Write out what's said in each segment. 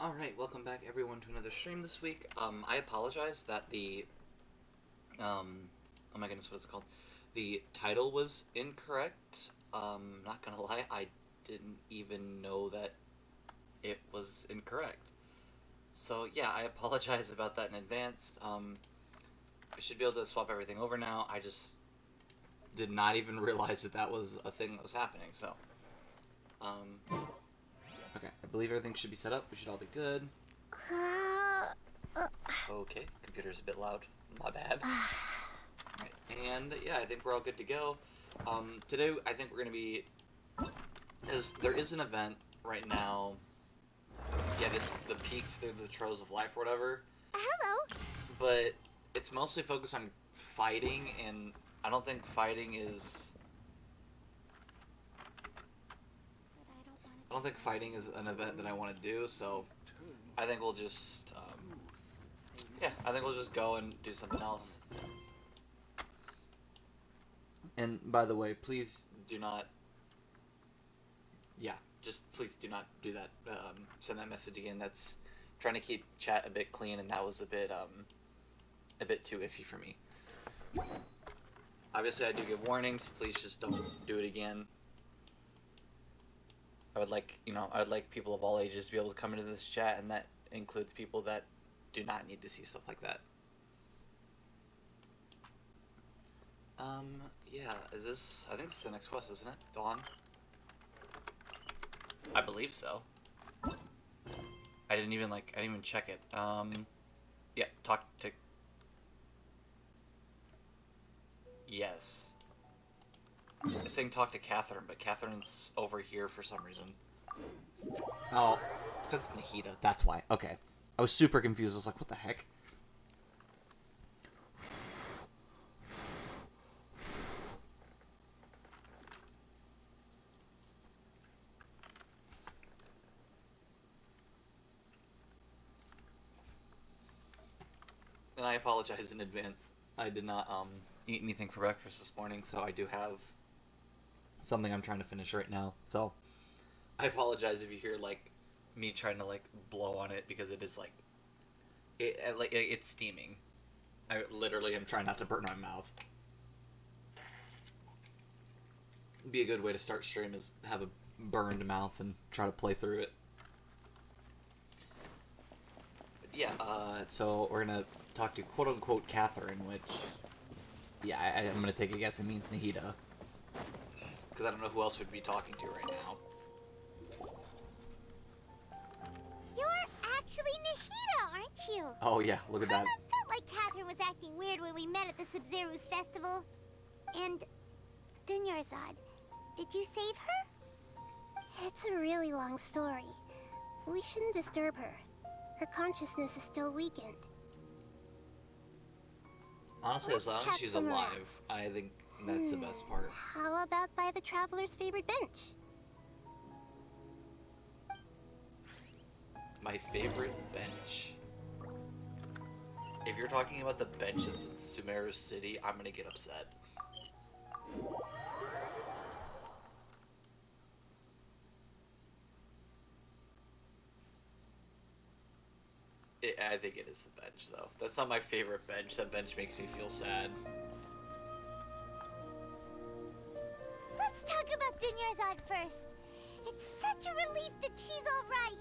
Alright, welcome back everyone to another stream this week. I apologize that oh my goodness, what's it called? The title was incorrect. Not gonna lie, I didn't even know that it was incorrect. So yeah, I apologize about that in advance. We should be able to swap everything over now. I just did not even realize that that was a thing that was happening, so. Okay, I believe everything should be set up. We should all be good. Okay, computer's a bit loud. My bad. Alright, and yeah, I think we're all good to go. Today I think we're gonna be... there is an event right now. Yeah, the Peaks through the Trails of Life or whatever. Hello. But it's mostly focused on fighting, and I don't think fighting is... I don't think fighting is an event that I want to do, so I think we'll just, yeah, I think we'll just go and do something else. And by the way, please do not, yeah, just please do not do that, send that message again. That's trying to keep chat a bit clean, and that was a bit too iffy for me. Obviously, I do give warnings. Please just don't do it again. I would like people of all ages to be able to come into this chat, and that includes people that do not need to see stuff like that. Yeah, is this... I think this is the next quest, isn't it? Dawn? I believe so. I didn't even check it. Yeah, talk to... Yes. It's saying talk to Catherine, but Catherine's over here for some reason. Oh, it's because it's Nahida. That's why. Okay. I was super confused. I was like, what the heck? And I apologize in advance. I did not eat anything for breakfast this morning, so I do have something I'm trying to finish right now. So I apologize if you hear me trying to blow on it, because it is it's steaming. I literally am trying not to burn my mouth. Be a good way to start stream is have a burned mouth and try to play through it. But yeah, so we're gonna talk to quote unquote Catherine, which, yeah, I'm gonna take a guess it means Nahida, because I don't know who else we'd be talking to right now. You're actually Nahida, aren't you? Oh yeah, look at that. I felt like Catherine was acting weird when we met at the Sumeru's festival. And Dunyarzad, did you save her? It's a really long story. We shouldn't disturb her. Her consciousness is still weakened. Honestly, as long as she's alive, else. I think that's the best part. How about by the traveler's favorite bench? My favorite bench. If you're talking about the bench that's in Sumeru City, I'm gonna get upset. I think it is the bench, though. That's not my favorite bench. That bench makes me feel sad. Let's talk about Dunyarzad first. It's such a relief that she's all right.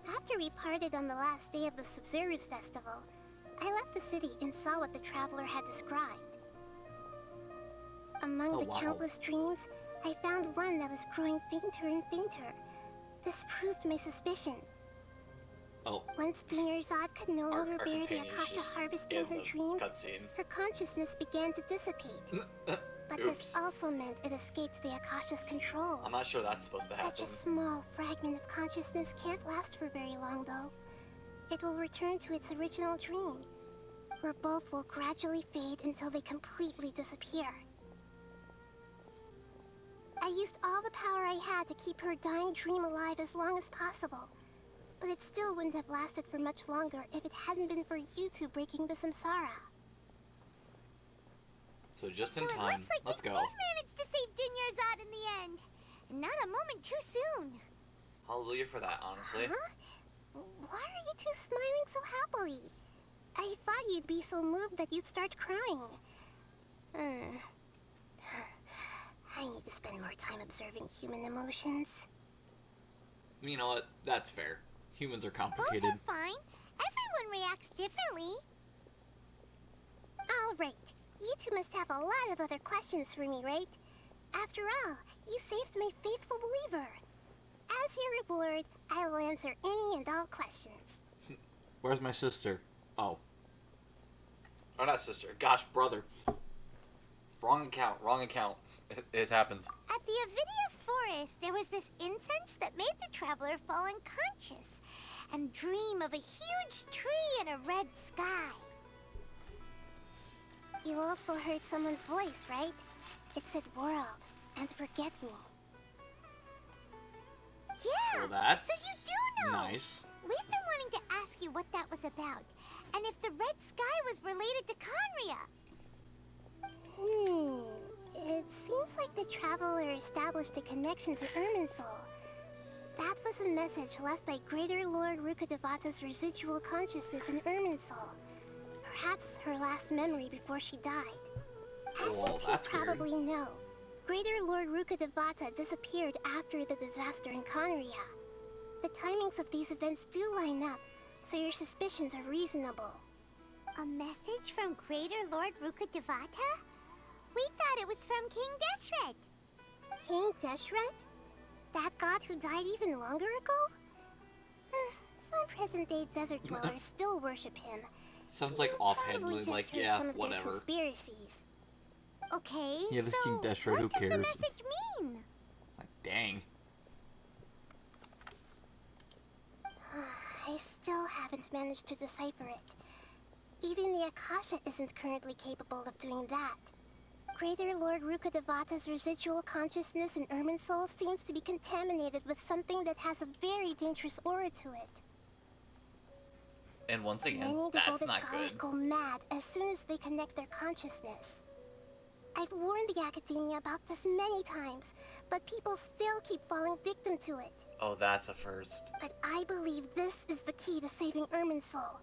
After we parted on the last day of the Sumeru's festival, I left the city and saw what the traveler had described. Among the countless dreams, I found one that was growing fainter and fainter. This proved my suspicion. Oh. Once Dunyarzad could no longer bear the Akasha harvest in her dreams, her consciousness began to dissipate. But this also meant it escaped the Akasha's control. I'm not sure that's supposed to happen. Such a small fragment of consciousness can't last for very long, though. It will return to its original dream, where both will gradually fade until they completely disappear. I used all the power I had to keep her dying dream alive as long as possible. But it still wouldn't have lasted for much longer if it hadn't been for you two breaking the samsara. So just in So time, let's go. We did manage to save Dunyarzad in the end. And not a moment too soon. Hallelujah for that, honestly. Huh? Why are you two smiling so happily? I thought you'd be so moved that you'd start crying. I need to spend more time observing human emotions. You know what? That's fair. Humans are complicated. Both are fine. Everyone reacts differently. All right. You two must have a lot of other questions for me, right? After all, you saved my faithful believer. As your reward, I will answer any and all questions. Where's my sister? Oh. Oh, not sister. Gosh, brother. Wrong account. Wrong account. It happens. At the Avidia forest, there was this incense that made the traveler fall unconscious and dream of a huge tree and a red sky. You also heard someone's voice, right? It said world and forget me. Yeah, Well, that's so you do know. nice. We've been wanting to ask you what that was about, and if the red sky was related to Conria. It seems like the traveler established a connection to Irminsul. That was a message left by Greater Lord Rukkhadevata's residual consciousness in Irminsul. Perhaps her last memory before she died. As Well, you that's probably know, Greater Lord Rukkhadevata disappeared after the disaster in Conria. The timings of these events do line up, so your suspicions are reasonable. A message from Greater Lord Rukkhadevata? We thought it was from King Deshret. King Deshret? That god who died even longer ago? Some present-day desert dwellers still worship him. Sounds like You offhandedly, probably just like, heard yeah, some of their whatever. conspiracies. Okay, Yeah, this so King Deshret, who what does the cares? message mean? Like, dang. I still haven't managed to decipher it. Even the Akasha isn't currently capable of doing that. Greater Lord Rukkhadevata's residual consciousness in Irminsul seems to be contaminated with something that has a very dangerous aura to it. And once again, Many that's devoted not scholars good. go mad as soon as they connect their consciousness. I've warned the academia about this many times, but people still keep falling victim to it. Oh, that's a first. But I believe this is the key to saving Irminsul.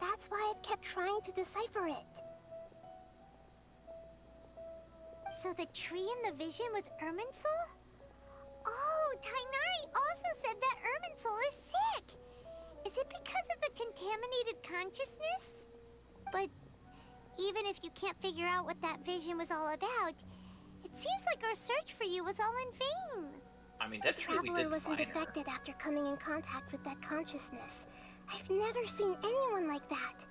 That's why I've kept trying to decipher it. So the tree in the vision was Irminsul? Oh, Tainari also said that Irminsul is sick. Is it because of the contaminated consciousness? But even if you can't figure out what that vision was all about, it seems like our search for you was all in vain. I mean, The technically we traveler did wasn't find her. affected after coming in contact with that consciousness. I've never seen anyone like that.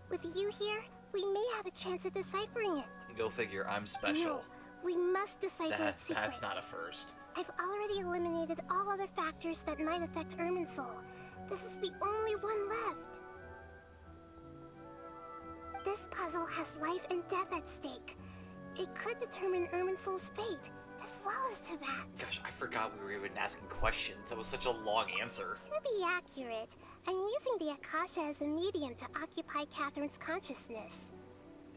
With you here, we may have a chance at deciphering it. Go figure, I'm special. No, we must decipher its secrets. That's not a first. I've already eliminated all other factors that might affect Irminsul. This is the only one left. This puzzle has life and death at stake. It could determine Irminsul's fate, as well as Tevat's. Gosh, I forgot we were even asking questions. That was such a long answer. To be accurate, I'm using the Akasha as a medium to occupy Catherine's consciousness.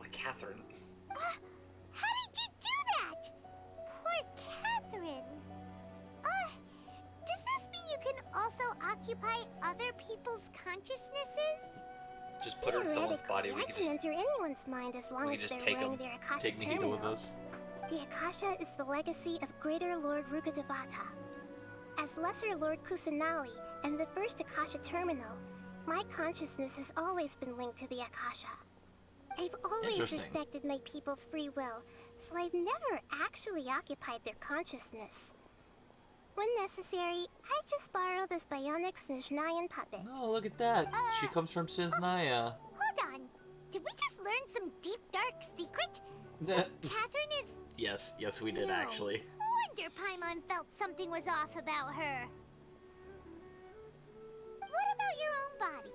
Like Catherine. How did you do that? Poor Catherine. Does this mean you can also occupy other people's consciousnesses? Just put her in someone's body. We I can can enter anyone's mind as long we as can they're just take wearing them. their Akasha Take Nikita terminal. with us. The Akasha is the legacy of Greater Lord Rukkhadevata. As Lesser Lord Kusanali and the first Akasha terminal, my consciousness has always been linked to the Akasha. I've always Interesting. respected my people's free will, so I've never actually occupied their consciousness. When necessary, I just borrow this bionic Snezhnayan puppet. Oh, look at that. She comes from Siznaya. Hold on. Did we just learn some deep, dark secret? So Catherine is... Yes, we did No actually. wonder Paimon felt something was off about her. What about your own body?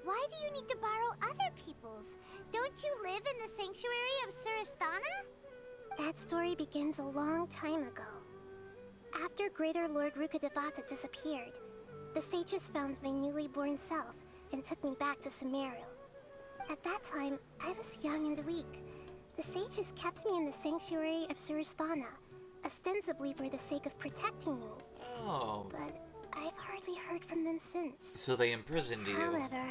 Why do you need to borrow other people's? Don't you live in the sanctuary of Surasthana? That story begins a long time ago. After Greater Lord Rukkhadevata disappeared, the sages found my newly born self and took me back to Sumeru. At that time, I was young and weak. The sages kept me in the sanctuary of Surasthana, ostensibly for the sake of protecting me. Oh. But I've hardly heard from them since. So they imprisoned you. However,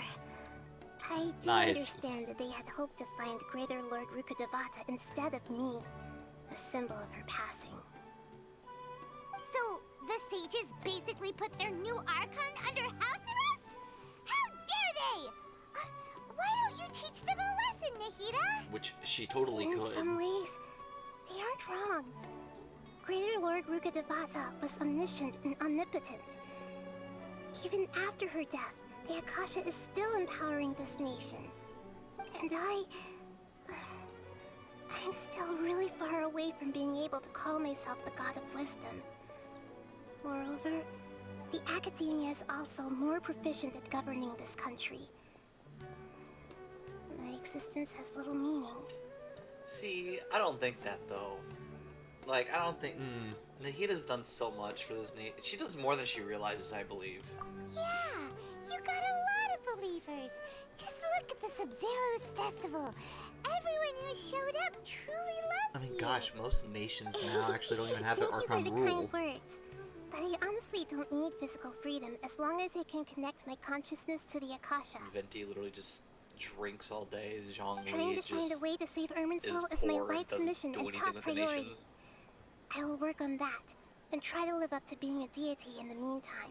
I do understand that they had hoped to find Greater Lord Rukkhadevata instead of me, a symbol of her passing. So, the sages basically put their new Archon under house arrest? How dare they! Why don't you teach them a lesson, Nahida? Which she totally could. In some ways, they aren't wrong. Greater Lord Rukkhadevata was omniscient and omnipotent. Even after her death, the Akasha is still empowering this nation. And I'm still really far away from being able to call myself the God of Wisdom. Moreover, the academia is also more proficient at governing this country. My existence has little meaning. See, I don't think that though. Like, I don't think. Nahida's done so much for this nation. She does more than she realizes, I believe. Yeah, you got a lot of believers. Just look at the Sub-Zero's festival. Everyone who showed up truly loves I mean, you. gosh, most nations now actually don't even have their Archon Thank you for the rule. kind words. But I honestly don't need physical freedom as long as I can connect my consciousness to the Akasha. Venti literally just drinks all day. Zhongli Trying to just find a way to save Irminsul is is my poor and life's doesn't mission do and anything top with the nation. priority. I will work on that and try to live up to being a deity in the meantime.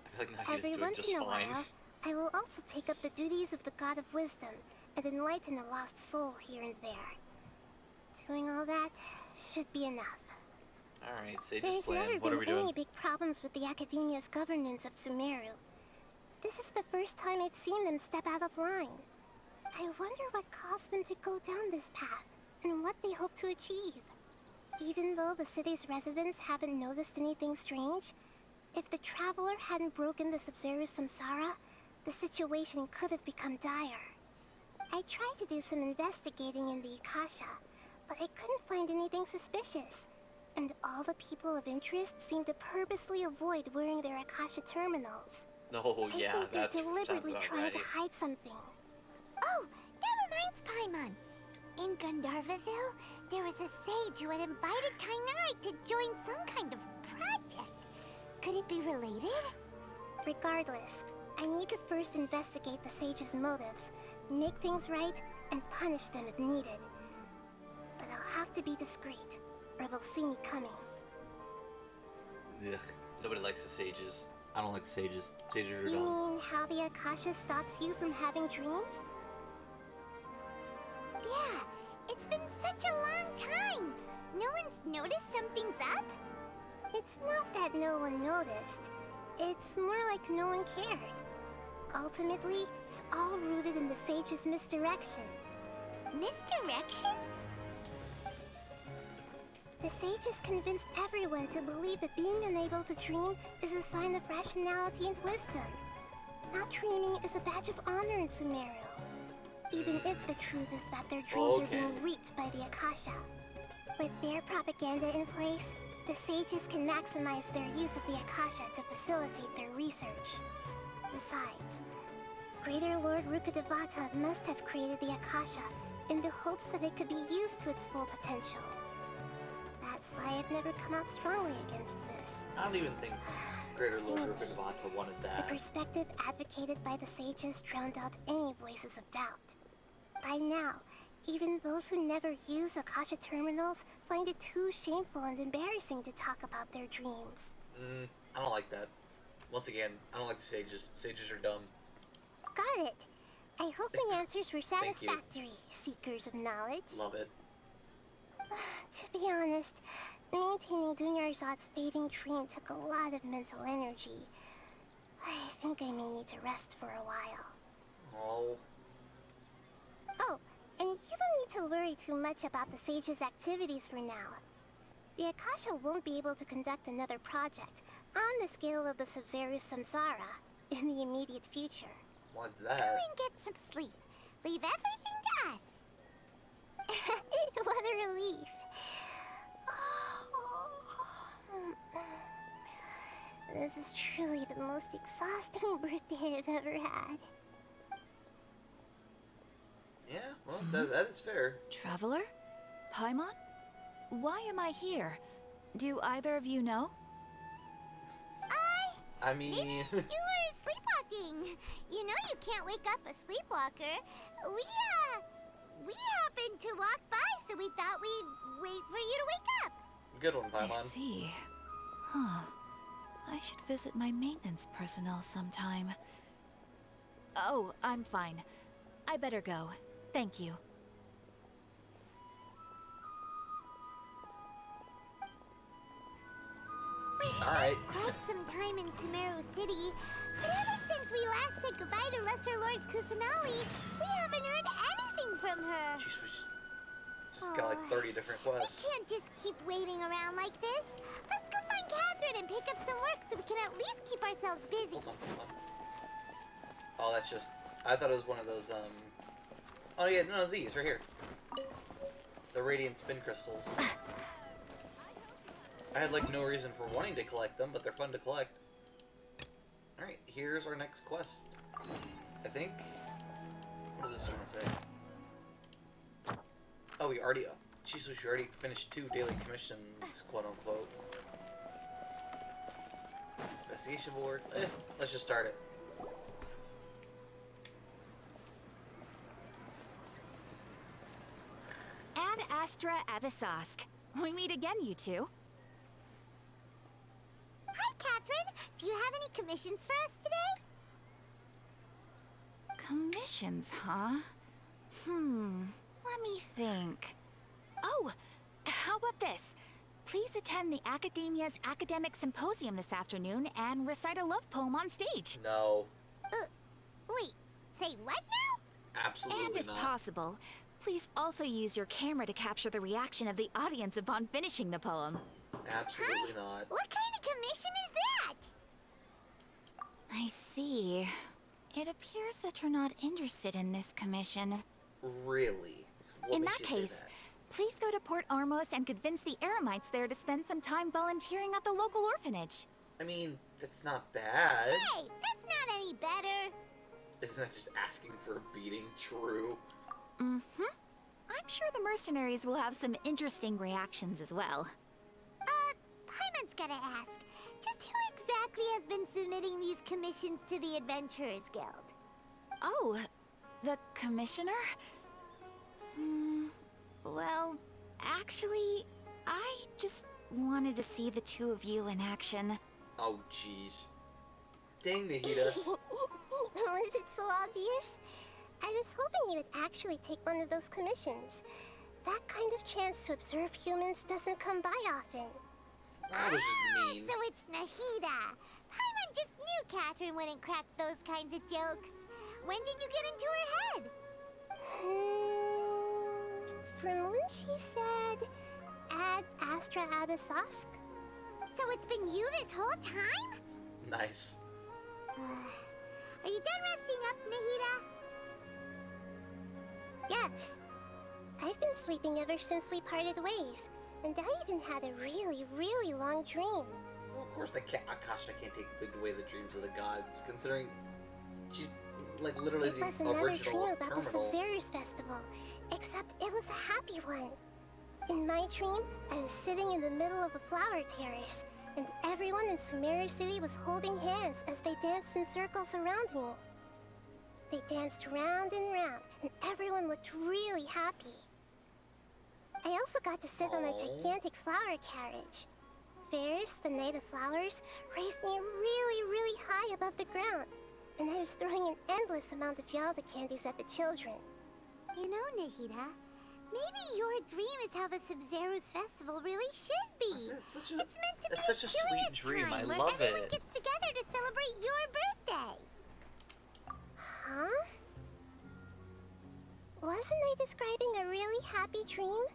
I feel like Nahida's Every doing once just in a fine. while, I will also take up the duties of the God of Wisdom and enlighten a lost soul here and there. Doing all that should be enough. Alright, Sage's There's plan. never What are we been any doing? big problems with the Academia's governance of Sumeru. This is the first time I've seen them step out of line. I wonder what caused them to go down this path, and what they hope to achieve. Even though the city's residents haven't noticed anything strange, if the Traveler hadn't broken the Sub-Zero Samsara, the situation could have become dire. I tried to do some investigating in the Akasha, but I couldn't find anything suspicious. And all the people of interest seem to purposely avoid wearing their Akasha terminals. Oh, yeah, I think that's they're deliberately sounds about trying right. to hide something. Oh, that reminds Paimon. In Gandharvaville, there was a sage who had invited Kainari to join some kind of project. Could it be related? Regardless, I need to first investigate the sage's motives, make things right, and punish them if needed. But I'll have to be discreet, or they'll see me coming. Ugh, nobody likes the sages. I don't like the sages. Sages are You dumb. mean how the Akasha stops you from having dreams? Yeah, it's been such a long time. No one's noticed something's up? It's not that no one noticed. It's more like no one cared. Ultimately, it's all rooted in the sage's misdirection. Misdirection? The sages convinced everyone to believe that being unable to dream is a sign of rationality and wisdom. Not dreaming is a badge of honor in Sumeru. Even if the truth is that their dreams are being reaped by the Akasha. With their propaganda in place, the sages can maximize their use of the Akasha to facilitate their research. Besides, Greater Lord Rukkhadevata must have created the Akasha in the hopes that it could be used to its full potential. That's why I've never come out strongly against this. I don't even think Greater Lord Rukkhadevata wanted The that. perspective advocated by the sages drowned out any voices of doubt. By now, even those who never use Akasha terminals find it too shameful and embarrassing to talk about their dreams. I don't like that. Once again, I don't like the sages. Sages are dumb. Got it. I hope my answers were Thank you. satisfactory, seekers of knowledge. Love it. To be honest, maintaining Dunyarzad's fading dream took a lot of mental energy. I think I may need to rest for a while. Oh. Oh, and you don't need to worry too much about the sage's activities for now. The Akasha won't be able to conduct another project on the scale of the Sub-Zero Samsara in the immediate future. What's Go that? and get some sleep. Leave everything to us. What a relief. This is truly the most exhausting birthday I've ever had. Yeah, well, that is fair. Traveler? Paimon? Why am I here? Do either of you know? I mean... Maybe you were sleepwalking. You know you can't wake up a sleepwalker. We happened to walk by, so we thought we'd wait for you to wake up. Good one, I Paimon. see. Huh. I should visit my maintenance personnel sometime. Oh, I'm fine. I better go. Thank you. Alright. Quite some time in Sumeru City, but ever since we last said goodbye to Lesser Lord Kusanali, we haven't heard anything from her. Jeez, we just got like 30 different quests. We can't just keep waiting around like this. Let's go find Catherine and pick up some work so we can at least keep ourselves busy. Hold on. Oh, that's just... I thought it was one of those, Oh yeah, no, these, right here. The radiant spin crystals. I had, like, no reason for wanting to collect them, but they're fun to collect. Alright, here's our next quest. I think... What does this one say? Oh, we already... Jeez, we already finished 2 daily commissions, quote-unquote. Investigation board. Let's just start it. Ad Astra Avisask. We meet again, you two. Hi, Catherine. Do you have any commissions for us today? Commissions, huh? Let me think. Oh, how about this? Please attend the Academia's Academic Symposium this afternoon and recite a love poem on stage. No. Wait, say what now? Absolutely And if not. possible, please also use your camera to capture the reaction of the audience upon finishing the poem. Absolutely not. What kind of commission is that? I see. It appears that you're not interested in this commission. Really? What In makes that you say case, that? please go to Port Armos and convince the Eremites there to spend some time volunteering at the local orphanage. I mean, that's not bad. Hey, that's not any better. Isn't that just asking for a beating? True. Mm-hmm. I'm sure the mercenaries will have some interesting reactions as well. Paimon's gotta ask. Just who exactly has been submitting these commissions to the Adventurers Guild? Oh, the commissioner? Well, actually, I just wanted to see the two of you in action. Oh, jeez. Dang, Nahida. Was it so obvious? I was hoping you would actually take one of those commissions. That kind of chance to observe humans doesn't come by often. That was just mean. So it's Nahida. Paimon just knew Catherine wouldn't crack those kinds of jokes. When did you get into her head? From when she said, Ad Astra Abisask. So it's been you this whole time? Nice. Are you done resting up, Nahida? Yes. I've been sleeping ever since we parted ways. And I even had a really, really long dream. Well, of course, Akashta can't take away the dreams of the gods, considering she's, like, literally It the was another original dream about the terminal. Sub-Zerus Festival, except it was a happy one. In my dream, I was sitting in the middle of a flower terrace, and everyone in Sumeru City was holding hands as they danced in circles around me. They danced round and round, and everyone looked really happy. I also got to sit on a gigantic flower carriage. Ferris, the Knight of Flowers, raised me really, really high above the ground, and I was throwing an endless amount of Yalda candies at the children. You know, Nahida, maybe your dream is how the Sub-Zerus Festival really should be. It's such a, It's meant to be it's such a sweet joyous dream. time I where love everyone it. gets together to celebrate your birthday. Huh? Wasn't I describing a really happy dream?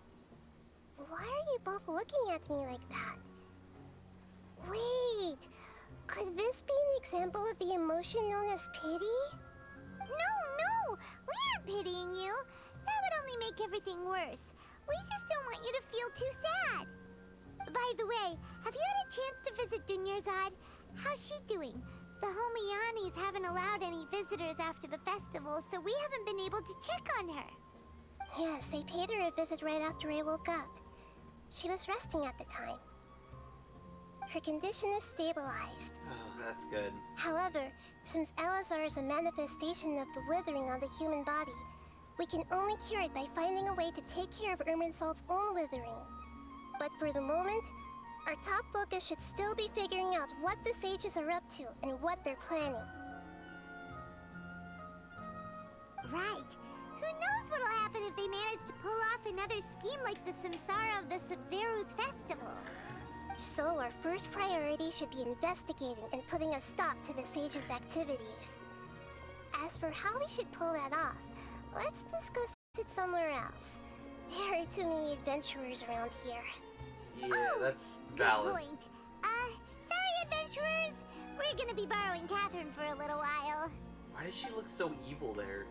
Why are you both looking at me like that? Wait, could this be an example of the emotion known as pity? No, we aren't pitying you. That would only make everything worse. We just don't want you to feel too sad. By the way, have you had a chance to visit Dunyarzad? How's she doing? The Homianis haven't allowed any visitors after the festival, so we haven't been able to check on her. Yes, I paid her a visit right after I woke up. She was resting at the time. Her condition is stabilized. Oh, that's good. However, since Elazar is a manifestation of the withering on the human body, we can only cure it by finding a way to take care of Irminsul's own withering. But for the moment, our top focus should still be figuring out what the sages are up to and what they're planning. Right. Who knows what'll happen if they manage to pull off another scheme like the Samsara of the Sub-Zero's festival? So our first priority should be investigating and putting a stop to the sages' activities. As for how we should pull that off, let's discuss it somewhere else. There are too many adventurers around here. Yeah, that's Good valid. point. Sorry, adventurers. We're gonna be borrowing Catherine for a little while. Why does she look so evil there?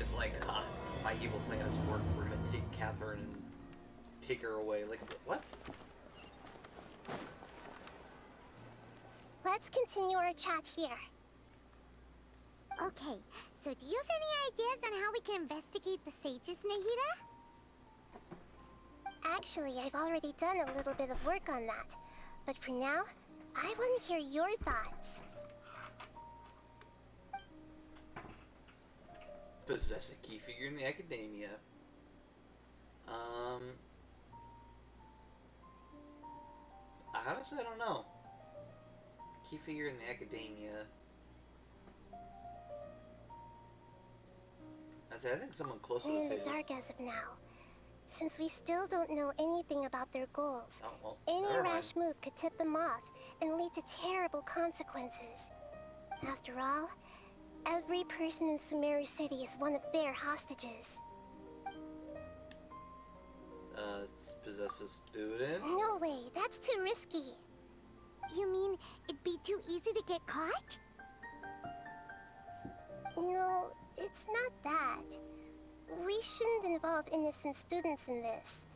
It's like, my evil plan has worked. We're gonna take Catherine and take her away. Like, what? Let's continue our chat here. Okay, so do you have any ideas on how we can investigate the sages, Nahida? Actually, I've already done a little bit of work on that. But for now, I want to hear your thoughts. Possess a key figure in the academia. Honestly, I don't know. Key figure in the academia. I think someone close to We're the in the sages. dark as of now. Since we still don't know anything about their goals, Oh, well, any never mind. rash move could tip them off and lead to terrible consequences. After all, every person in Sumeru City is one of their hostages. Possess a student. No way, that's too risky. You mean it'd be too easy to get caught? No, it's not that. We shouldn't involve innocent students in this.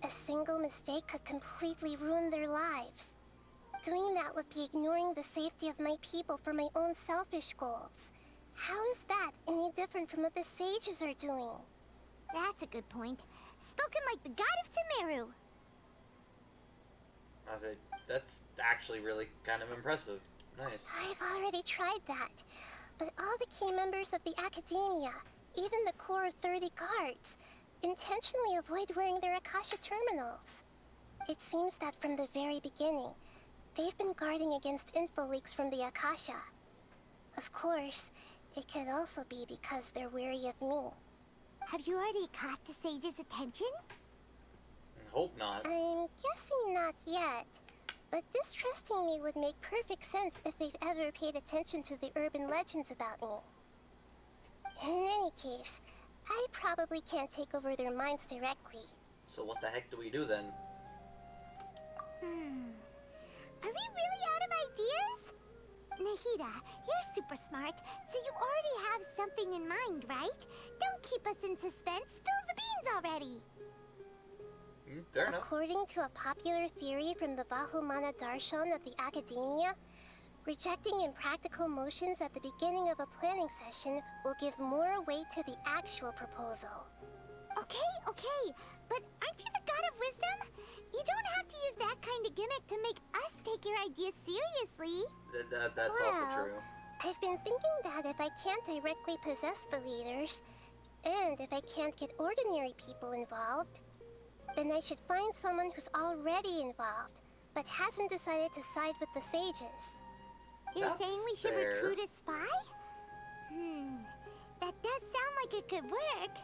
A single mistake could completely ruin their lives. Doing that would be ignoring the safety of my people for my own selfish goals. How is that any different from what the sages are doing? That's a good point. Spoken like the god of Sumeru. I said, that's actually really kind of impressive. Nice. I've already tried that, but all the key members of the academia, even the core 30 guards, intentionally avoid wearing their Akasha terminals. It seems that from the very beginning, they've been guarding against info leaks from the Akasha. Of course, it could also be because they're wary of me. Have you already caught the sage's attention? Hope not. I'm guessing not yet, but distrusting me would make perfect sense if they've ever paid attention to the urban legends about me. In any case, I probably can't take over their minds directly. So what the heck do we do then? Are we really out of ideas? Nahida, you're super smart, so you already have something in mind, right? Don't keep us in suspense. Spill the beans already. Fair enough. According to a popular theory from the Vahumana Darshan of the Academia, rejecting impractical motions at the beginning of a planning session will give more weight to the actual proposal. Okay, but aren't you the god of wisdom? You don't have to use that kind of gimmick to make us take your ideas seriously. That's also true. I've been thinking that if I can't directly possess the leaders, and if I can't get ordinary people involved, then I should find someone who's already involved, but hasn't decided to side with the sages. You're That's saying we should fair. recruit a spy? That does sound like it could work.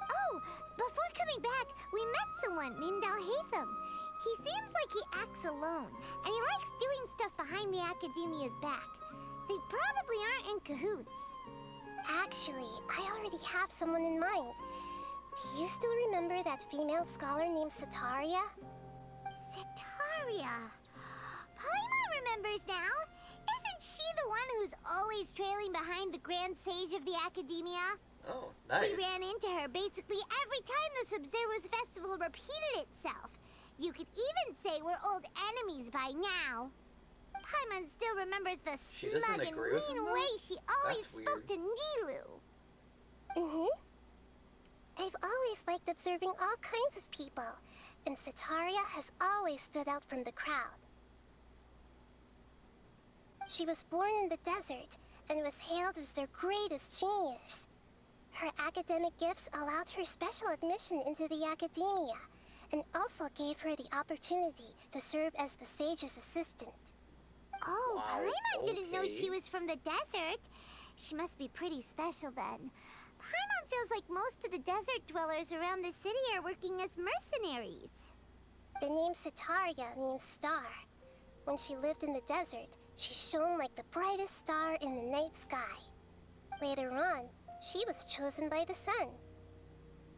Oh, before coming back, we met someone named Alhaitham. He seems like he acts alone, and he likes doing stuff behind the Academia's back. They probably aren't in cahoots. Actually, I already have someone in mind. Do you still remember that female scholar named Sataria? Sataria. Paimon remembers now. Isn't she the one who's always trailing behind the Grand Sage of the Academia? Oh, nice. We ran into her basically every time the Sub-Zero's festival repeated itself. You could even say we're old enemies by now. Paimon still remembers the She doesn't smug and agree with him, mean though? way she always That's spoke weird. to Nilu. I've always liked observing all kinds of people, and Setaria has always stood out from the crowd. She was born in the desert and was hailed as their greatest genius. Her academic gifts allowed her special admission into the academia, and also gave her the opportunity to serve as the sage's assistant. Oh, Wow, Paimon didn't know okay. she was from the desert. She must be pretty special then. Paimon feels like most of the desert dwellers around the city are working as mercenaries. The name Setaria means star. When she lived in the desert, she shone like the brightest star in the night sky. Later on, she was chosen by the sun.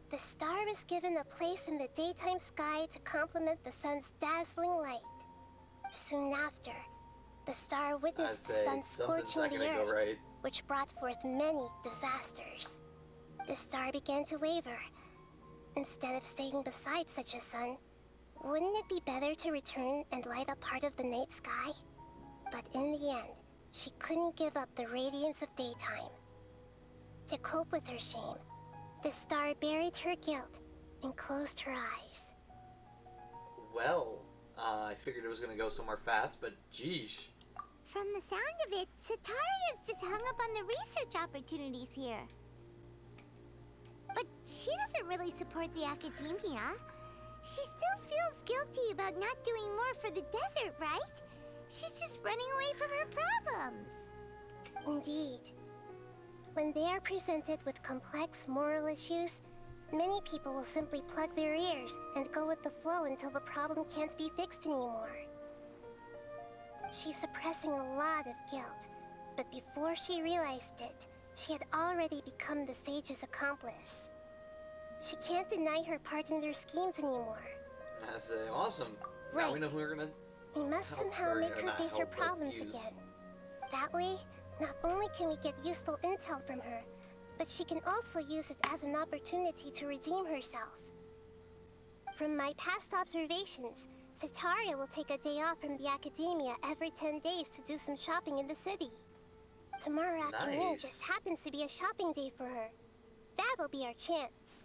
The star was given a place in the daytime sky to complement the sun's dazzling light. Soon after, the star witnessed the sun something's scorching not the gonna earth, go right. which brought forth many disasters. The star began to waver. Instead of staying beside such a sun, wouldn't it be better to return and light up part of the night sky? But in the end, she couldn't give up the radiance of daytime. To cope with her shame, the star buried her guilt and closed her eyes. Well, I figured it was gonna go somewhere fast, but geesh. From the sound of it, Setaria's just hung up on the research opportunities here. But she doesn't really support the academia. She still feels guilty about not doing more for the desert, right? She's just running away from her problems. Indeed. When they are presented with complex moral issues, many people will simply plug their ears and go with the flow until the problem can't be fixed anymore. She's suppressing a lot of guilt, but before she realized it, she had already become the sage's accomplice. She can't deny her part in their schemes anymore. That's awesome. Now we know who we're gonna. We must help somehow her, make her not face her help, but problems use. again. That way, not only can we get useful intel from her, but she can also use it as an opportunity to redeem herself. From my past observations, Setaria will take a day off from the academia every 10 days to do some shopping in the city. Tomorrow afternoon Nice. just happens to be a shopping day for her. That'll be our chance.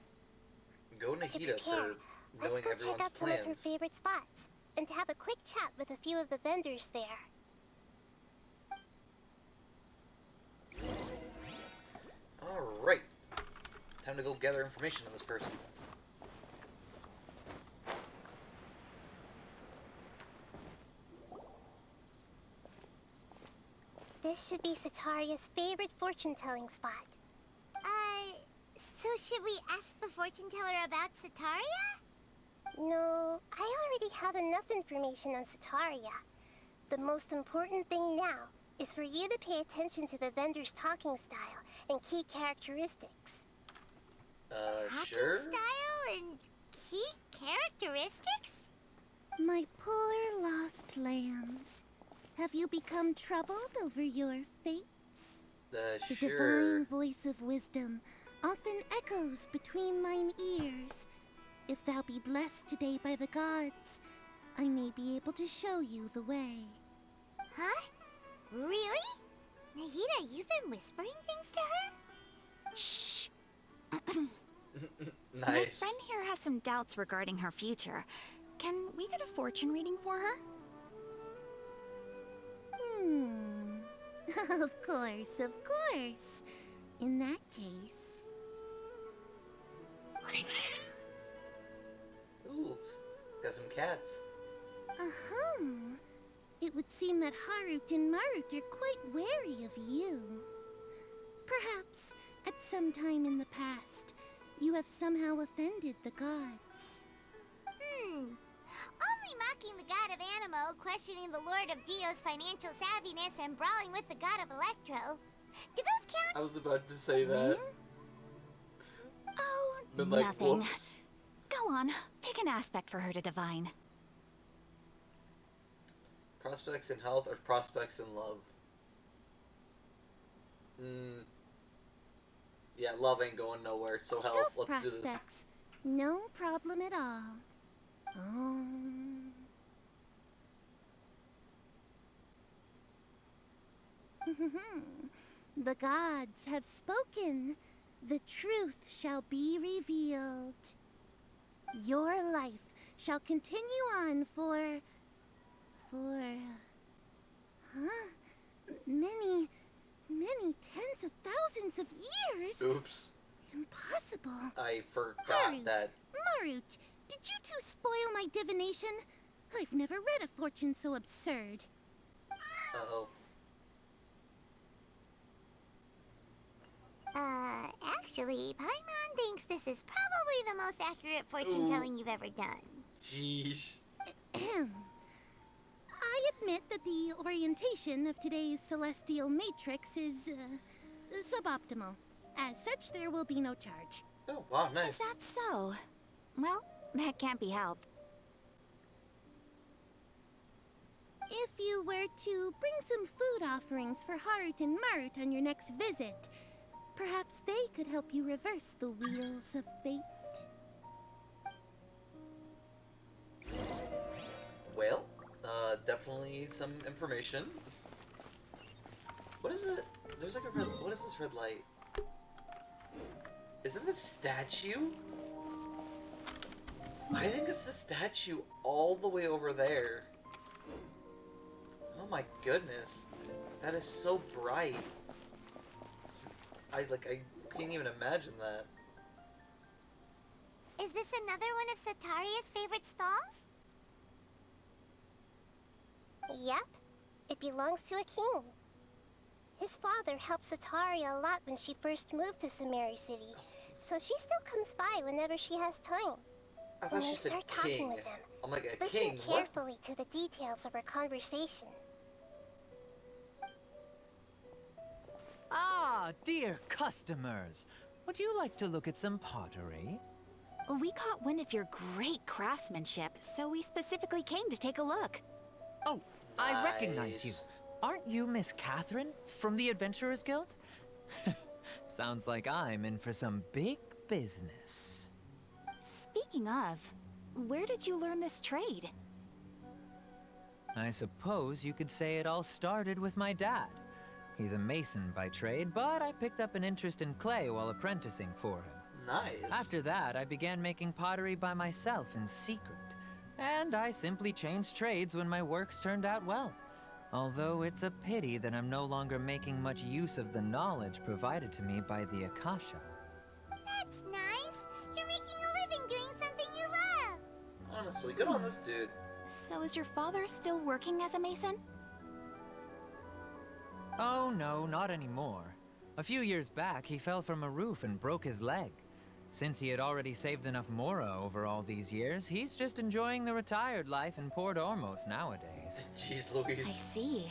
Go To Nahida prepare, for let's knowing go check everyone's out some of her plans. favorite spots, and have a quick chat with a few of the vendors there. Alright. Time to go gather information on this person. This should be Setaria's favorite fortune-telling spot. So should we ask the fortune teller about Setaria? No, I already have enough information on Setaria. The most important thing now is for you to pay attention to the vendor's talking style and key characteristics. Talking Sure? style and key characteristics? My poor lost lambs. Have you become troubled over your fates? The Sure. divine voice of wisdom often echoes between mine ears. If thou be blessed today by the gods, I may be able to show you the way. Huh? Really? Nahida, you've been whispering things to her? Shh! My Nice. friend here has some doubts regarding her future. Can we get a fortune reading for her? Of course, of course. In that case... Ooh, got some cats. Uh-huh. It would seem that Harut and Marut are quite wary of you. Perhaps, at some time in the past, you have somehow offended the gods. Only mocking the god of Animo, questioning the lord of Geo's financial savviness, and brawling with the god of Electro. Do those count? I was about to say that. Oh, Been like, nothing. whoops. Go on, pick an aspect for her to divine. Prospects in health or prospects in love? Yeah, love ain't going nowhere, so health, Health let's do this. prospects. No problem at all. The gods have spoken. The truth shall be revealed. Your life shall continue on for... many tens of thousands of years? Oops. Impossible. I forgot Marut, that. Marut, did you two spoil my divination? I've never read a fortune so absurd. Uh-oh. Actually, Paimon thinks this is probably the most accurate fortune telling you've ever done. Jeez. I admit that the orientation of today's celestial matrix is suboptimal. As such, there will be no charge. Oh, wow, nice. Is that so? Well, that can't be helped. If you were to bring some food offerings for Harut and Marut on your next visit, perhaps they could help you reverse the wheels of fate. Well, definitely some information. What is it? There's like a red... What is this red light? Is it the statue? I think it's the statue all the way over there. Oh my goodness. That is so bright. I can't even imagine that. Is this another one of Sataria's favorite stalls? Yep, it belongs to a king. His father helped Sataria a lot when she first moved to Sumeru City, so she still comes by whenever she has time. I thought When she they said start king. talking with him, I'm like, a listen king? What? carefully to the details of her conversation. Ah, dear customers. Would you like to look at some pottery? We caught wind of your great craftsmanship, so we specifically came to take a look. Oh, I recognize you. Nice. Aren't you Miss Catherine from the Adventurers Guild? Sounds like I'm in for some big business. Speaking of, where did you learn this trade? I suppose you could say it all started with my dad. He's a mason by trade, but I picked up an interest in clay while apprenticing for him. Nice. After that, I began making pottery by myself in secret. And I simply changed trades when my works turned out well. Although it's a pity that I'm no longer making much use of the knowledge provided to me by the Akasha. That's nice. You're making a living doing something you love. Honestly, good on this dude. So is your father still working as a mason? Oh no, not anymore. A few years back, he fell from a roof and broke his leg. Since he had already saved enough Mora over all these years, he's just enjoying the retired life in Port Ormos nowadays. Jeez I Louise. see.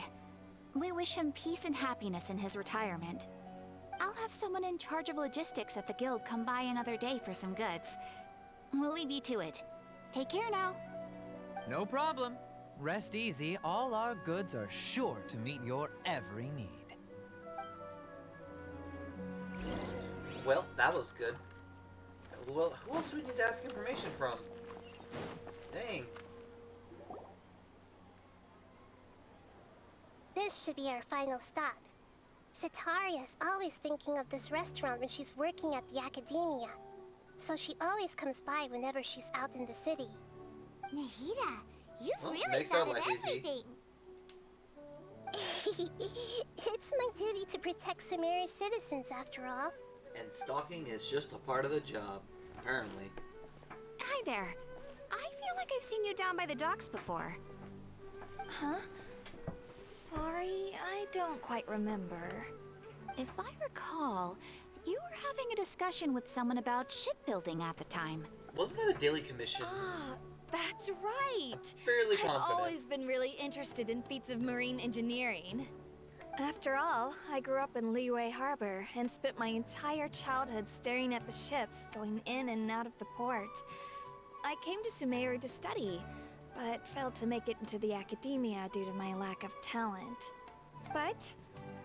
We wish him peace and happiness in his retirement. I'll have someone in charge of logistics at the guild come by another day for some goods. We'll leave you to it. Take care now. No problem. Rest easy, all our goods are sure to meet your every need. Well, that was good. Well, who else do we need to ask information from? Dang. This should be our final stop. Sataria's always thinking of this restaurant when she's working at the academia, so she always comes by whenever she's out in the city. Nahida, you've Well, really makes our thought of life easy. everything. It's my duty to protect Sumeru's citizens, after all. And stalking is just a part of the job, apparently. Hi there. I feel like I've seen you down by the docks before. Huh? Sorry, I don't quite remember. If I recall, you were having a discussion with someone about shipbuilding at the time. Wasn't that a daily commission? Ah, that's right. Fairly I've confident. always been really interested in feats of marine engineering. After all, I grew up in Liyue Harbor and spent my entire childhood staring at the ships going in and out of the port. I came to Sumeru to study, but failed to make it into the academia due to my lack of talent. But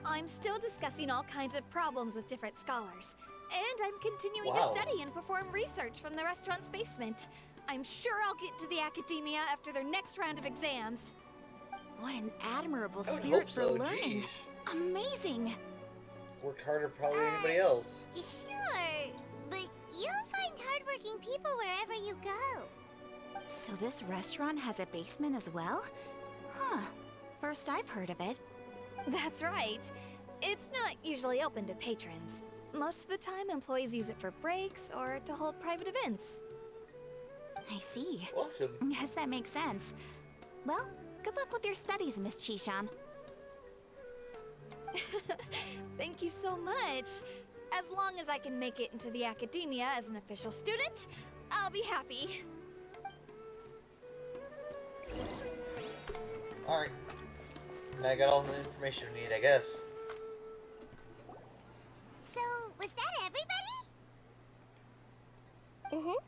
I'm still discussing all kinds of problems with different scholars, and I'm continuing Wow. to study and perform research from the restaurant's basement. I'm sure I'll get to the academia after their next round of exams. What an admirable I would spirit hope so, for learning. geez. Amazing. Worked harder probably than anybody else. Sure, but you'll find hardworking people wherever you go. So this restaurant has a basement as well? Huh. First I've heard of it. That's right. It's not usually open to patrons. Most of the time, employees use it for breaks or to hold private events. I see. Awesome. Guess that makes sense. Well, good luck with your studies, Miss Chishan. Thank you so much. As long as I can make it into the academia as an official student, I'll be happy. Alright. I got all the information we need, I guess. So, was that everybody? Mm-hmm.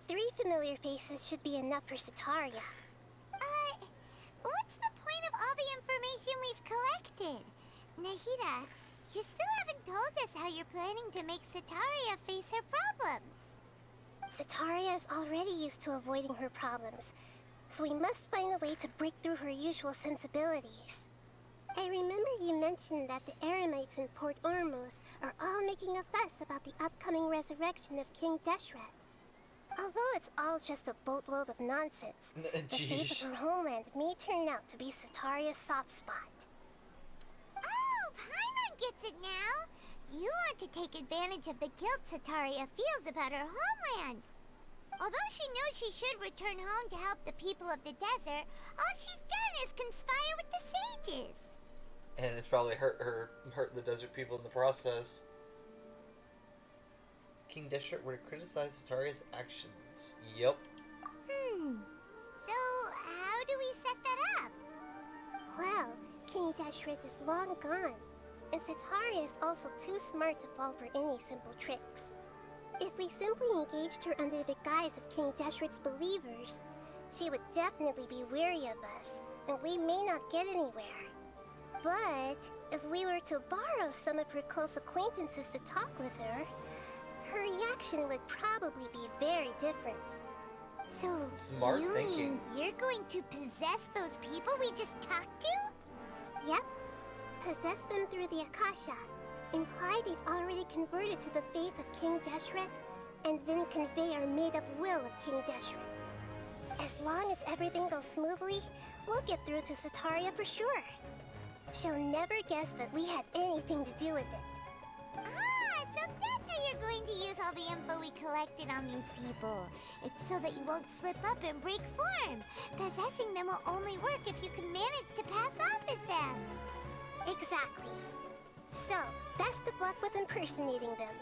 3 familiar faces should be enough for Sataria. What's the point of all the information we've collected? Nahida, you still haven't told us how you're planning to make Sataria face her problems. Sataria is already used to avoiding her problems, so we must find a way to break through her usual sensibilities. I remember you mentioned that the Eremites in Port Ormuz are all making a fuss about the upcoming resurrection of King Deshret. Although it's all just a boatload of nonsense, the fate of her homeland may turn out to be Sataria's soft spot. Oh, Paimon gets it now. You want to take advantage of the guilt Sataria feels about her homeland. Although she knows she should return home to help the people of the desert, all she's done is conspire with the sages. And it's probably hurt the desert people in the process. King Deshret would have criticized Sataria's actions. Yup. So, how do we set that up? Well, King Deshret is long gone, and Sataria is also too smart to fall for any simple tricks. If we simply engaged her under the guise of King Deshret's believers, she would definitely be wary of us, and we may not get anywhere. But if we were to borrow some of her close acquaintances to talk with her, her reaction would probably be very different. So, Smart you thinking. mean you're going to possess those people we just talked to? Yep. Possess them through the Akasha. Imply they've already converted to the faith of King Deshret, and then convey our made-up will of King Deshret. As long as everything goes smoothly, we'll get through to Sataria for sure. She'll never guess that we had anything to do with it. Ah, so that's how you're going to use all the info we collected on these people. It's so that you won't slip up and break form. Possessing them will only work if you can manage to pass off as them. Exactly. So, best of luck with impersonating them.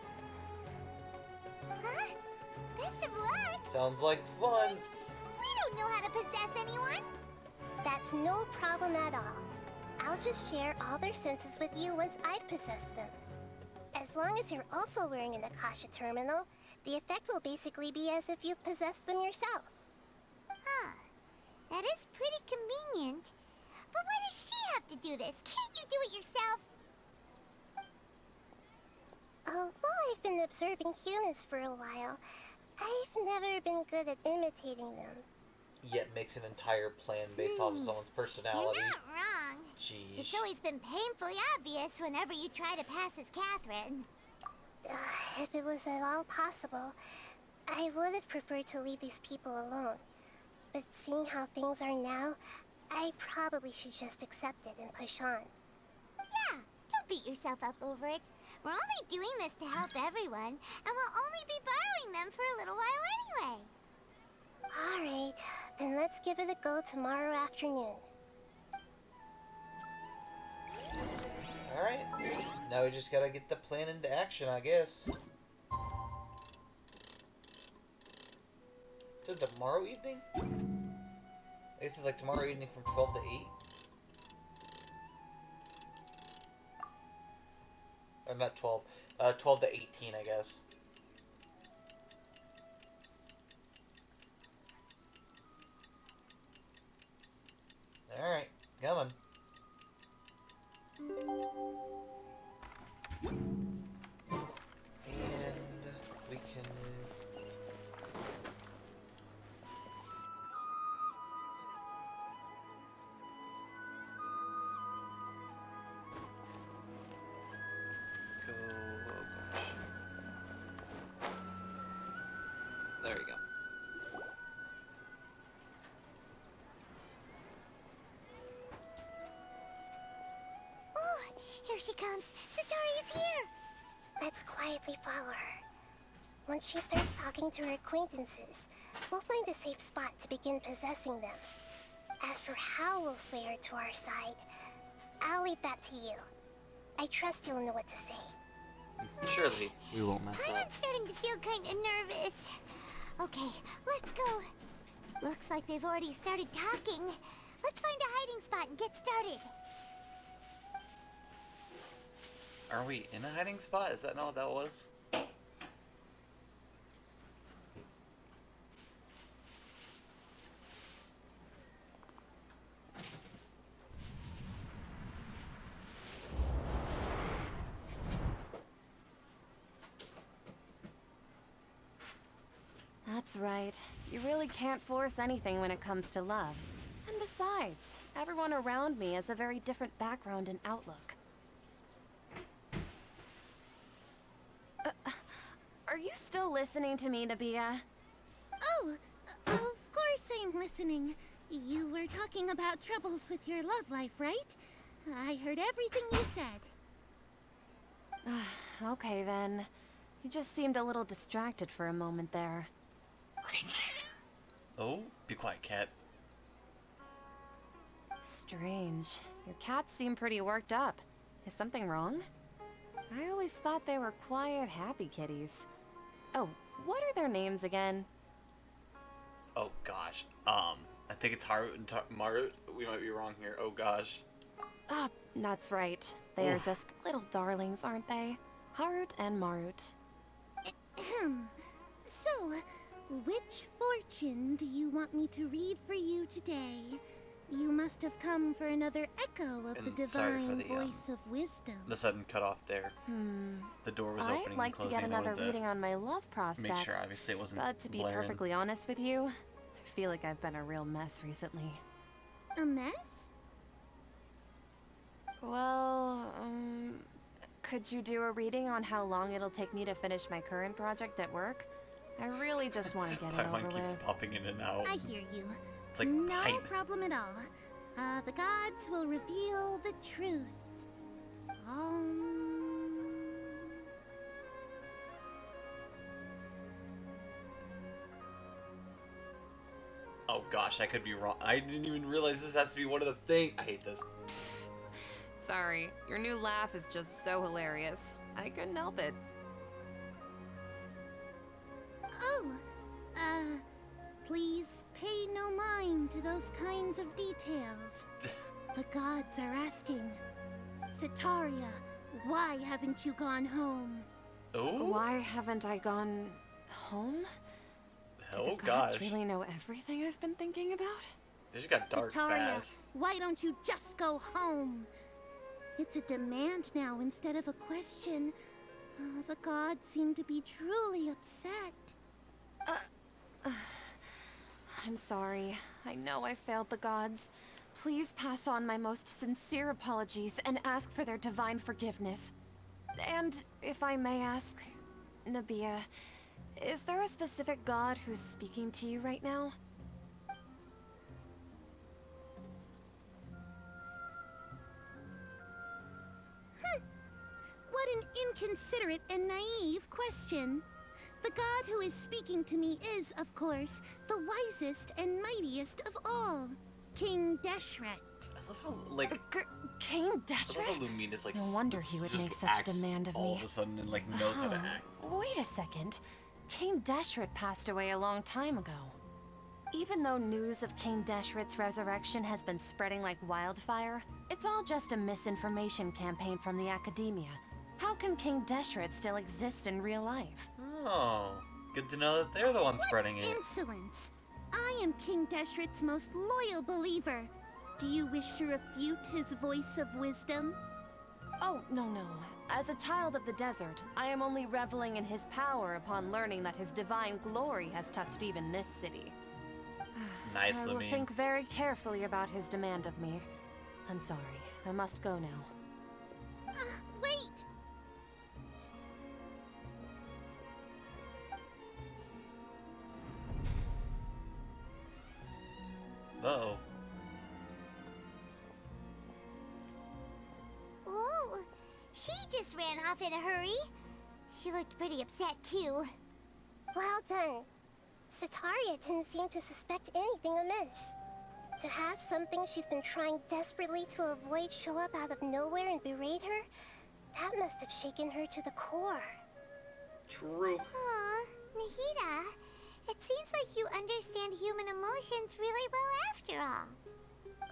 Huh? Best of luck? Sounds like fun. We don't know how to possess anyone. That's no problem at all. I'll just share all their senses with you once I've possessed them. As long as you're also wearing an Akasha terminal, the effect will basically be as if you've possessed them yourself. Huh. That is pretty convenient. But why does she have to do this? Can't you do it yourself? Although I've been observing humans for a while, I've never been good at imitating them. Yet makes an entire plan based off of someone's personality. You're not wrong. Jeez. It's always been painfully obvious whenever you try to pass as Catherine. If it was at all possible, I would have preferred to leave these people alone. But seeing how things are now, I probably should just accept it and push on. Yeah, don't beat yourself up over it. We're only doing this to help everyone, and we'll only be borrowing them for a little while anyway. Alright, then let's give it a go tomorrow afternoon. Alright. Now we just gotta get the plan into action, I guess. So tomorrow evening? I guess it's like tomorrow evening from 12 to 8? Or not 12. 12 to 18, I guess. Alright, come on. And we can... Go... Oh gosh. There you go. Here she comes. Satori is here. Let's quietly follow her. Once she starts talking to her acquaintances, we'll find a safe spot to begin possessing them. As for how we'll sway her to our side, I'll leave that to you. I trust you'll know what to say. Surely we won't mess I'm up. starting to feel kind of nervous. Okay, let's go. Looks like they've already started talking. Let's find a hiding spot and get started. Are we in a hiding spot? Is that not what that was? That's right. You really can't force anything when it comes to love. And besides, everyone around me has a very different background and outlook. Are you still listening to me, Nabia? Oh, of course I'm listening. You were talking about troubles with your love life, right? I heard everything you said. Okay then. You just seemed a little distracted for a moment there. Oh, be quiet, cat. Strange. Your cats seem pretty worked up. Is something wrong? I always thought they were quiet, happy kitties. Oh, what are their names again? Oh gosh. I think it's Haru and Maru. We might be wrong here. Oh gosh. Ah, that's right. They are Oof. just little darlings, aren't they? Harut and Marut. Ahem. So, which fortune do you want me to read for you today? You must have come for another echo of the And sorry for divine the, voice of wisdom. The sudden cutoff there. The door was opening I'd and like to closing. get I another wanted reading on my love prospects. make sure, obviously, it wasn't But to be blaring. perfectly honest with you, I feel like I've been a real mess recently. A mess? Well, could you do a reading on how long it'll take me to finish my current project at work? I really just want to get it Paimon over keeps with. popping in and out. I hear you. It's like no pipe. problem at all. The gods will reveal the truth. Oh gosh, I could be wrong. I didn't even realize this has to be one of the things. I hate this. Sorry, your new laugh is just so hilarious. I couldn't help it. Oh, please pay no mind to those kinds of details. The gods are asking, Sataria, why haven't you gone home? Oh? Why haven't I gone home? Do Oh the gods gosh. really know everything I've been thinking about? This just got dark Sataria, fast. why don't you just go home? It's a demand now instead of a question. The gods seem to be truly upset. I'm sorry. I know I failed the gods. Please pass on my most sincere apologies and ask for their divine forgiveness. And if I may ask, Nabia, is there a specific god who's speaking to you right now? What an inconsiderate and naive question. The god who is speaking to me is, of course, the wisest and mightiest of all, King Deshret. I love how, like, King I love Deshret? how Lumina's, like, No wonder he would just make such acts demand of all me. of a sudden and, like, knows how to act. Wait a second. King Deshret passed away a long time ago. Even though news of King Deshret's resurrection has been spreading like wildfire, it's all just a misinformation campaign from the academia. How can King Deshret still exist in real life? Oh, good to know that they're the ones spreading it. Insolence! I am King Deshret's most loyal believer. Do you wish to refute his voice of wisdom? Oh, no. As a child of the desert, I am only reveling in his power upon learning that his divine glory has touched even this city. Nice, I will Lumine. think very carefully about his demand of me. I'm sorry. I must go now. Wait! Uh-oh. Whoa, just ran off in a hurry. She looked pretty upset, too. Well done. Sataria didn't seem to suspect anything amiss. To have something she's been trying desperately to avoid show up out of nowhere and berate her, that must have shaken her to the core. True. Aw, Nahida, it seems like you understand human emotions really well after all.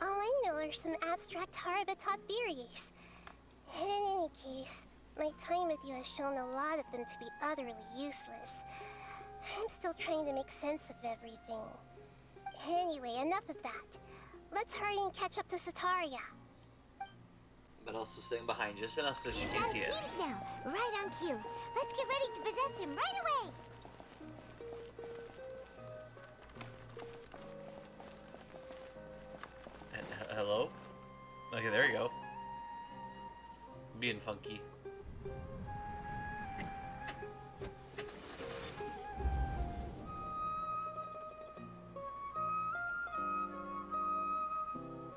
All I know are some abstract Harabatot theories. And in any case, my time with you has shown a lot of them to be utterly useless. I'm still trying to make sense of everything. Anyway, enough of that. Let's hurry and catch up to Sataria. But also staying behind just enough so she He's can out see of us. keys now, right on cue. Let's get ready to possess him right away. Hello? Okay, there you go. Being funky.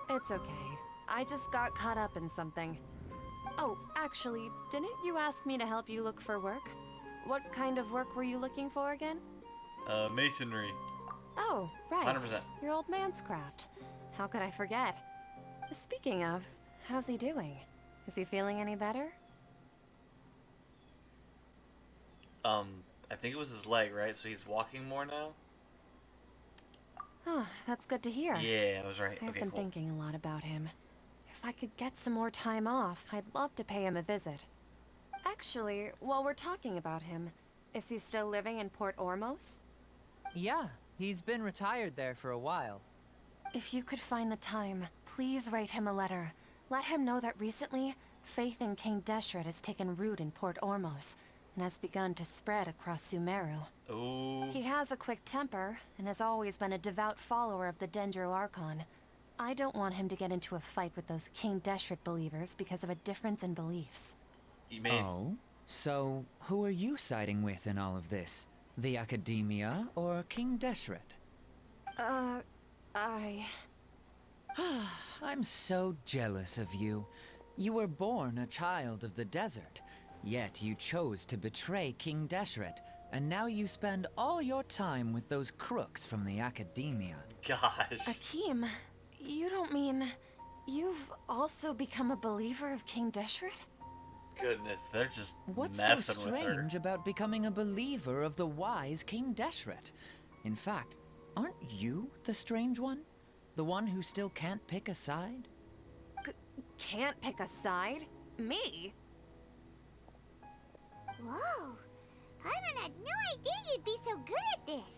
It's okay. I just got caught up in something. Oh, actually, didn't you ask me to help you look for work? What kind of work were you looking for again? Masonry. Oh, right. 100%. Your old man's craft. How could I forget? Speaking of, how's he doing? Is he feeling any better? I think it was his leg, right? So he's walking more now? Oh, that's good to hear. Yeah, I was right. I've Okay, been cool. thinking a lot about him. If I could get some more time off, I'd love to pay him a visit. Actually, while we're talking about him, is he still living in Port Ormos? Yeah, he's been retired there for a while. If you could find the time, please write him a letter. Let him know that recently, faith in King Deshret has taken root in Port Ormos and has begun to spread across Sumeru. Ooh. He has a quick temper and has always been a devout follower of the Sumeru Archon. I don't want him to get into a fight with those King Deshret believers because of a difference in beliefs. You may... Oh? So, who are you siding with in all of this? The Academia or King Deshret? I'm so jealous of you. You were born a child of the desert, yet you chose to betray King Deshret, and now you spend all your time with those crooks from the Academia. Gosh. Akeem, you don't mean you've also become a believer of King Deshret? Goodness, they're just What's so messing with her. strange about becoming a believer of the wise King Deshret? In fact, aren't you the strange one? The one who still can't pick a side? Can't pick a side? Me? Whoa, Paimon had no idea you'd be so good at this.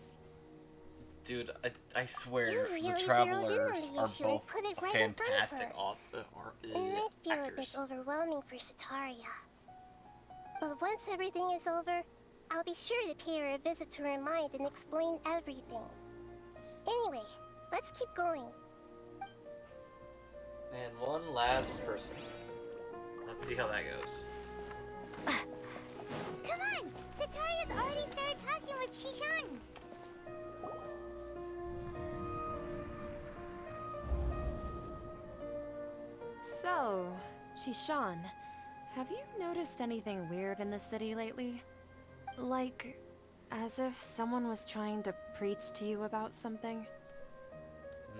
Dude, I swear, You really the zeroed in on Travelers the are issue and both put it right in front of fantastic her. It might feel a bit actors. overwhelming for Sataria. But once everything is over, I'll be sure to pay her a visit to her mind and explain everything. Anyway, let's keep going. And one last person. Let's see how that goes. Come on, Sataria's already started talking with Shishan. So, Shishan, have you noticed anything weird in the city lately? Like, as if someone was trying to preach to you about something?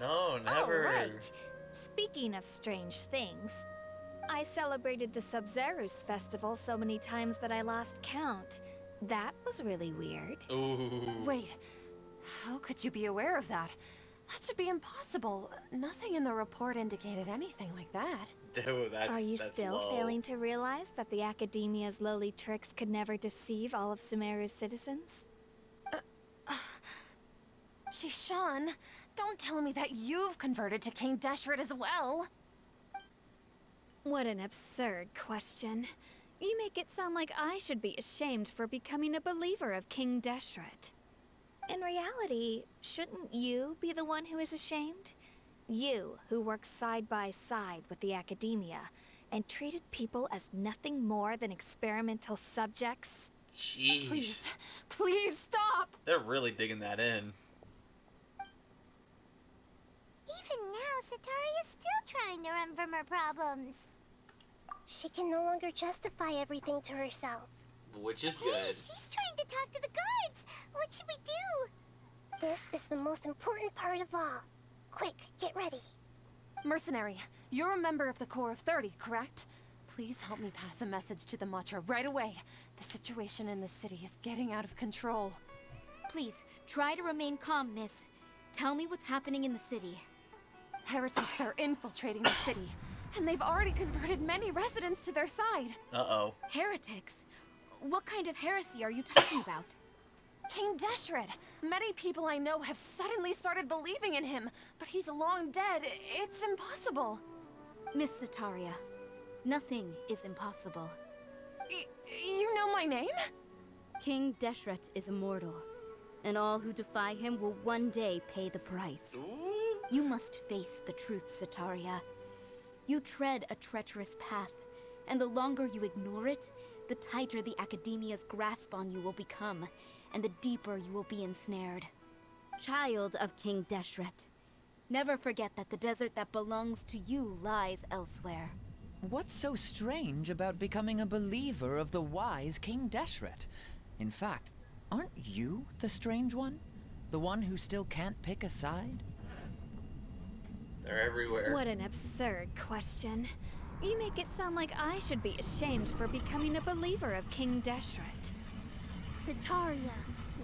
No, never. Oh, right. Speaking of strange things, I celebrated the Sub-Zerus festival so many times that I lost count. That was really weird. Ooh. Wait, how could you be aware of that? That should be impossible. Nothing in the report indicated anything like that. Dude, that's Are you that's still low. failing to realize that the Academia's lowly tricks could never deceive all of Sumeru's citizens? Shishan, don't tell me that you've converted to King Deshret as well. What an absurd question. You make it sound like I should be ashamed for becoming a believer of King Deshret. In reality, shouldn't you be the one who is ashamed? You, who works side by side with the Academia and treated people as nothing more than experimental subjects? Jeez. Please stop! They're really digging that in. Even now, Sataria's still trying to run from her problems. She can no longer justify everything to herself. Which is Hey, good. she's trying to talk to the guards. What should we do? This is the most important part of all. Quick, get ready. Mercenary, you're a member of the Corps of 30, correct? Please help me pass a message to the Matcha right away. The situation in the city is getting out of control. Please, try to remain calm, miss. Tell me what's happening in the city. Heretics are infiltrating the city, and they've already converted many residents to their side. Uh-oh. Heretics? What kind of heresy are you talking about? King Deshret. Many people I know have suddenly started believing in him, but he's long dead. It's impossible. Miss Sataria, nothing is impossible. You know my name? King Deshret is immortal, and all who defy him will one day pay the price. You must face the truth, Sataria. You tread a treacherous path, and the longer you ignore it, the tighter the Academia's grasp on you will become, and the deeper you will be ensnared. Child of King Deshret, never forget that the desert that belongs to you lies elsewhere. What's so strange about becoming a believer of the wise King Deshret? In fact, aren't you the strange one? The one who still can't pick a side? They're everywhere. What an absurd question. You make it sound like I should be ashamed for becoming a believer of King Deshret. Sataria,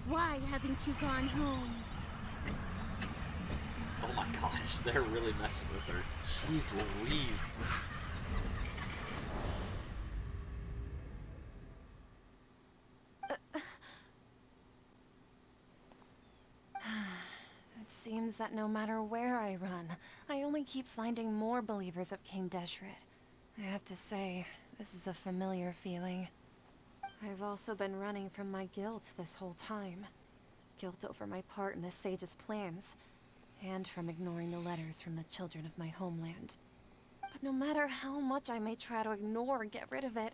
why haven't you gone home? Oh my gosh, they're really messing with her. Jeez Louise. It seems that no matter where I run, I only keep finding more believers of King Deshret. I have to say, this is a familiar feeling. I've also been running from my guilt this whole time. Guilt over my part in the Sage's plans, and from ignoring the letters from the children of my homeland. But no matter how much I may try to ignore or get rid of it,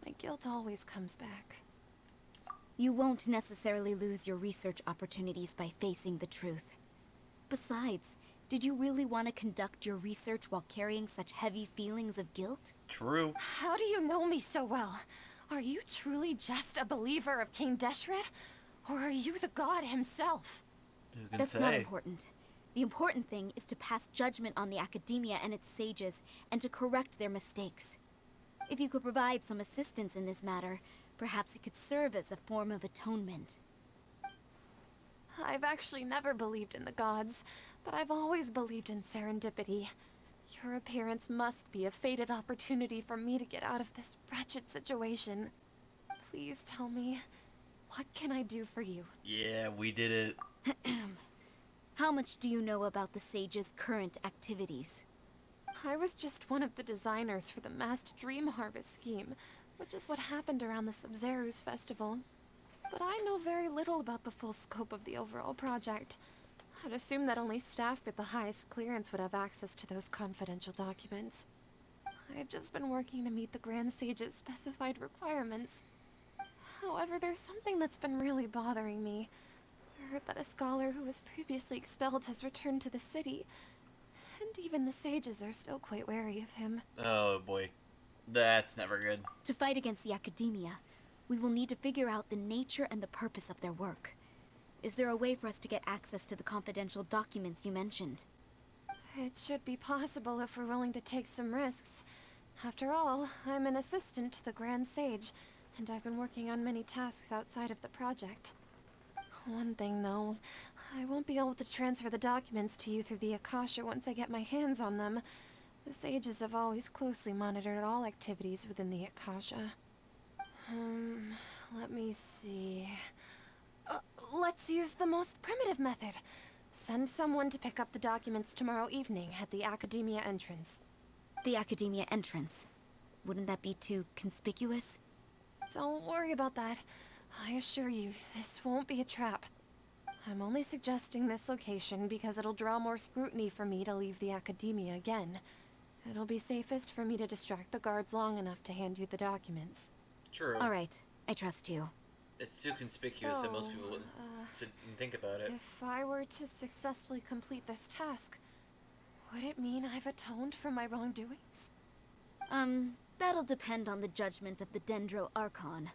my guilt always comes back. You won't necessarily lose your research opportunities by facing the truth. Besides, did you really want to conduct your research while carrying such heavy feelings of guilt? True. How do you know me so well? Are you truly just a believer of King Deshret? Or are you the god himself? Who can That's say? not important. The important thing is to pass judgment on the Academia and its sages, and to correct their mistakes. If you could provide some assistance in this matter, perhaps it could serve as a form of atonement. I've actually never believed in the gods, but I've always believed in serendipity. Your appearance must be a fated opportunity for me to get out of this wretched situation. Please tell me, what can I do for you? Yeah, we did it. How much do you know about the sage's current activities? I was just one of the designers for the massed dream harvest scheme, which is what happened around the Sumeru festival. But I know very little about the full scope of the overall project. I'd assume that only staff with the highest clearance would have access to those confidential documents. I've just been working to meet the Grand Sage's specified requirements. However, there's something that's been really bothering me. I heard that a scholar who was previously expelled has returned to the city, and even the sages are still quite wary of him. Oh boy. That's never good. To fight against the Academia, we will need to figure out the nature and the purpose of their work. Is there a way for us to get access to the confidential documents you mentioned? It should be possible if we're willing to take some risks. After all, I'm an assistant to the Grand Sage, and I've been working on many tasks outside of the project. One thing, though, I won't be able to transfer the documents to you through the Akasha once I get my hands on them. The sages have always closely monitored all activities within the Akasha. Let me see... let's use the most primitive method. Send someone to pick up the documents tomorrow evening at the Academia entrance. The Academia entrance. Wouldn't that be too conspicuous? Don't worry about that. I assure you, this won't be a trap. I'm only suggesting this location because it'll draw more scrutiny for me to leave the Academia again. It'll be safest for me to distract the guards long enough to hand you the documents. True. Alright, I trust you. It's too conspicuous that most people wouldn't think about it. If I were to successfully complete this task, would it mean I've atoned for my wrongdoings? That'll depend on the judgment of the Dendro Archon.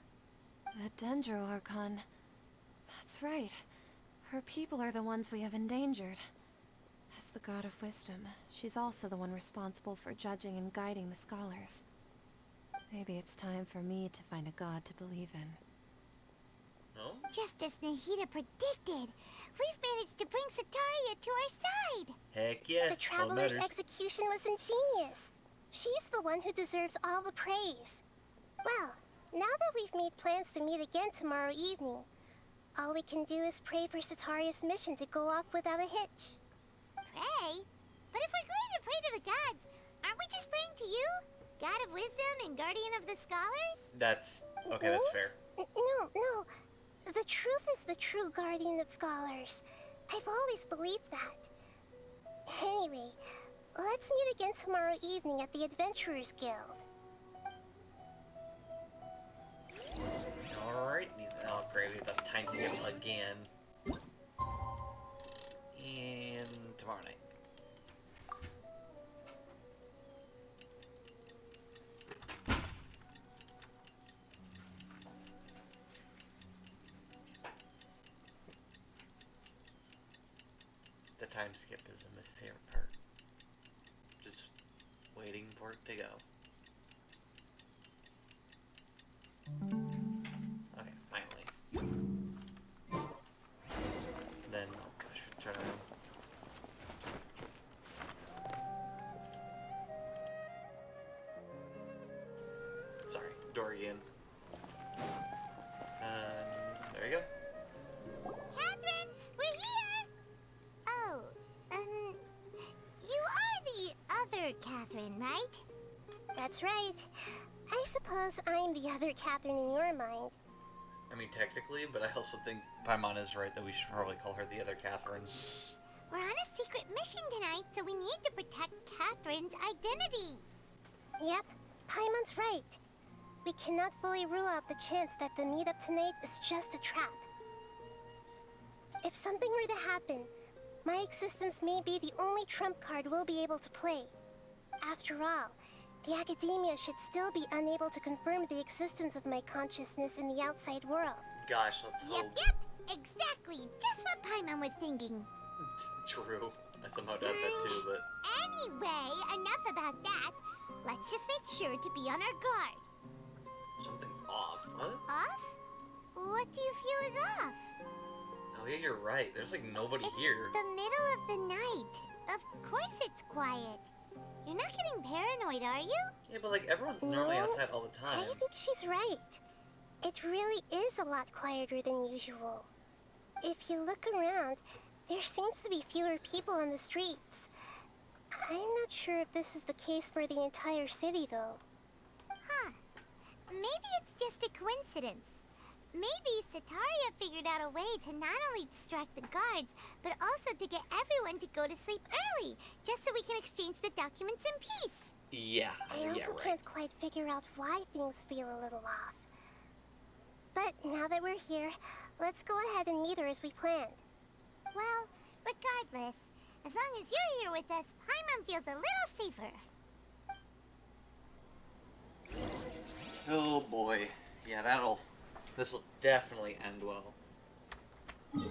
The Dendro Archon. That's right. Her people are the ones we have endangered. As the god of wisdom, she's also the one responsible for judging and guiding the scholars. Maybe it's time for me to find a god to believe in. No? Just as Nahida predicted, we've managed to bring Sataria to our side. Heck yeah. The Traveler's execution was ingenious. She's the one who deserves all the praise. Well, now that we've made plans to meet again tomorrow evening, all we can do is pray for Sataria's mission to go off without a hitch. Pray? But if we're going to pray to the gods, aren't we just praying to you? God of wisdom and guardian of the scholars? That's... okay, that's fair. No. The truth is the true guardian of scholars. I've always believed that. Anyway, let's meet again tomorrow evening at the Adventurers Guild. Alright, oh great, we have that time skip again. And tomorrow night. The time skip is my favorite part. Just waiting for it to go. Okay, finally. Then, oh gosh, we turn around. Sorry, door again. There you go. Catherine, we're here! Oh, you are the other Catherine, right? That's right. I suppose I'm the other Catherine in your mind. I mean, technically, but I also think Paimon is right that we should probably call her the other Catherine. We're on a secret mission tonight, so we need to protect Catherine's identity. Yep, Paimon's right. We cannot fully rule out the chance that the meetup tonight is just a trap. If something were to happen, my existence may be the only trump card we'll be able to play. After all, the academia should still be unable to confirm the existence of my consciousness in the outside world. Gosh, let's hope. Yep, exactly. Just what Paimon was thinking. True. I somehow doubt that too, but... Anyway, enough about that. Let's just make sure to be on our guard. something's off. What? Off? What do you feel is off? Oh yeah, you're right. There's like nobody It's here. the middle of the night. Of course it's quiet. You're not getting paranoid, are you? Yeah, but like everyone's normally No, outside all the time. I think she's right. It really is a lot quieter than usual. If you look around, there seems to be fewer people on the streets. I'm not sure if this is the case for the entire city, though. Huh. Maybe it's just a coincidence. Maybe Sataria figured out a way to not only distract the guards, but also to get everyone to go to sleep early, just so we can exchange the documents in peace. Yeah, I also right. can't quite figure out why things feel a little off. But now that we're here, let's go ahead and meet her as we planned. Well, regardless, as long as you're here with us, Paimon feels a little safer. Oh boy. Yeah, this'll definitely end well.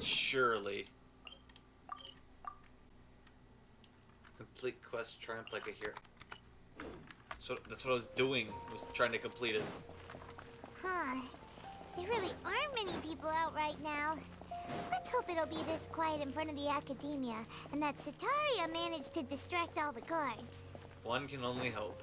Surely. Complete quest triumph like a hero. So that's what I was doing, was trying to complete it. Huh. There really aren't many people out right now. Let's hope it'll be this quiet in front of the academia, and that Sataria managed to distract all the guards. One can only hope.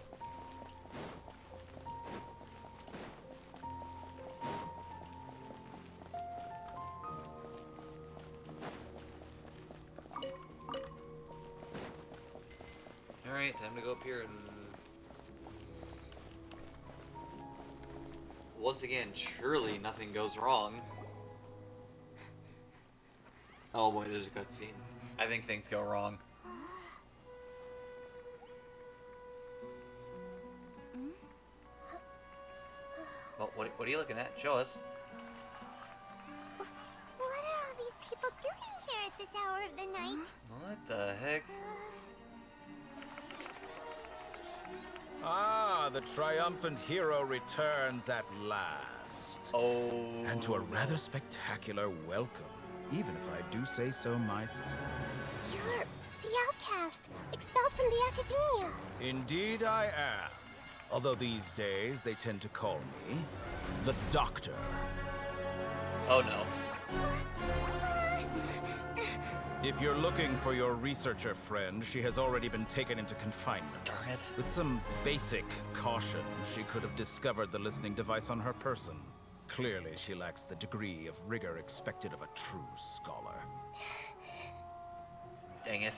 Alright, time to go up here and... Once again, surely nothing goes wrong. Oh boy, there's a cutscene. I think things go wrong. Well, what are you looking at? Show us. What are all these people doing here at this hour of the night? What the heck? Ah, the triumphant hero returns at last. Oh. And to a rather spectacular welcome, even if I do say so myself. You're the outcast, expelled from the academia. Indeed I am. Although these days they tend to call me the Doctor. Oh no. If you're looking for your researcher friend, she has already been taken into confinement. Darn it. With some basic caution, she could have discovered the listening device on her person. Clearly, she lacks the degree of rigor expected of a true scholar. Dang it.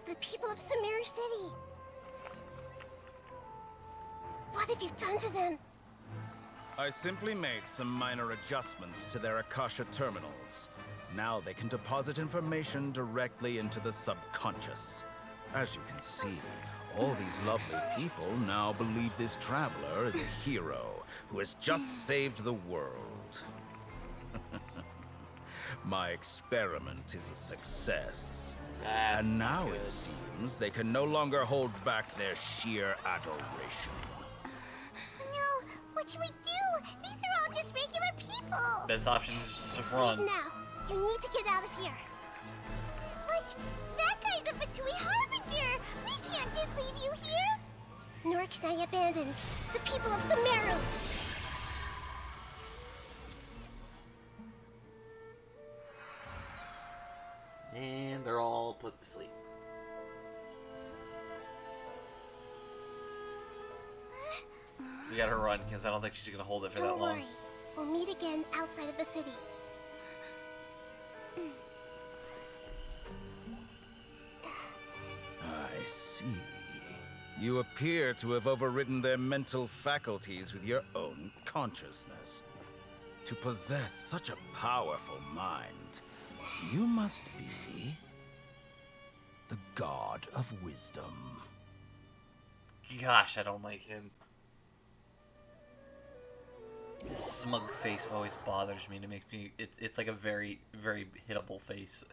The people of Sumeru City. What have you done to them? I simply made some minor adjustments to their Akasha terminals. Now they can deposit information directly into the subconscious. As you can see, all these lovely people now believe this traveler is a hero who has just saved the world. My experiment is a success. That's And now good. it seems they can no longer hold back their sheer adoration. No, what should we do? These are all just regular people. Best option is just to run. Now, you need to get out of here. But that guy's a Fatui Harbinger. We can't just leave you here. Nor can I abandon the people of Sumeru. And they're all put to sleep. We gotta run, because I don't think she's gonna hold it for Don't that long. worry. We'll meet again outside of the city. I see. You appear to have overridden their mental faculties with your own consciousness. To possess such a powerful mind, you must be the god of wisdom. Gosh, I don't like him. His smug face always bothers me. It makes me. It's like a very, very hittable face.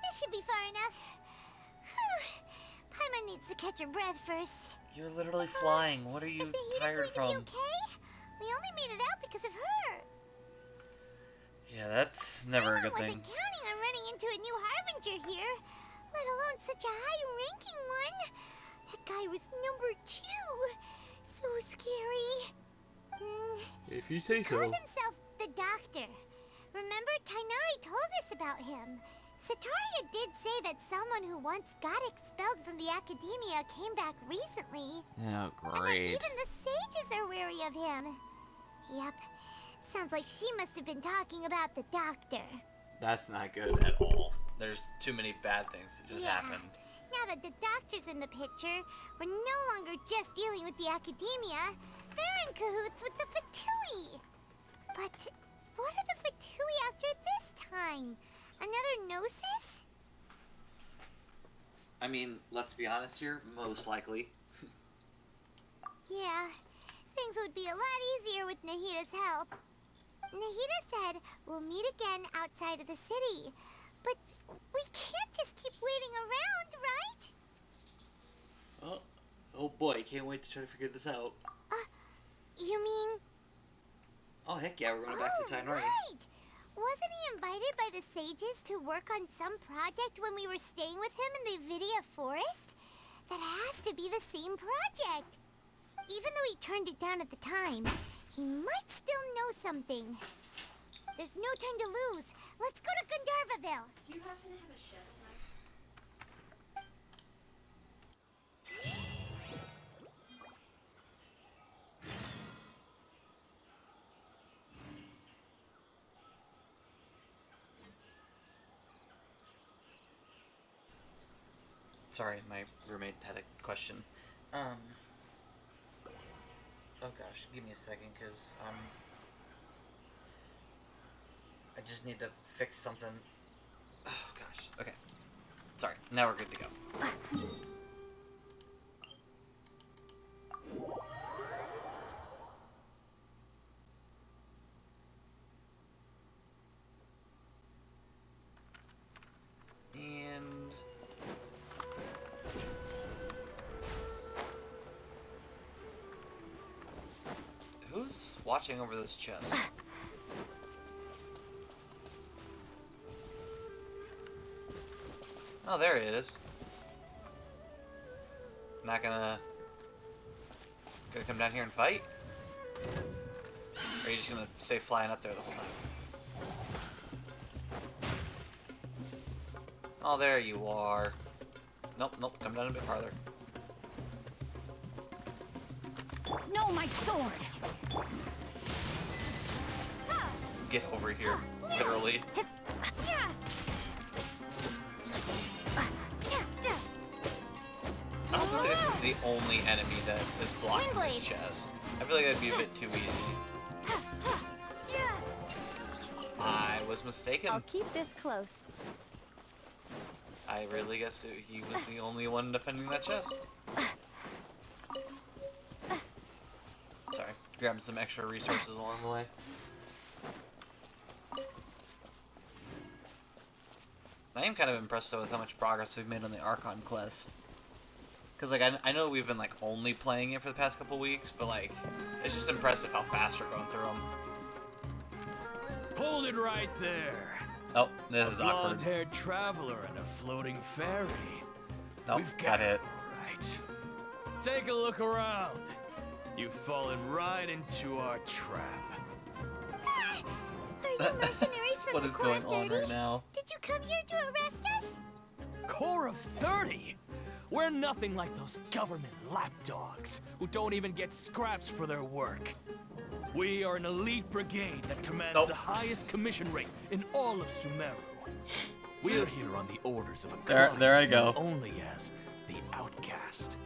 This should be far enough. Whew. Paimon needs to catch her breath first. You're literally flying. What are you Is Nahida tired going from? to be okay? We only made it out because of her. Yeah, that's never a Paimon good wasn't thing. counting on running into a new Harbinger here, let alone such a high-ranking one. That guy was number 2. So scary. If you say He called himself the Doctor. Remember, Tainari told us about him. Sataria did say that someone who once got expelled from the academia came back recently. Oh, And that great. even the sages are wary of him. Yep. Sounds like she must have been talking about the Doctor. That's not good at all. There's too many bad things that just Yeah. happened. Now that the Doctor's in the picture, we're no longer just dealing with the academia. They're in cahoots with the Fatui. But what are the Fatui after this time? Another Gnosis? I mean, let's be honest here. Most likely. Yeah, things would be a lot easier with Nahida's help. Nahida said we'll meet again outside of the city. But we can't just keep waiting around, right? Oh boy, can't wait to try to figure this out. You mean... Oh heck yeah, we're going back to Tainari. Right! Wasn't he invited by the sages to work on some project when we were staying with him in the Vidia forest? That has to be the same project. Even though he turned it down at the time, he might still know something. There's no time to lose. Let's go to Gandharvaville. Do you happen to have a chef's knife? Sorry, my roommate had a question. Oh gosh, give me a second, cause I just need to fix something. Oh gosh, okay. Sorry, now we're good to go. Who's watching over this chest? Oh, there it is. Not gonna come down here and fight? Or are you just gonna stay flying up there the whole time? Oh, there you are. Nope, nope, come down a bit farther. No, my sword! Get over here, literally. I don't feel like this is the only enemy that is blocking this chest. I feel like that'd be a bit too easy. I was mistaken. I'll keep this close. I really guess he was the only one defending that chest. Sorry, grabbing some extra resources along the way. I am kind of impressed though with how much progress we've made on the Archon quest. Cause like I know we've been like only playing it for the past couple weeks, but like it's just impressive how fast we're going through them. Hold it right there. Oh, this is awkward. Blonde-haired traveler and a floating fairy. Nope, We've got it. Right. Take a look around. You've fallen right into our trap. Are you mercenaries from What the is Corps going of on 30? right now? Did you come here to arrest us? Corps of 30? We're nothing like those government lapdogs who don't even get scraps for their work. We are an elite brigade that commands the highest commission rate in all of Sumeru. We're here on the orders of a client There I go. known only as the Outcast.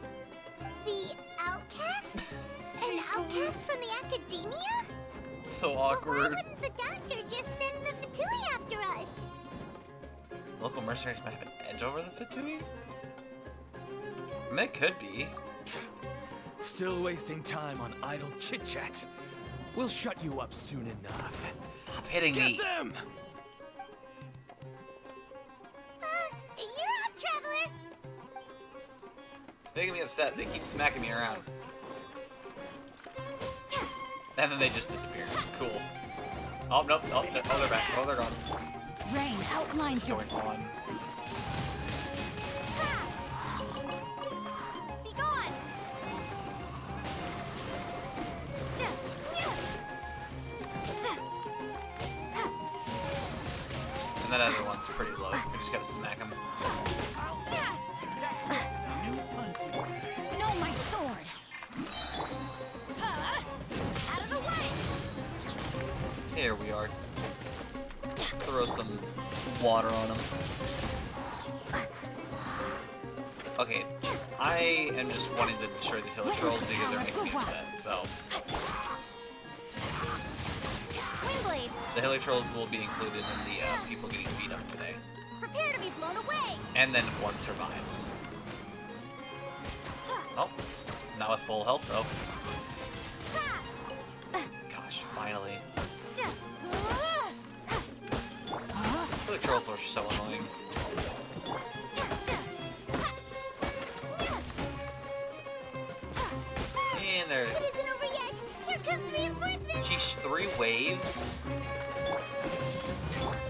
The outcast? An outcast from the academia? So But why awkward. wouldn't the doctor just send the Fatui after us? Local mercenaries might have an edge over the Fatui? I mean, it could be. Still wasting time on idle chit-chat. We'll shut you up soon enough. Stop hitting Get me. them! You're up, traveler. It's making me upset. They keep smacking me around. And then they just disappear. Cool. Oh, nope. Oh, they're back. Oh, they're gone. Rain outlines What's your... going on? Be gone! And that other one's pretty low. We just gotta smack him. No, my sword! Out of the way! Here we are. Throw some water on him. Okay, I am just wanting to destroy these hill trolls because they're making me upset, so... Windblade, The hilly trolls will be included in the people getting beat up today. prepare to be blown away! And then one survives. Oh, not with full health though. Gosh, finally. Hilly trolls are so annoying. And there. It isn't over yet. Here comes reinforcements. Sheesh, 3 waves?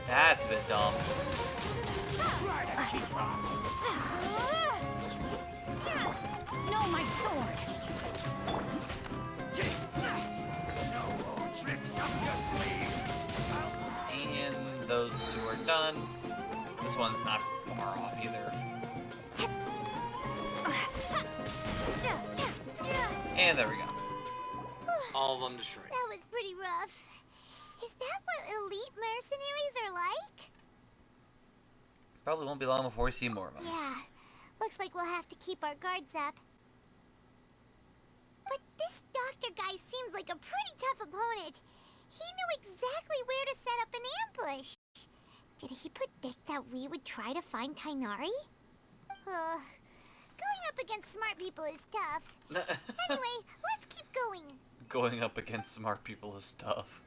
That's a bit dumb. No, my sword! And those 2 are done. This one's not far off either. And there we go. All of them destroyed. That was pretty rough. Is that what elite mercenaries are like? Probably won't be long before we see more of them. Yeah. Looks like we'll have to keep our guards up. But this doctor guy seems like a pretty tough opponent. He knew exactly where to set up an ambush. Did he predict that we would try to find Kainari? Going up against smart people is tough. Anyway, let's keep going. Going up against smart people is tough.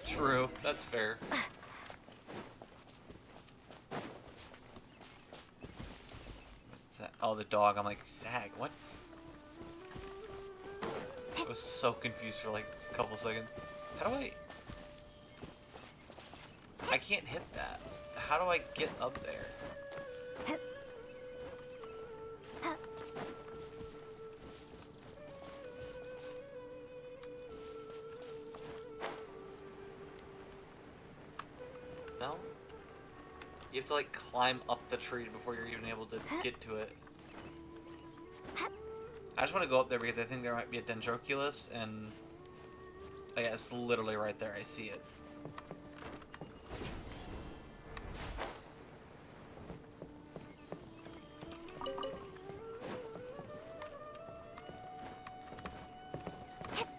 True, that's fair. What's that? Oh, the dog. I'm like, Zag, what? I was so confused for like a couple seconds. How do I can't hit that. How do I get up there? No? You have to like climb up the tree before you're even able to get to it. I just want to go up there because I think there might be a Dendroculus, and oh yeah, it's literally right there. I see it.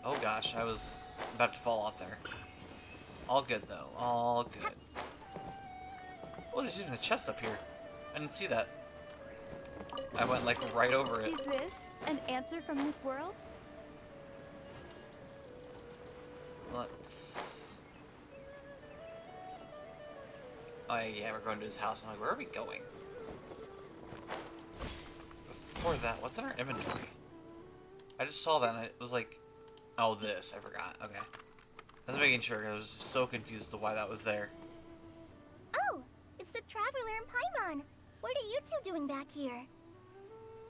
Oh gosh, I was about to fall off there. All good though, all good. Oh, there's even a chest up here. I didn't see that. I went like right over it. Is this an answer from this world? Let's... Oh yeah, we're going to his house. I'm like, where are we going? Before that, what's in our inventory? I just saw that and it was like... Oh, this. I forgot. Okay. I was making sure. I was so confused as to why that was there. Oh, it's the Traveler and Paimon. What are you two doing back here?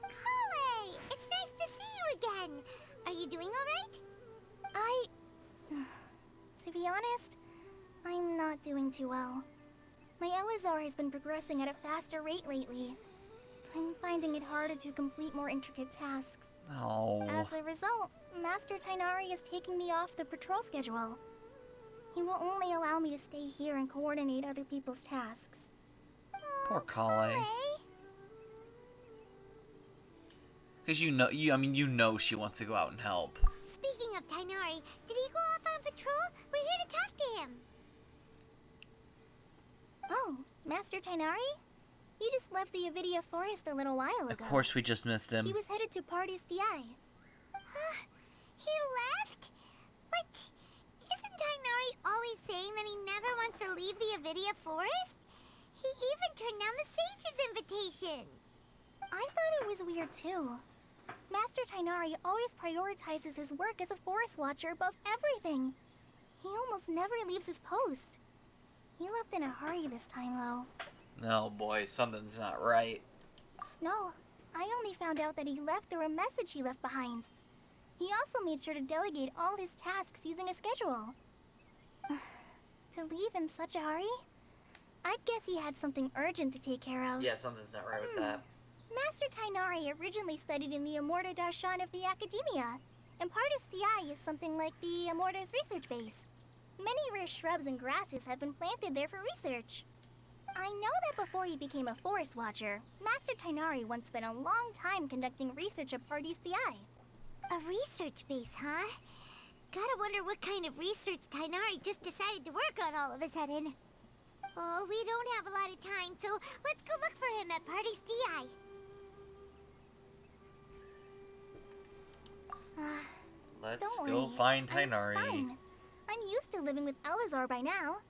Kale! It's nice to see you again. Are you doing alright? To be honest, I'm not doing too well. My Elazar has been progressing at a faster rate lately. I'm finding it harder to complete more intricate tasks. Oh. As a result, Master Tainari is taking me off the patrol schedule. He will only allow me to stay here and coordinate other people's tasks. Poor Kale. Because you know she wants to go out and help. Speaking of Tainari, did he go off on patrol? We're here to talk to him. Oh, Master Tainari? You just left the Avidia Forest a little while ago. Of course we just missed him. He was headed to Party's DI. He left? But isn't Tainari always saying that he never wants to leave the Avidia Forest? He even turned down the Sage's invitation. I thought it was weird too. Master Tainari always prioritizes his work as a forest watcher above everything. He almost never leaves his post. He left in a hurry this time, though. Oh boy, something's not right. No, I only found out that he left through a message he left behind. He also made sure to delegate all his tasks using a schedule. To leave in such a hurry? I'd guess he had something urgent to take care of. Yeah, something's not right with that. Master Tainari originally studied in the Amorta Darshan of the Academia, and Partis DI is something like the Amorta's research base. Many rare shrubs and grasses have been planted there for research. I know that before he became a forest watcher, Master Tainari once spent a long time conducting research at Partis DI. A research base, huh? Gotta wonder what kind of research Tainari just decided to work on all of a sudden. Oh, we don't have a lot of time, so let's go look for him at Party's DI. Let's Don't go worry. find Tainari. I'm fine. I'm used to living with Elazar by now.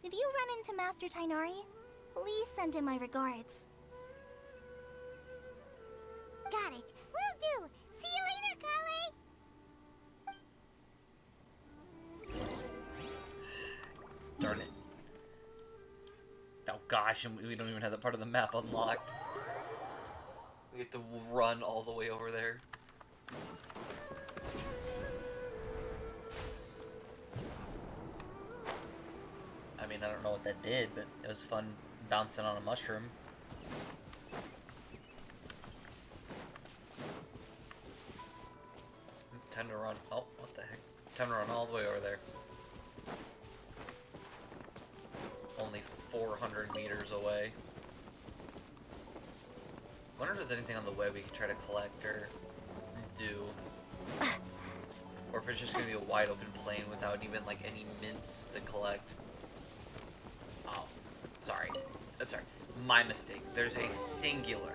If you run into Master Tainari, please send him my regards. Got it. Will do. See you later, Kale. Darn it. Oh gosh, and we don't even have that part of the map unlocked. We have to run all the way over there. I mean, I don't know what that did, but it was fun bouncing on a mushroom. Time to run. Oh, what the heck? Time to run all the way over there. Only 400 meters away. Wonder if there's anything on the way we can try to collect or do. Or if it's just gonna be a wide open plain without even like any mints to collect. Oh, sorry. Sorry. My mistake. There's a singular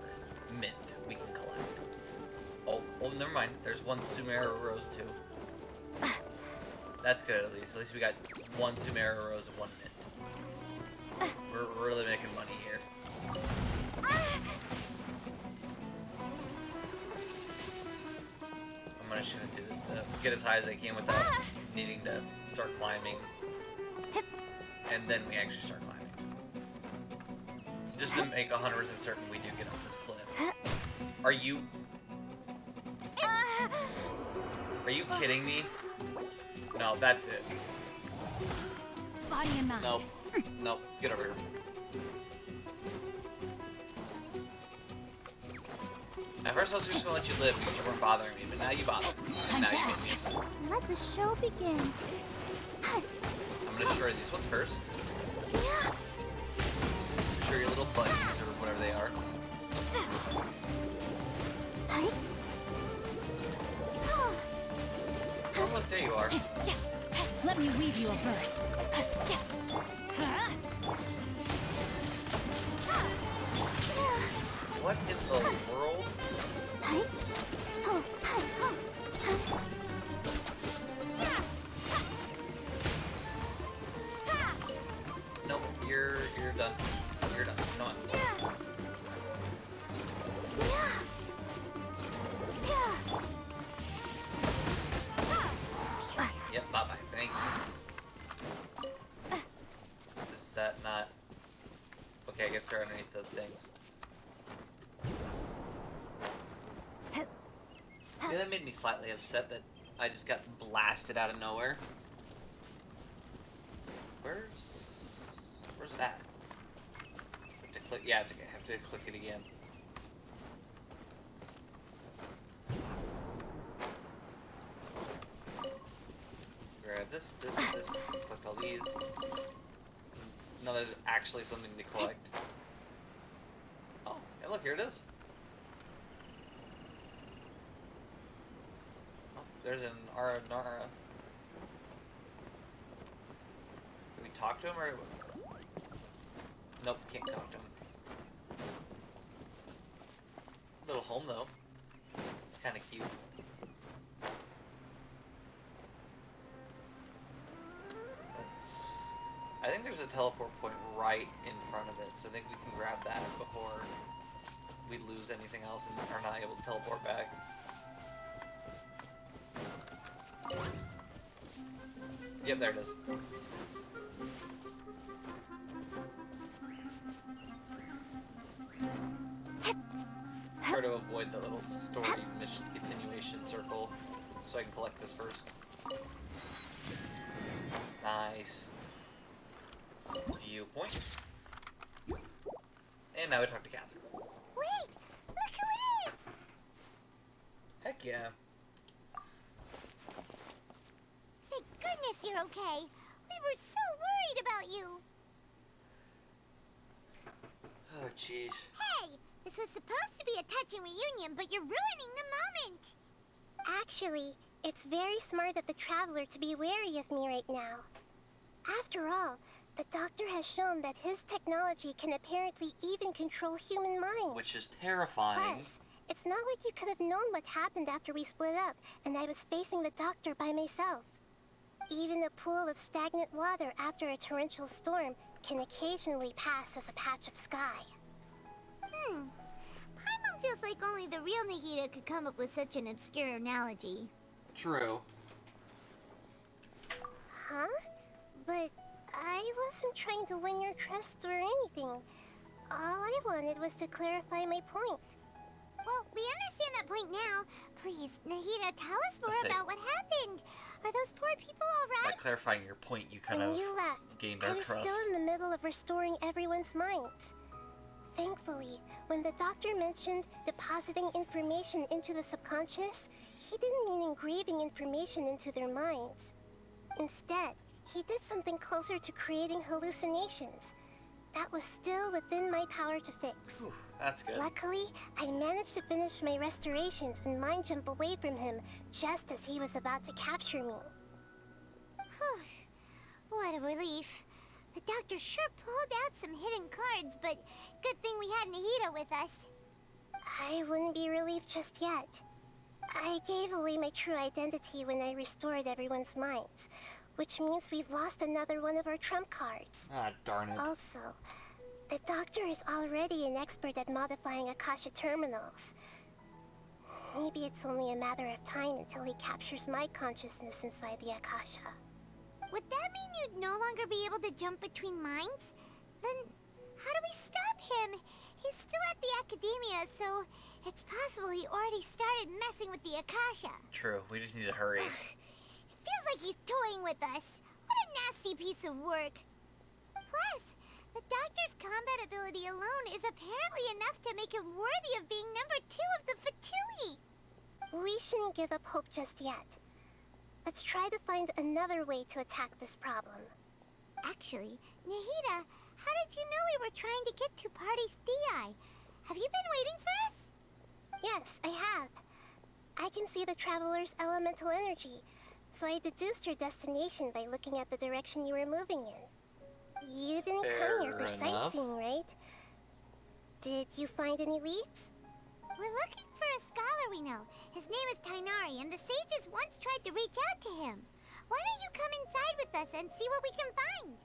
mint we can collect. Oh, never mind. There's one Sumeru rose too. That's good at least. At least we got one Sumeru rose and one mint. We're really making money here. I'm just gonna do this to get as high as I can without needing to start climbing, and then we actually start climbing. Just to make 100% certain we do get off this cliff. Are you kidding me? No, that's it. Body and mind. Nope. Nope. Get over here. At first I was just gonna let you live because you weren't bothering me, but now you bother me. Time Now to you act. get me. Let the show begin. I'm gonna destroy these. What's first? Destroy your little buddies or whatever they are. Oh, look, there you are. Let me weave you a verse. What in the world? Nope, you're done. You're done. Come on. Yep, bye-bye. Thank you. Is that not... Okay, I guess they're underneath the things. Yeah, that made me slightly upset that I just got blasted out of nowhere. Where's that? To click, yeah, I have to click it again. Grab this, click all these. Now there's actually something to collect. Oh, hey look, here it is. Oh, there's an Aranara. Can we talk to him or... Nope, can't talk to him. Little home though. It's kind of cute. I think there's a teleport point right in front of it, so I think we can grab that before we lose anything else and are not able to teleport back. Yep, there it is. Try to avoid the little story mission continuation circle so I can collect this first. Nice. Viewpoint. And now we talk to Catherine. Wait! Look who it is! Heck yeah. Thank goodness you're okay. We were so worried about you. Oh, jeez. Hey! This was supposed to be a touching reunion, but you're ruining the moment! Actually, it's very smart of the Traveler to be wary of me right now. After all, the Doctor has shown that his technology can apparently even control human minds. Which is terrifying. Plus, it's not like you could have known what happened after we split up and I was facing the Doctor by myself. Even a pool of stagnant water after a torrential storm can occasionally pass as a patch of sky. Paimon feels like only the real Nahida could come up with such an obscure analogy. True. Huh? But I wasn't trying to win your trust or anything. All I wanted was to clarify my point. Well, we understand that point now. Please, Nahida, tell us more about what happened. Are those poor people all right? By clarifying your point, you kind When of you left, gained I our was trust. still in the middle of restoring everyone's minds. Thankfully, when the Doctor mentioned depositing information into the subconscious, he didn't mean engraving information into their minds. Instead, he did something closer to creating hallucinations. That was still within my power to fix. Oof, that's good. Luckily, I managed to finish my restorations and mind jump away from him just as he was about to capture me. What a relief. The Doctor sure pulled out some hidden cards, but good thing we had Nahida with us. I wouldn't be relieved just yet. I gave away my true identity when I restored everyone's minds, which means we've lost another one of our trump cards. Ah, darn it. Also, the Doctor is already an expert at modifying Akasha terminals. Maybe it's only a matter of time until he captures my consciousness inside the Akasha. Would that mean you'd no longer be able to jump between minds? Then how do we stop him? He's still at the academia, so it's possible he already started messing with the Akasha. True, we just need to hurry. It feels like he's toying with us. What a nasty piece of work. Plus, the doctor's combat ability alone is apparently enough to make him worthy of being number 2 of the Fatui. We shouldn't give up hope just yet. Let's try to find another way to attack this problem. Actually, Nahida, how did you know we were trying to get to Party's DI? Have you been waiting for us? Yes, I have. I can see the traveler's elemental energy, so I deduced your destination by looking at the direction you were moving in. You didn't come here for Fair enough. sightseeing, right? Did you find any leads? We're looking for a scholar we know. His name is Tainari, and the sages once tried to reach out to him. Why don't you come inside with us and see what we can find?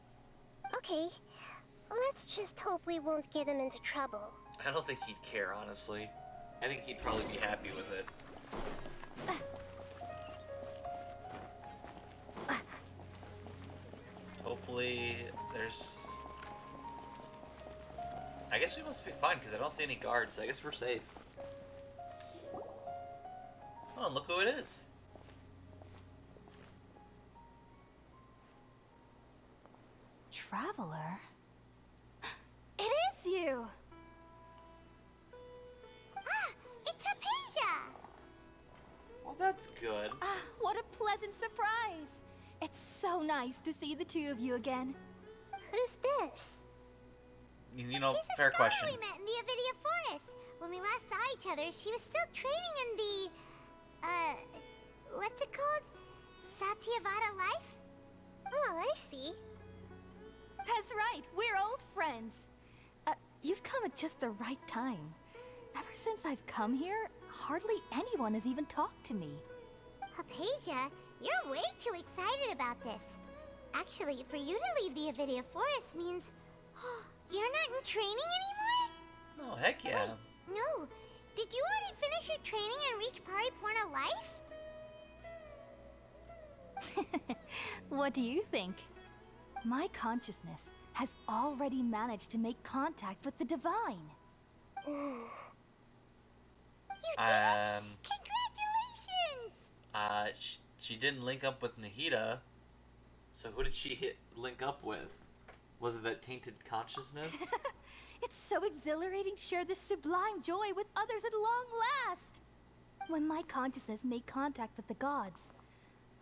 Okay, let's just hope we won't get him into trouble. I don't think he'd care, honestly. I think he'd probably be happy with it. Hopefully, there's... I guess we must be fine, because I don't see any guards. I guess we're safe. Oh, and look who it is. Traveler? It is you! Ah, it's Hypatia! Well, that's good. Ah, what a pleasant surprise! It's so nice to see the two of you again. Who's this? You know, She's a fair scholar question. we met in the Avidia Forest. When we last saw each other, she was still training in the... what's it called? Satyavada life? Oh, I see. That's right, we're old friends. You've come at just the right time. Ever since I've come here, hardly anyone has even talked to me. Hypatia, you're way too excited about this. Actually, for you to leave the Avidia Forest means... you're not in training anymore? Oh, heck yeah. Wait, no. Did you already finish your training and reach Pariporna life? What do you think? My consciousness has already managed to make contact with the divine. You did? Congratulations! She didn't link up with Nahida. So who did she link up with? Was it that tainted consciousness? It's so exhilarating to share this sublime joy with others at long last. When my consciousness made contact with the gods.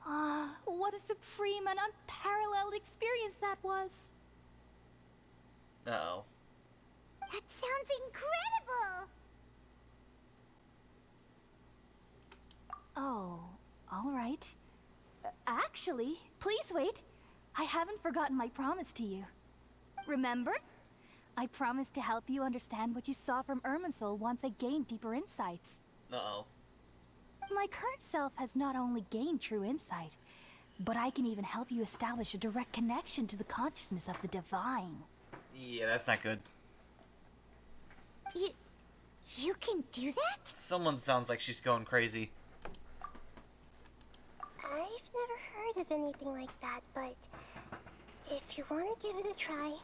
Ah, what a supreme and unparalleled experience that was. Uh-oh. That sounds incredible! Oh, all right. Actually, please wait. I haven't forgotten my promise to you. Remember? I promised to help you understand what you saw from Irminsul once I gained deeper insights. Uh-oh. My current self has not only gained true insight, but I can even help you establish a direct connection to the consciousness of the divine. Yeah, that's not good. You can do that? Someone sounds like she's going crazy. I've never heard of anything like that, but if you want to give it a try,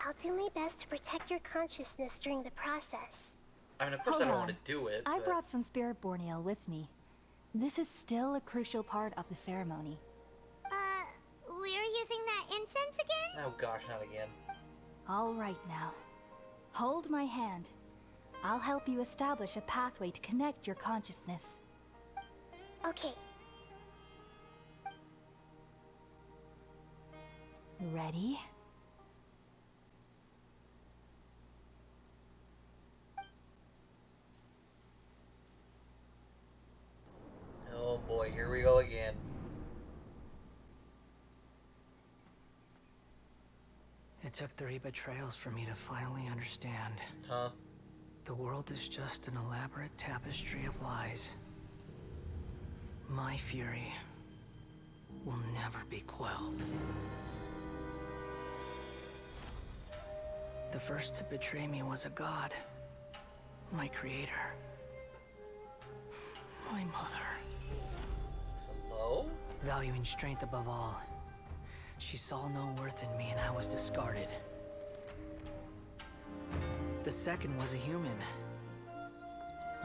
I'll do my best to protect your consciousness during the process. I mean, of course Hold I don't on. want to do it, I but... brought some spirit borneal with me. This is still a crucial part of the ceremony. We're using that incense again? Oh gosh, not again. All right now. Hold my hand. I'll help you establish a pathway to connect your consciousness. Okay. Ready? Oh boy, here we go again. It took 3 betrayals for me to finally understand. Huh? The world is just an elaborate tapestry of lies. My fury will never be quelled. The first to betray me was a god, my creator. My mother. Hello? Valuing strength above all. She saw no worth in me and I was discarded. The second was a human.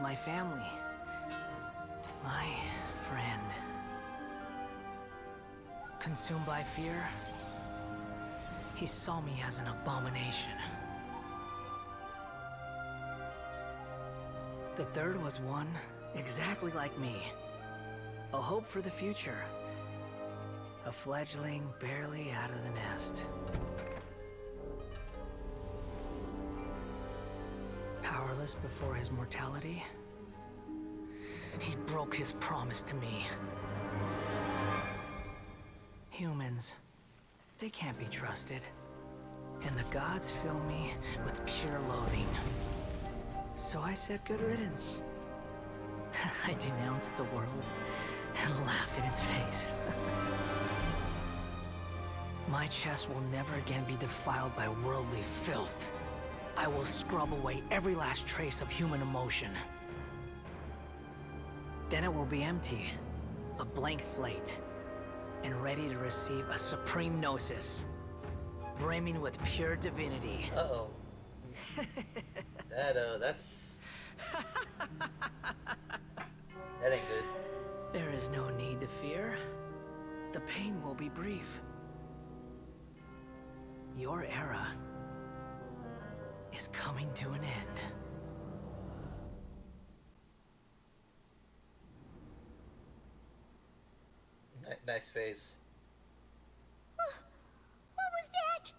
My family. My friend. Consumed by fear, he saw me as an abomination. The third was one exactly like me. A hope for the future. A fledgling barely out of the nest. Powerless before his mortality, he broke his promise to me. Humans, they can't be trusted. And the gods fill me with pure loathing. So I said good riddance. I denounced the world and laugh in its face. My chest will never again be defiled by worldly filth. I will scrub away every last trace of human emotion. Then it will be empty, a blank slate, and ready to receive a supreme gnosis, brimming with pure divinity. Uh-oh. That's... That ain't good. There is no need to fear. The pain will be brief. Your era is coming to an end. Nice face. What was that?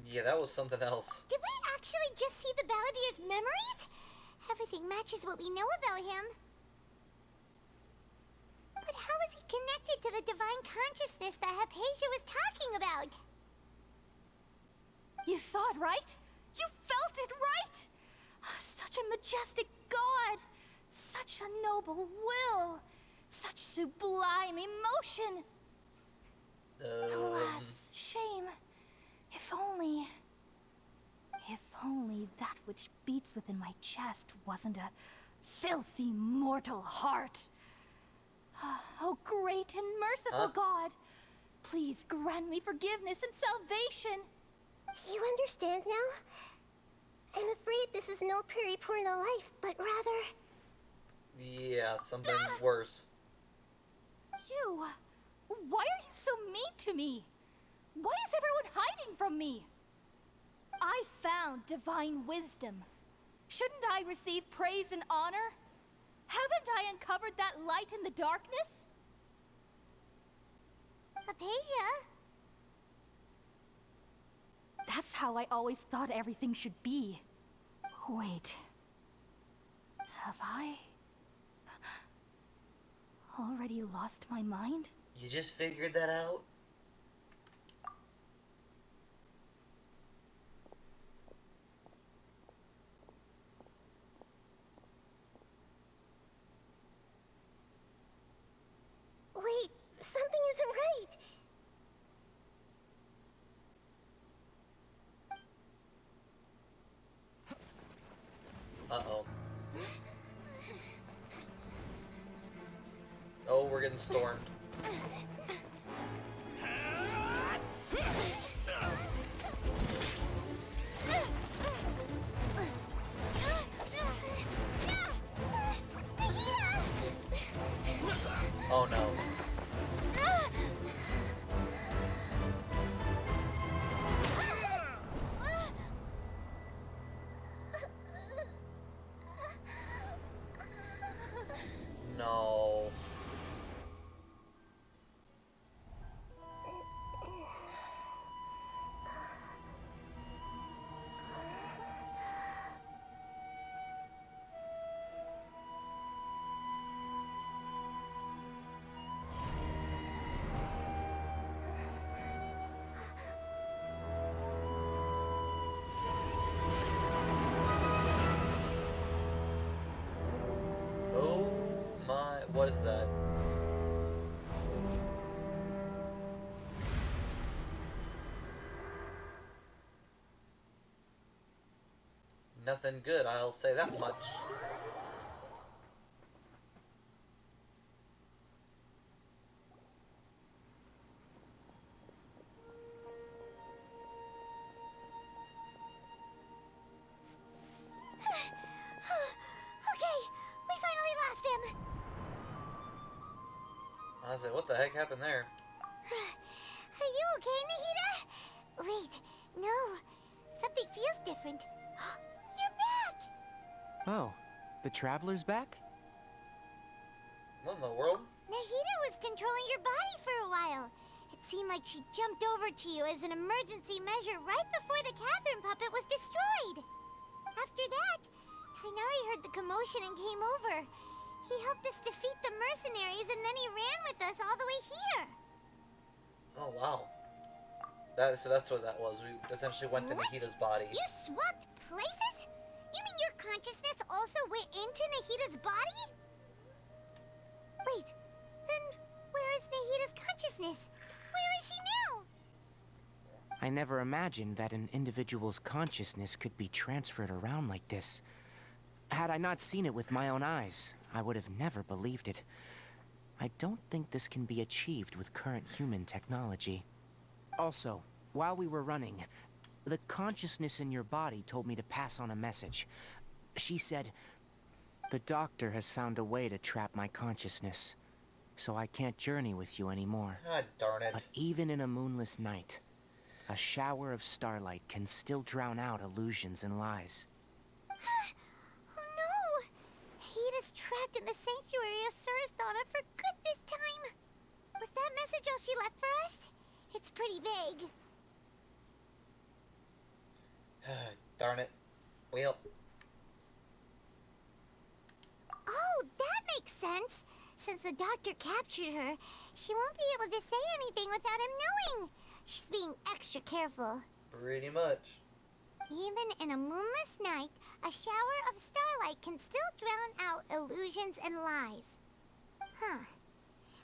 Yeah, that was something else. Did we actually just see the Balladier's memories? Everything matches what we know about him. But how is he connected to the divine consciousness that Hypatia was talking about? You saw it, right? You felt it, right? Such a majestic god! Such a noble will! Such sublime emotion! Alas, shame. If only that which beats within my chest wasn't a filthy mortal heart. Oh, great and merciful God, please grant me forgiveness and salvation. Do you understand now? I'm afraid this is no periporno life, but rather... Yeah, something worse. You... Why are you so mean to me? Why is everyone hiding from me? I found divine wisdom. Shouldn't I receive praise and honor? Haven't I uncovered that light in the darkness? Hypatia? That's how I always thought everything should be. Wait. Have I... already lost my mind? You just figured that out? Wait, something isn't right. Uh-oh. Oh, we're getting stormed. Oh no. No. Oh my, what is that? Nothing good, I'll say that much. was like, what the heck happened there? Are you okay, Nahida? Wait, no. Something feels different. You're back! Oh, the traveler's back? What in the world? Nahida was controlling your body for a while. It seemed like she jumped over to you as an emergency measure right before the Catherine puppet was destroyed. After that, Tainari heard the commotion and came over. He helped us defeat the mercenaries and then he ran with us all the way here. Oh, wow. So that's what that was. We essentially went to What? Nahida's body. You swapped places? You mean your consciousness also went into Nahida's body? Wait, then where is Nahida's consciousness? Where is she now? I never imagined that an individual's consciousness could be transferred around like this. Had I not seen it with my own eyes, I would have never believed it. I don't think this can be achieved with current human technology. Also, while we were running, the consciousness in your body told me to pass on a message. She said, "The doctor has found a way to trap my consciousness, so I can't journey with you anymore. Ah, darn it. But even in a moonless night, a shower of starlight can still drown out illusions and lies." Oh no! Nahida's trapped in the sanctuary of Surasthana for good this time. Was that message all she left for us? It's pretty vague. Darn it. Well, Oh, that makes sense. Since the doctor captured her, she won't be able to say anything without him knowing. She's being extra careful. pretty much. Even in a moonless night, a shower of starlight can still drown out illusions and lies. Huh.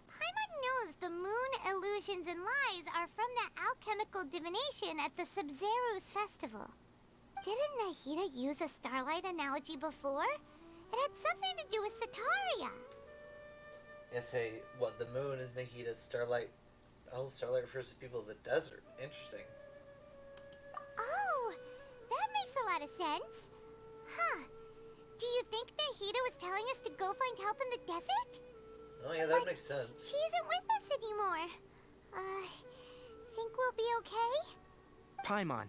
Paimon knows the moon illusions and lies are from that alchemical divination at the Sub-Zero's festival. Didn't Nahida use a starlight analogy before? It had something to do with Sataria. Yeah, say, what, the moon is Nahida's starlight? Oh, starlight refers to people of the desert. Interesting. Oh, that makes a lot of sense. Huh. Do you think Nahida was telling us to go find help in the desert? Oh, yeah, that makes sense. She isn't with us anymore. Think we'll be okay? Paimon,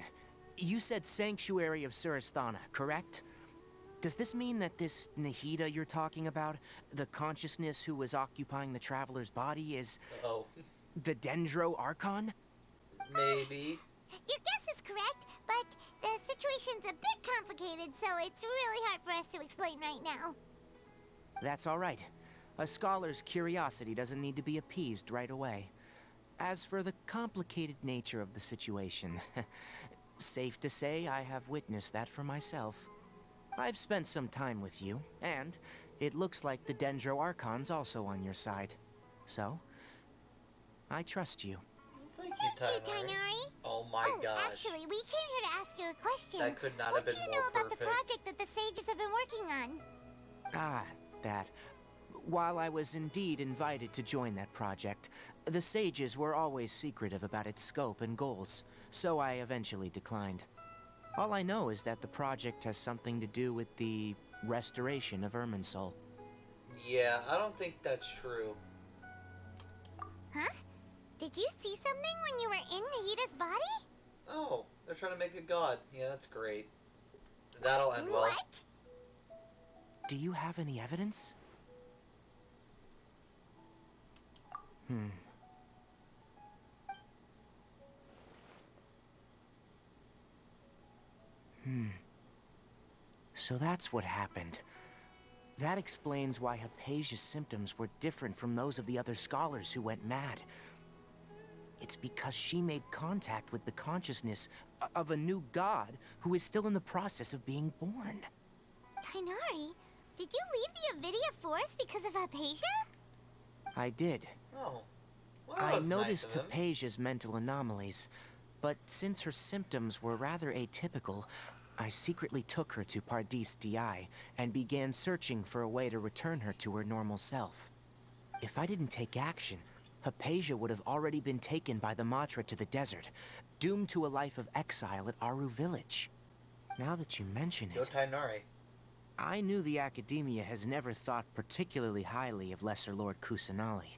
you said Sanctuary of Surasthana, correct? Does this mean that this Nahida you're talking about, the consciousness who was occupying the traveler's body, is Uh-oh. the Dendro Archon? Maybe. Your guess is correct, but the situation's a bit complicated, so it's really hard for us to explain right now. That's all right. A scholar's curiosity doesn't need to be appeased right away. As for the complicated nature of the situation, safe to say I have witnessed that for myself. I've spent some time with you, and it looks like the Dendro Archon's also on your side. So, I trust you. Thank you, Tainari. Oh my gosh. Actually, we came here to ask you a question. That could not what have been do you more know about the perfect. project that the sages have been working on? Ah, that. While I was indeed invited to join that project, the sages were always secretive about its scope and goals, so I eventually declined. All I know is that the project has something to do with the restoration of Irminsul. Yeah, I don't think that's true. Huh? Did you see something when you were in Nahida's body? Oh, they're trying to make a god. Yeah, that's great. That'll end well. What? Do you have any evidence? So that's what happened. That explains why Hypatia's symptoms were different from those of the other scholars who went mad. It's because she made contact with the consciousness of a new god who is still in the process of being born. Tainari, did you leave the Avidia Forest because of Hypatia? I did. Oh. Well, that I was noticed nice of him. Hypatia's mental anomalies, but since her symptoms were rather atypical, I secretly took her to Pardis DI and began searching for a way to return her to her normal self. If I didn't take action, Hypatia would have already been taken by the Matra to the desert, doomed to a life of exile at Aru village. Now that you mention Go it, Tainari. I knew the Academia has never thought particularly highly of Lesser Lord Kusanali.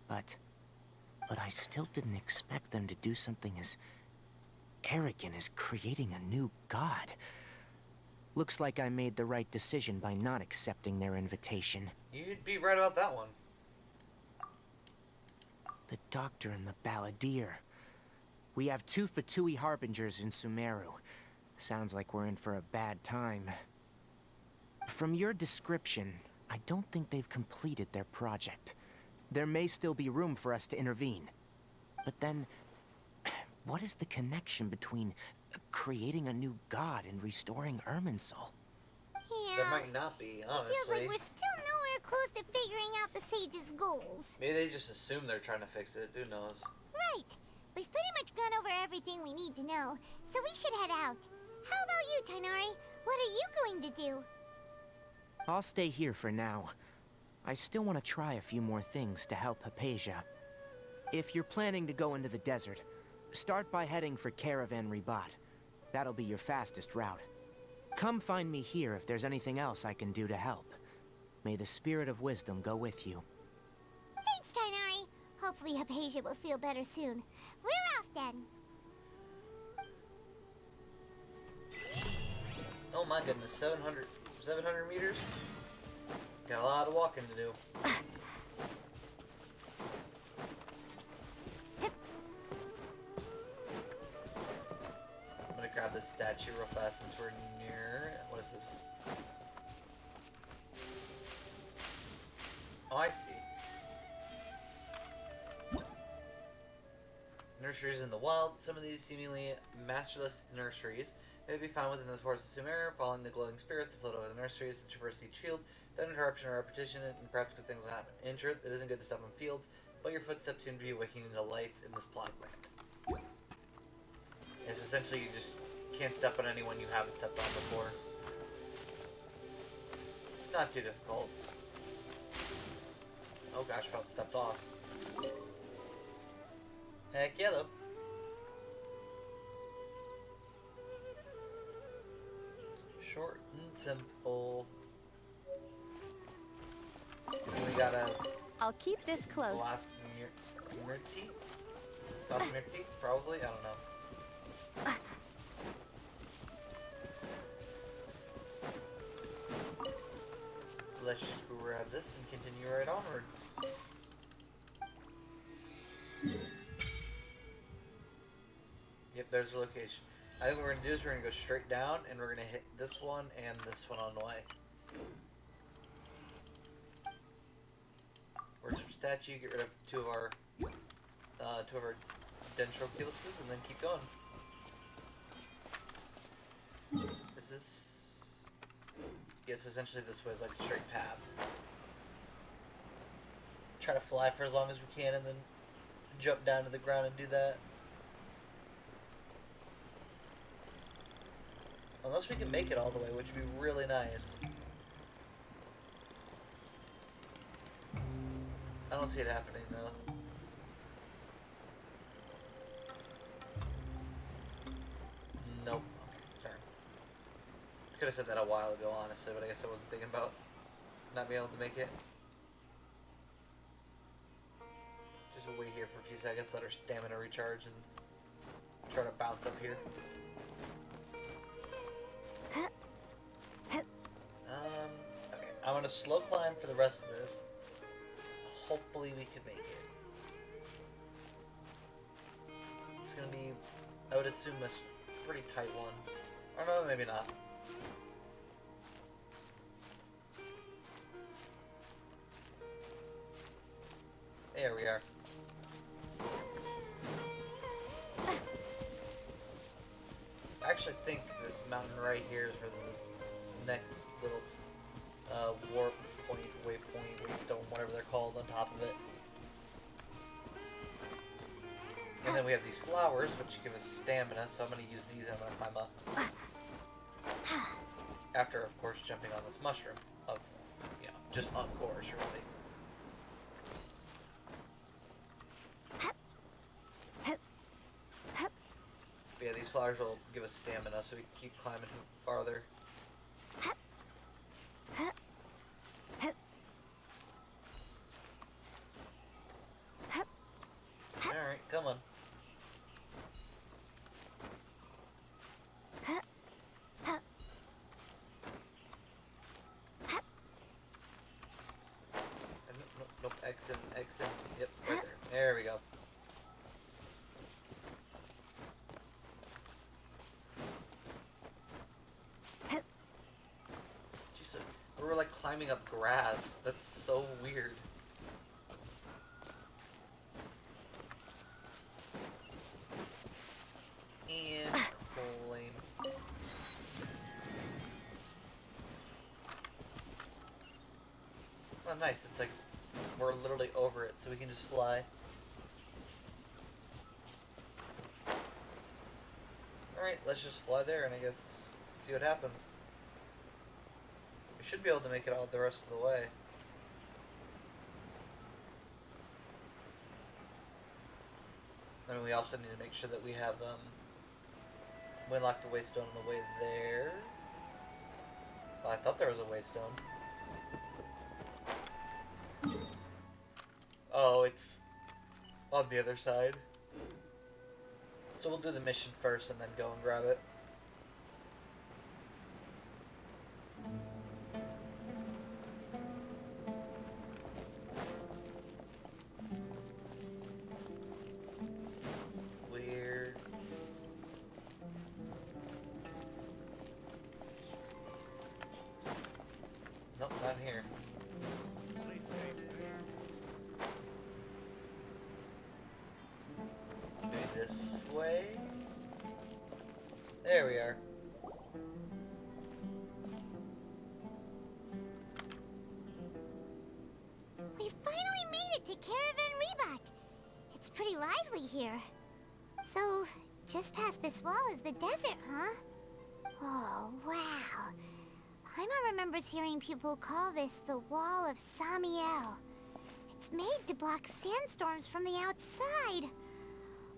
But I still didn't expect them to do something as arrogant as creating a new god. Looks like I made the right decision by not accepting their invitation. You'd be right about that one. The Doctor and the Balladeer. We have 2 Fatui Harbingers in Sumeru. Sounds like we're in for a bad time. From your description, I don't think they've completed their project. There may still be room for us to intervene. But then, what is the connection between creating a new god and restoring Irminsul? Yeah. There might not be, honestly. Feels like we're still nowhere close to figuring out the Sage's goals. Maybe they just assume they're trying to fix it. Who knows? Right. We've pretty much gone over everything we need to know, so we should head out. How about you, Tighnari? What are you going to do? I'll stay here for now. I still want to try a few more things to help Hypatia. If you're planning to go into the desert, start by heading for Caravan Ribat. That'll be your fastest route. Come find me here if there's anything else I can do to help. May the spirit of wisdom go with you. Thanks, Tighnari. Hopefully Hypatia will feel better soon. We're off then. Oh my goodness, 700 meters? Got a lot of walking to do. I'm gonna grab this statue real fast since we're near. What is this? Oh, I see. Nurseries in the wild. Some of these seemingly masterless nurseries may be found within the forests of Sumeru. Following the glowing spirits that float over the nurseries and traverse each field, without interruption or repetition, and perhaps good things will happen. In truth, it isn't good to stop on fields, but your footsteps seem to be awakening to life in this plot of land. It's essentially you just can't step on anyone you haven't stepped on before. It's not too difficult. Oh gosh, about stepped off. Heck yeah, though. Short and simple. We gotta I'll keep this close. Blasmirti? Probably? I don't know. Let's just grab this and continue right onward. Yep, there's the location. I think what we're going to do is we're going to go straight down and we're going to hit this one and this one on the way. Worship statue, get rid of two of our Dendroculus and then keep going. Is this... Yes, essentially this way is like a straight path. Try to fly for as long as we can and then jump down to the ground and do that. Unless we can make it all the way, which would be really nice. I don't see it happening though. Nope. Okay, turn. Could have said that a while ago, honestly, but I guess I wasn't thinking about not being able to make it. Just wait here for a few seconds, let our stamina recharge, and try to bounce up here. Okay, I'm gonna slow climb for the rest of this. Hopefully we can make it. It's gonna be, I would assume, a pretty tight one. Or no, maybe not. There we are. I actually think this mountain right here is where the next little warp point, waypoint, waystone, whatever they're called, on top of it. And then we have these flowers, which give us stamina, so I'm going to use these and I'm going to climb up. After, of course, jumping on this mushroom. Just of course, really. But yeah, these flowers will give us stamina, so we can keep climbing farther. X in, X in. Yep, right there. There we go. Jeez, we were like climbing up grass. That's so weird. And claim. Oh, nice. It's like we're literally over it, so we can just fly. Alright, let's just fly there and I guess see what happens. We should be able to make it all the rest of the way. I mean, we also need to make sure that we have, we unlocked the waystone on the way there. Oh, I thought there was a waystone. Oh, it's on the other side. So we'll do the mission first and then go and grab it. Weird. Nope, not here. Maybe this way? There we are. We finally made it to Caravan Rebot. It's pretty lively here. So, just past this wall is the desert, huh? Oh, wow. Paimon remembers hearing people call this the Wall of Samiel. It's made to block sandstorms from the outside.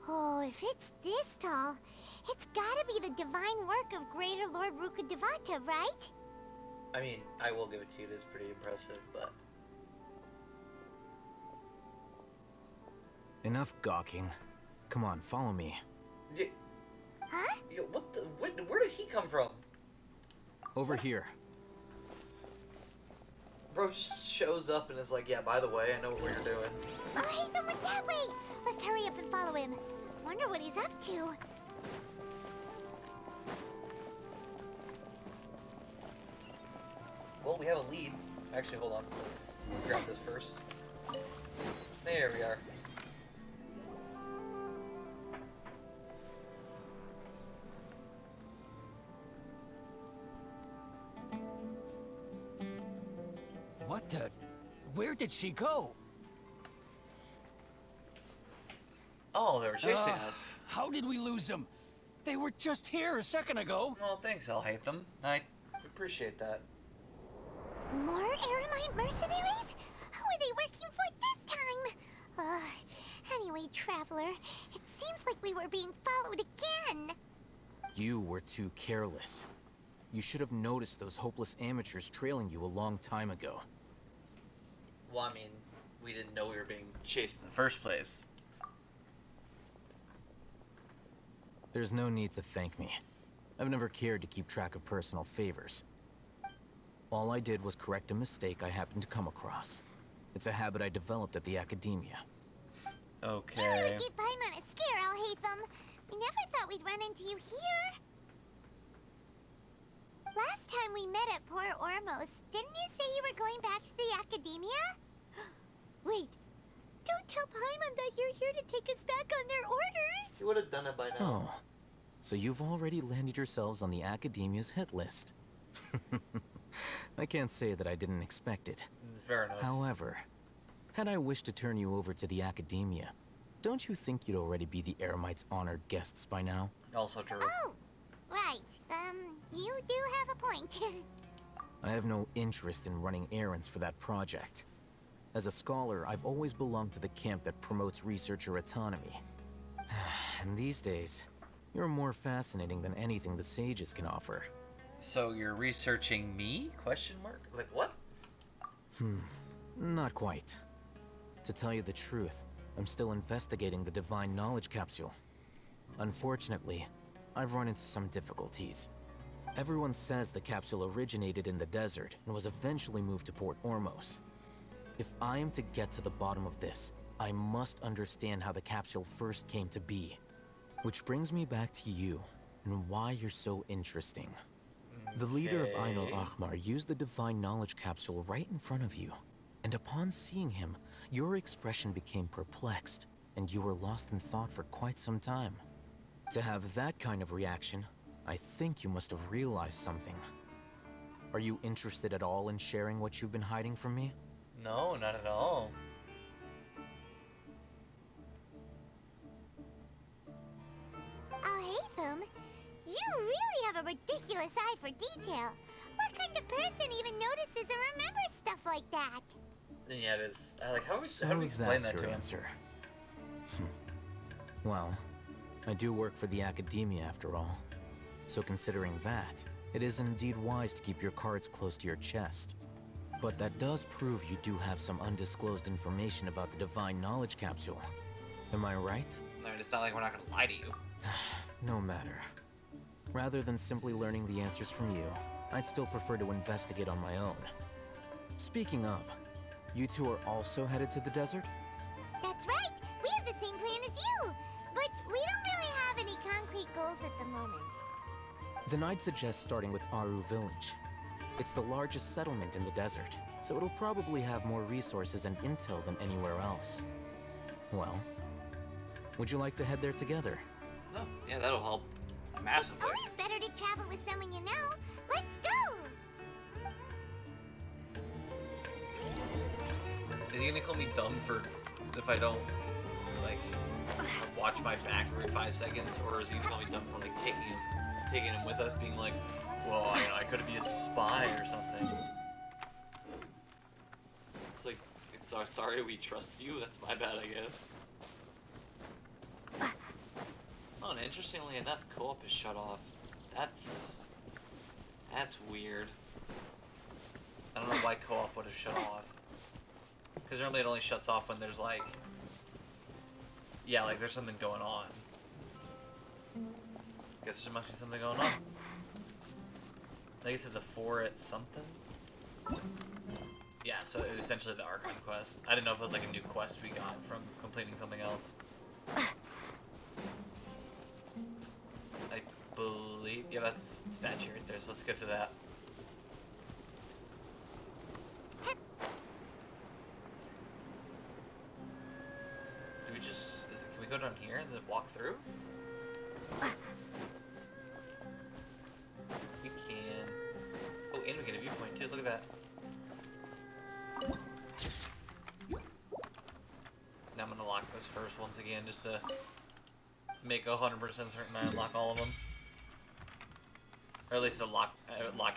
Oh, if it's this tall, it's gotta be the divine work of Greater Lord Rukkhadevata, right? I mean, I will give it to you, it is pretty impressive, but... Enough gawking. Come on, follow me. Huh? Yo, where did he come from? Over here. Bro just shows up and is like, yeah, by the way, I know what you're doing. Oh, Hatham went that way! Let's hurry up and follow him. Wonder what he's up to. Well, we have a lead. Actually, hold on. Let's grab this first. There we are. What the? Where did she go? Oh, they were chasing us. How did we lose them? They were just here a second ago. Well, thanks, I'll hate them. I appreciate that. More Aramite mercenaries? Who are they working for this time? Anyway, Traveler, it seems like we were being followed again. You were too careless. You should have noticed those hopeless amateurs trailing you a long time ago. Well, I mean, we didn't know we were being chased in the first place. There's no need to thank me. I've never cared to keep track of personal favors. All I did was correct a mistake I happened to come across. It's a habit I developed at the academia. Okay. You really give Paimon a scare, Alhaitham. We never thought we'd run into you here. Last time we met at Port Ormos, didn't you say you were going back to the academia? Wait, don't tell Paimon that you're here to take us back on their orders. You would have done it by now. Oh, so you've already landed yourselves on the academia's hit list. I can't say that I didn't expect it. Fair enough. However, had I wished to turn you over to the academia, don't you think you'd already be the Eremites' honored guests by now? Also true. Oh, right. You do have a point. I have no interest in running errands for that project. As a scholar, I've always belonged to the camp that promotes researcher autonomy. And these days, you're more fascinating than anything the sages can offer. So you're researching me? Question mark? Like what? Not quite. To tell you the truth, I'm still investigating the Divine Knowledge Capsule. Unfortunately, I've run into some difficulties. Everyone says the capsule originated in the desert and was eventually moved to Port Ormos. If I am to get to the bottom of this, I must understand how the capsule first came to be. Which brings me back to you, and why you're so interesting. The leader of Ain al-Ahmar used the Divine Knowledge Capsule right in front of you. And upon seeing him, your expression became perplexed, and you were lost in thought for quite some time. To have that kind of reaction, I think you must have realized something. Are you interested at all in sharing what you've been hiding from me? No, not at all. Al-Haytham, you really have a ridiculous eye for detail. What kind of person even notices or remembers stuff like that? Yeah, it is. Like, how So do we explain that's that to your him? answer. Well, I do work for the Academia after all. So considering that, it is indeed wise to keep your cards close to your chest. But that does prove you do have some undisclosed information about the Divine Knowledge Capsule. Am I right? I mean, it's not like we're not gonna lie to you. No matter. Rather than simply learning the answers from you, I'd still prefer to investigate on my own. Speaking of, you two are also headed to the desert? That's right. We have the same plan as you. But we don't really have any concrete goals at the moment. Then I'd suggest starting with Aru Village. It's the largest settlement in the desert, so it'll probably have more resources and intel than anywhere else. Well, would you like to head there together? No, yeah, that'll help massively. Always better to travel with someone you know. Let's go! Is he gonna call me dumb for if I don't like watch my back every 5 seconds, or is he gonna call me dumb for like taking him with us, being like, well, I could be a spy or something? It's like, sorry we trust you. That's my bad, I guess. Oh, and interestingly enough, co-op is shut off. That's weird. I don't know why co-op would have shut off. Because normally it only shuts off when there's like, yeah, like there's something going on. Guess there must be something going on. I think it said the 4 at something. Yeah, so essentially the Archon quest. I didn't know if it was like a new quest we got from completing something else. I believe, yeah, that's statue right there, so let's go to that. Do we just, can we go down here and then walk through? We can. Oh, and we get a viewpoint too, look at that. Now I'm gonna lock this first once again, just to make 100% certain I unlock all of them. Or at least to lock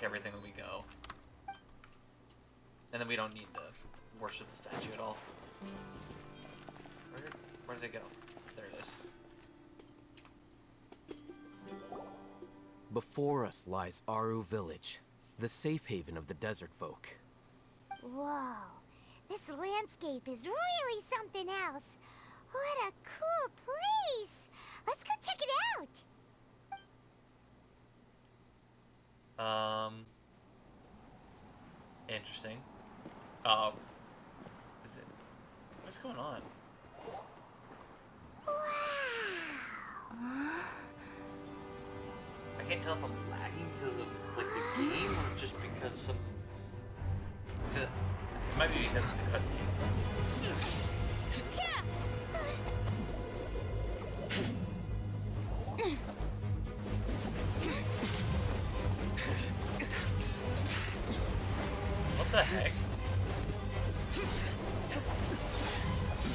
everything when we go. And then we don't need to worship the statue at all. Where did it go? There it is. Before us lies Aru Village, the safe haven of the desert folk. Whoa. This landscape is really something else. What a cool place. Let's go check it out. Interesting. Is it? What's going on? Wow. I can't tell if I'm lagging because of like the game or just because something's. It might be because it's a cutscene. What the heck?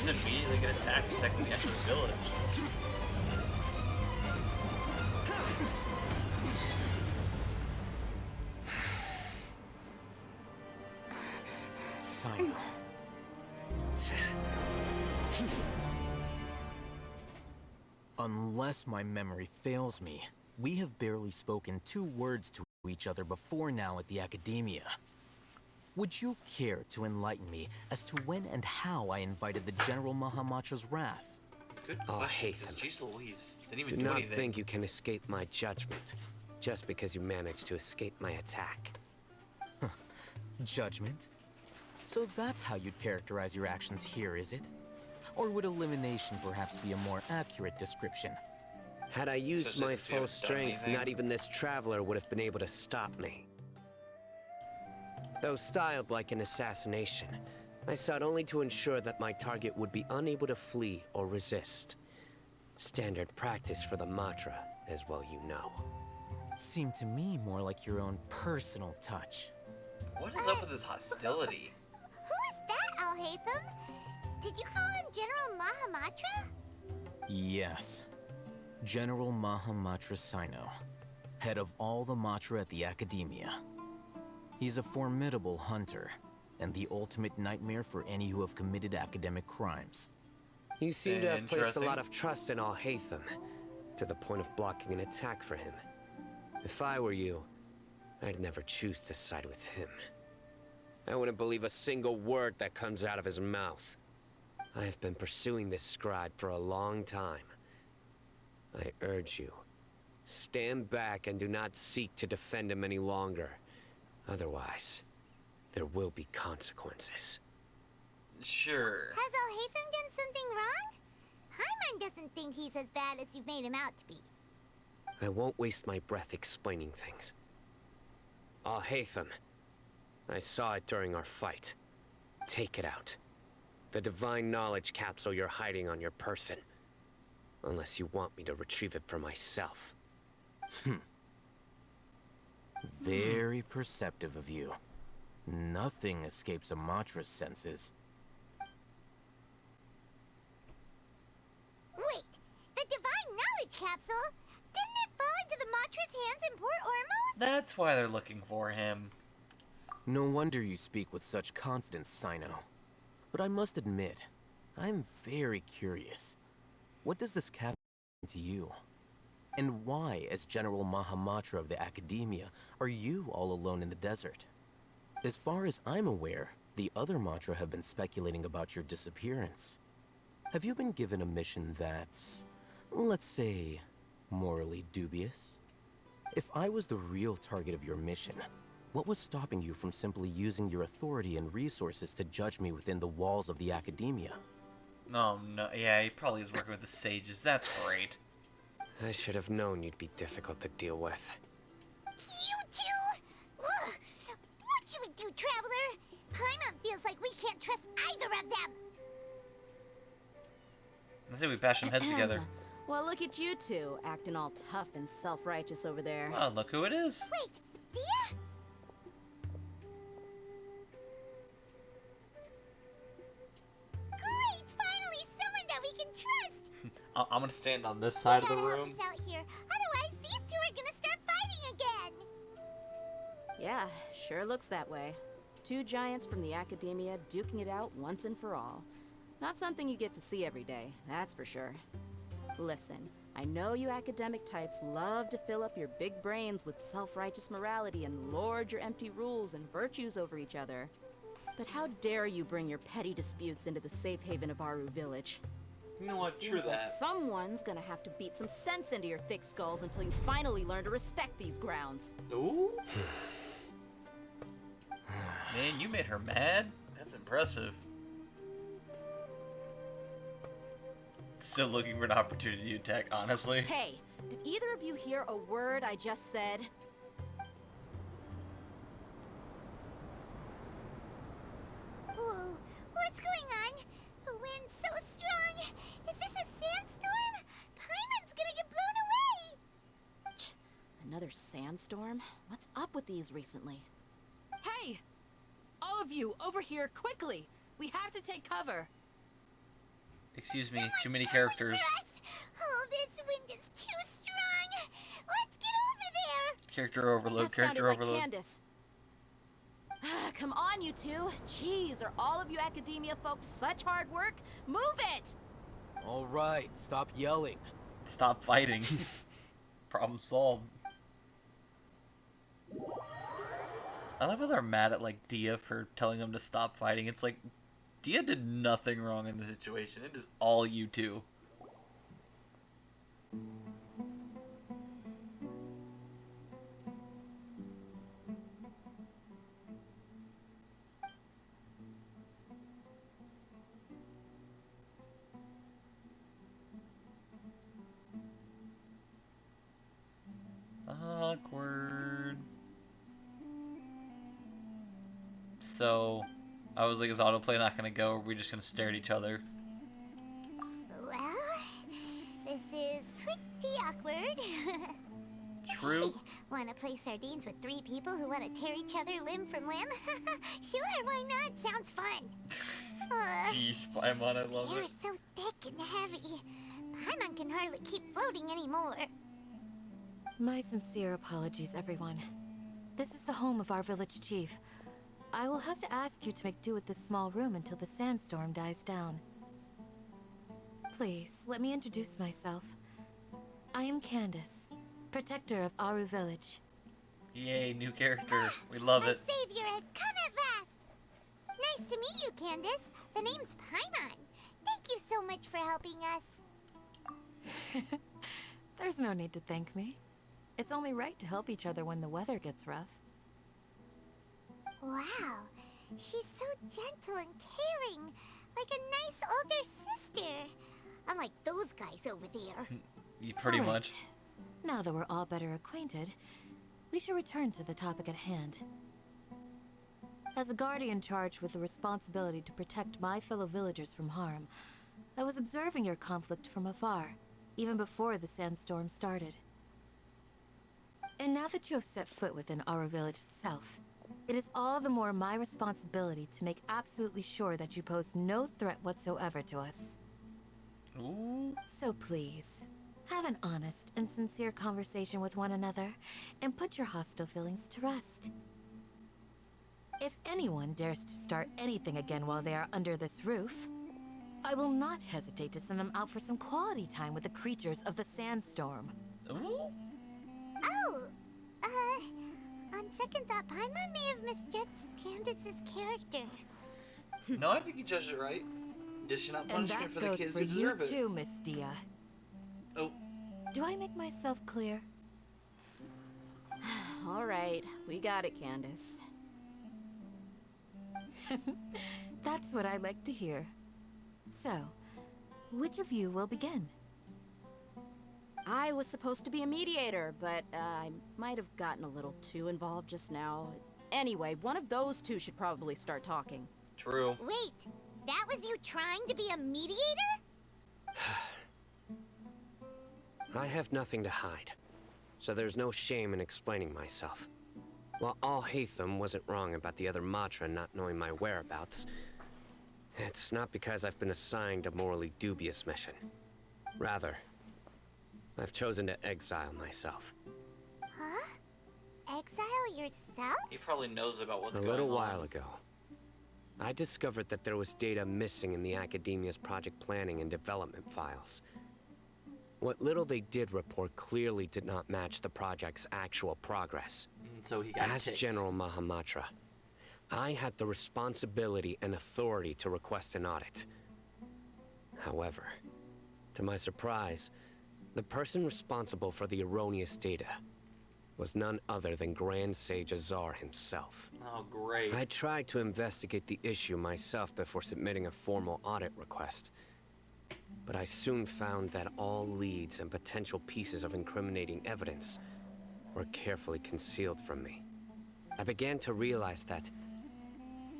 Just immediately get attacked the second we enter the village. Simon. Unless my memory fails me, we have barely spoken 2 words to each other before now at the Academia. Would you care to enlighten me as to when and how I invited the General Mahamatra's wrath? Good Oh, question, Haytham. 'cause Jeez Louise didn't even Do do not anything. think you can escape my judgment, just because you managed to escape my attack. Judgment? So that's how you'd characterize your actions here, is it? Or would elimination perhaps be a more accurate description? Had I used my if you haven't full done strength, anything. not even this traveler would have been able to stop me. Though styled like an assassination, I sought only to ensure that my target would be unable to flee or resist. Standard practice for the Matra, as well you know. Seemed to me more like your own personal touch. What is up with this hostility? Who is that, Alhaitham? Did you call him General Mahamatra? Yes. General Mahamatra Sino, head of all the Matra at the Academia. He's a formidable hunter, and the ultimate nightmare for any who have committed academic crimes. You seem to have placed a Interesting. lot of trust in Alhaitham, to the point of blocking an attack for him. If I were you, I'd never choose to side with him. I wouldn't believe a single word that comes out of his mouth. I have been pursuing this scribe for a long time. I urge you, stand back and do not seek to defend him any longer. Otherwise, there will be consequences. Sure. Has Alhaitham done something wrong? Hyman doesn't think he's as bad as you've made him out to be. I won't waste my breath explaining things. Alhaitham, I saw it during our fight. Take it out. The divine knowledge capsule you're hiding on your person. Unless you want me to retrieve it for myself. Very perceptive of you. Nothing escapes a Matra's senses. Wait, the divine knowledge capsule? Didn't it fall into the Matra's hands in Port Ormos? That's why they're looking for him. No wonder you speak with such confidence, Sino. But I must admit, I'm very curious. What does this capsule mean to you? And why, as General Mahamatra of the Academia, are you all alone in the desert? As far as I'm aware, the other Matra have been speculating about your disappearance. Have you been given a mission that's, let's say, morally dubious? If I was the real target of your mission, what was stopping you from simply using your authority and resources to judge me within the walls of the Academia? Oh no, yeah, he probably is working with the sages. That's great. I should have known you'd be difficult to deal with. You two? Ugh. What should we do, Traveler? Paimon feels like we can't trust either of them. Let's say we bash some heads together. Well, look at you two, acting all tough and self-righteous over there. Well, look who it is. Wait, Dia? Great! Finally, someone that we can trust! I'm gonna stand on this side of the We gotta room. help us out here. Otherwise, these two are gonna start fighting again! Yeah, sure looks that way. Two giants from the Academia duking it out once and for all. Not something you get to see every day, that's for sure. Listen, I know you academic types love to fill up your big brains with self-righteous morality and lord your empty rules and virtues over each other. But how dare you bring your petty disputes into the safe haven of Aru Village? You know what? Seems True like that. someone's gonna have to beat some sense into your thick skulls until you finally learn to respect these grounds. Ooh. Man, you made her mad? That's impressive. Still looking for an opportunity to attack, honestly. Hey, did either of you hear a word I just said? Whoa, what's going on? The wind's so strong! Is this a sandstorm? Paimon's gonna get blown away! Another sandstorm? What's up with these recently? Hey! All of you, over here, quickly! We have to take cover! Excuse me, too many characters. Oh, this wind is too strong! Let's get over there! Character overload, That character sounded like overload. Candace. Come on, you two. Jeez, are all of you Academia folks such hard work? Move it! All right, stop yelling. Stop fighting. Problem solved. I love how they're mad at, like, Dia for telling them to stop fighting. It's like, Dia did nothing wrong in the situation. It is all you two. so I was like, is autoplay not gonna go, or are we just gonna stare at each other? Well, this is pretty awkward. True. Hey, wanna play sardines with 3 people who wanna tear each other limb from limb? Sure, why not? Sounds fun. Jeez, Paimon, I love You're it. so thick and heavy. Paimon can hardly keep floating anymore. My sincere apologies, everyone. This is the home of our village chief. I will have to ask you to make do with this small room until the sandstorm dies down. Please, let me introduce myself. I am Candace, protector of Aru Village. Yay, new character. We love it. The savior has come at last. Nice to meet you, Candace. The name's Paimon. Thank you so much for helping us. There's no need to thank me. It's only right to help each other when the weather gets rough. Wow, she's so gentle and caring, like a nice older sister. Unlike those guys over there. Pretty All right. much. Now that we're all better acquainted, we should return to the topic at hand. As a guardian charged with the responsibility to protect my fellow villagers from harm, I was observing your conflict from afar, even before the sandstorm started. And now that you have set foot within our village itself, it is all the more my responsibility to make absolutely sure that you pose no threat whatsoever to us. Ooh. So please, have an honest and sincere conversation with one another, and put your hostile feelings to rest. If anyone dares to start anything again while they are under this roof, I will not hesitate to send them out for some quality time with the creatures of the sandstorm. Ooh. Oh, on second thought, Paimon may have misjudged Candace's character. No, I think you judged it right. Did she not And punish that me for the goes kids for who you deserve it? too, Miss Dia. Oh. Do I make myself clear? All right, we got it, Candace. That's what I like to hear. So, which of you will begin? I was supposed to be a mediator, but I might have gotten a little too involved just now. Anyway, one of those two should probably start talking. True. Wait, that was you trying to be a mediator? I have nothing to hide, so there's no shame in explaining myself. While Alhaitham wasn't wrong about the other Matra not knowing my whereabouts, it's not because I've been assigned a morally dubious mission. Rather, I've chosen to exile myself. Huh? Exile yourself? He probably knows about what's A going on. little while ago, I discovered that there was data missing in the Academia's project planning and development files. What little they did report clearly did not match the project's actual progress. So he got As kicked. General Mahamatra, I had the responsibility and authority to request an audit. However, to my surprise, the person responsible for the erroneous data was none other than Grand Sage Azar himself. Oh, great. I tried to investigate the issue myself before submitting a formal audit request. But I soon found that all leads and potential pieces of incriminating evidence were carefully concealed from me. I began to realize that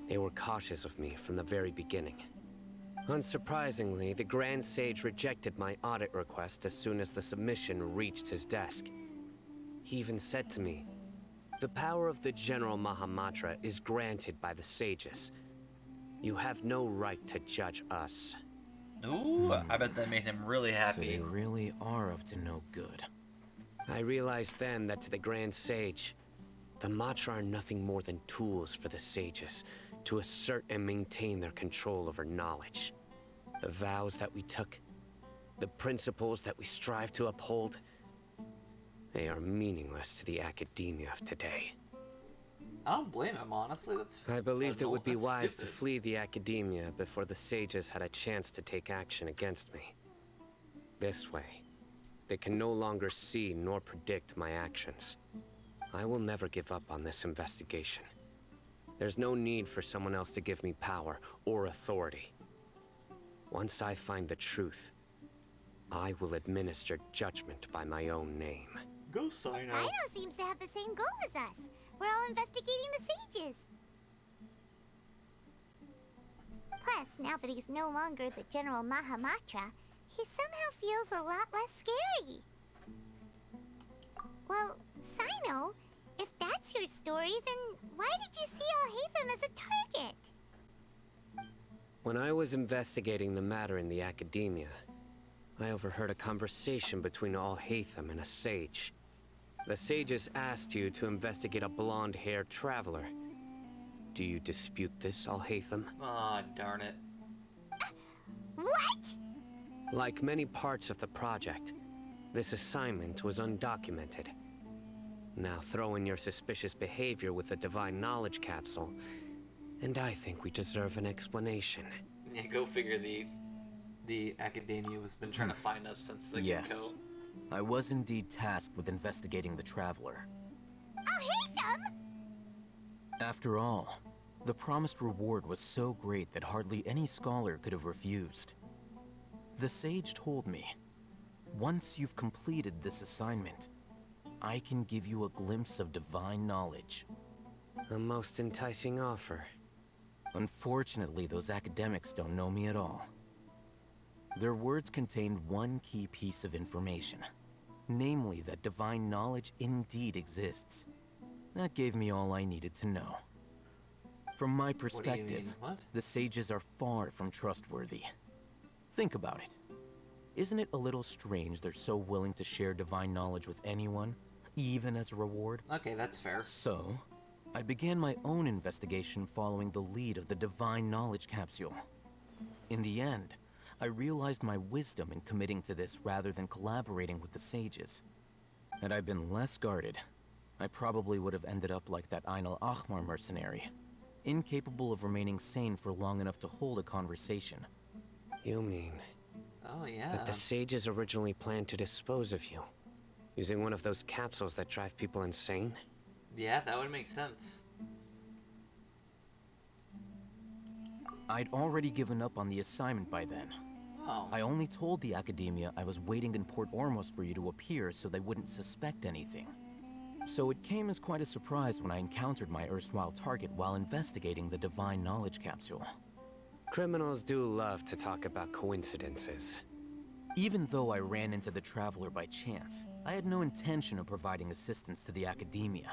they were cautious of me from the very beginning. Unsurprisingly, the Grand Sage rejected my audit request as soon as the submission reached his desk. He even said to me, "The power of the General Mahamatra is granted by the sages. You have no right to judge us." Ooh, I bet that made him really So happy. they really are up to no good. I realized then that to the Grand Sage, the Matra are nothing more than tools for the sages to assert and maintain their control over knowledge. The vows that we took, the principles that we strive to uphold, they are meaningless to the academia of today. I don't blame him, honestly. That's. I believed it would be that's wise to stupid. flee the academia before the sages had a chance to take action against me. This way, they can no longer see nor predict my actions. I will never give up on this investigation. There's no need for someone else to give me power or authority. Once I find the truth, I will administer judgment by my own name. Go sign Sino seems to have the same goal as us. We're all investigating the sages. Plus, now that he's no longer the General Mahamatra, he somehow feels a lot less scary. Well, Sino, if that's your story, then why did you see Alhaitham as a target? When I was investigating the matter in the academia, I overheard a conversation between Alhaitham and a sage. The sages asked you to investigate a blonde-haired traveler. Do you dispute this, Alhaitham? Aw, darn it. What? Like many parts of the project, this assignment was undocumented. Now throw in your suspicious behavior with the Divine Knowledge Capsule, and I think we deserve an explanation. Yeah, go figure. The academia has been trying to find us since the Yes. get-go. I was indeed tasked with investigating the Traveler. Alhaitham! After all, the promised reward was so great that hardly any scholar could have refused. The sage told me, once you've completed this assignment, I can give you a glimpse of divine knowledge. A most enticing offer. Unfortunately, those academics don't know me at all. Their words contained one key piece of information, namely that divine knowledge indeed exists. That gave me all I needed to know. From my perspective, the sages are far from trustworthy. Think about it. Isn't it a little strange they're so willing to share divine knowledge with anyone, even as a reward? Okay, that's fair. So, I began my own investigation following the lead of the Divine Knowledge Capsule. In the end, I realized my wisdom in committing to this rather than collaborating with the sages. Had I been less guarded, I probably would have ended up like that Ain al-Ahmar mercenary, incapable of remaining sane for long enough to hold a conversation. You mean... Oh, yeah. that the sages originally planned to dispose of you, using one of those capsules that drive people insane? Yeah, that would make sense. I'd already given up on the assignment by then. Oh. I only told the Academia I was waiting in Port Ormos for you to appear so they wouldn't suspect anything. So it came as quite a surprise when I encountered my erstwhile target while investigating the Divine Knowledge Capsule. Criminals do love to talk about coincidences. Even though I ran into the Traveler by chance, I had no intention of providing assistance to the Academia.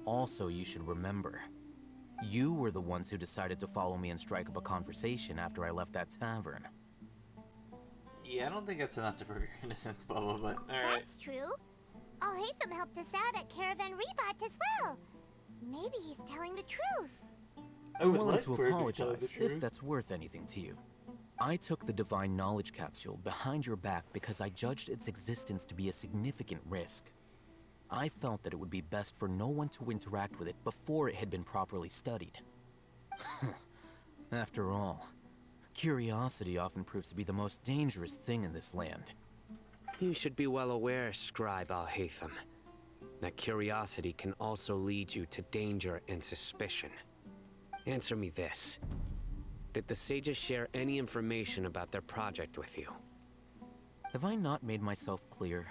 Also, you should remember, you were the ones who decided to follow me and strike up a conversation after I left that tavern. Yeah, I don't think that's enough to prove your innocence, Bubba, but alright. That's true. Alhaitham helped us out at Caravan Rebat as well. Maybe he's telling the truth. I'm willing to apologize if that's worth anything to you. I took the Divine Knowledge Capsule behind your back because I judged its existence to be a significant risk. I felt that it would be best for no one to interact with it before it had been properly studied. After all, curiosity often proves to be the most dangerous thing in this land. You should be well aware, Scribe Alhaitham, that curiosity can also lead you to danger and suspicion. Answer me this. Did the sages share any information about their project with you? Have I not made myself clear?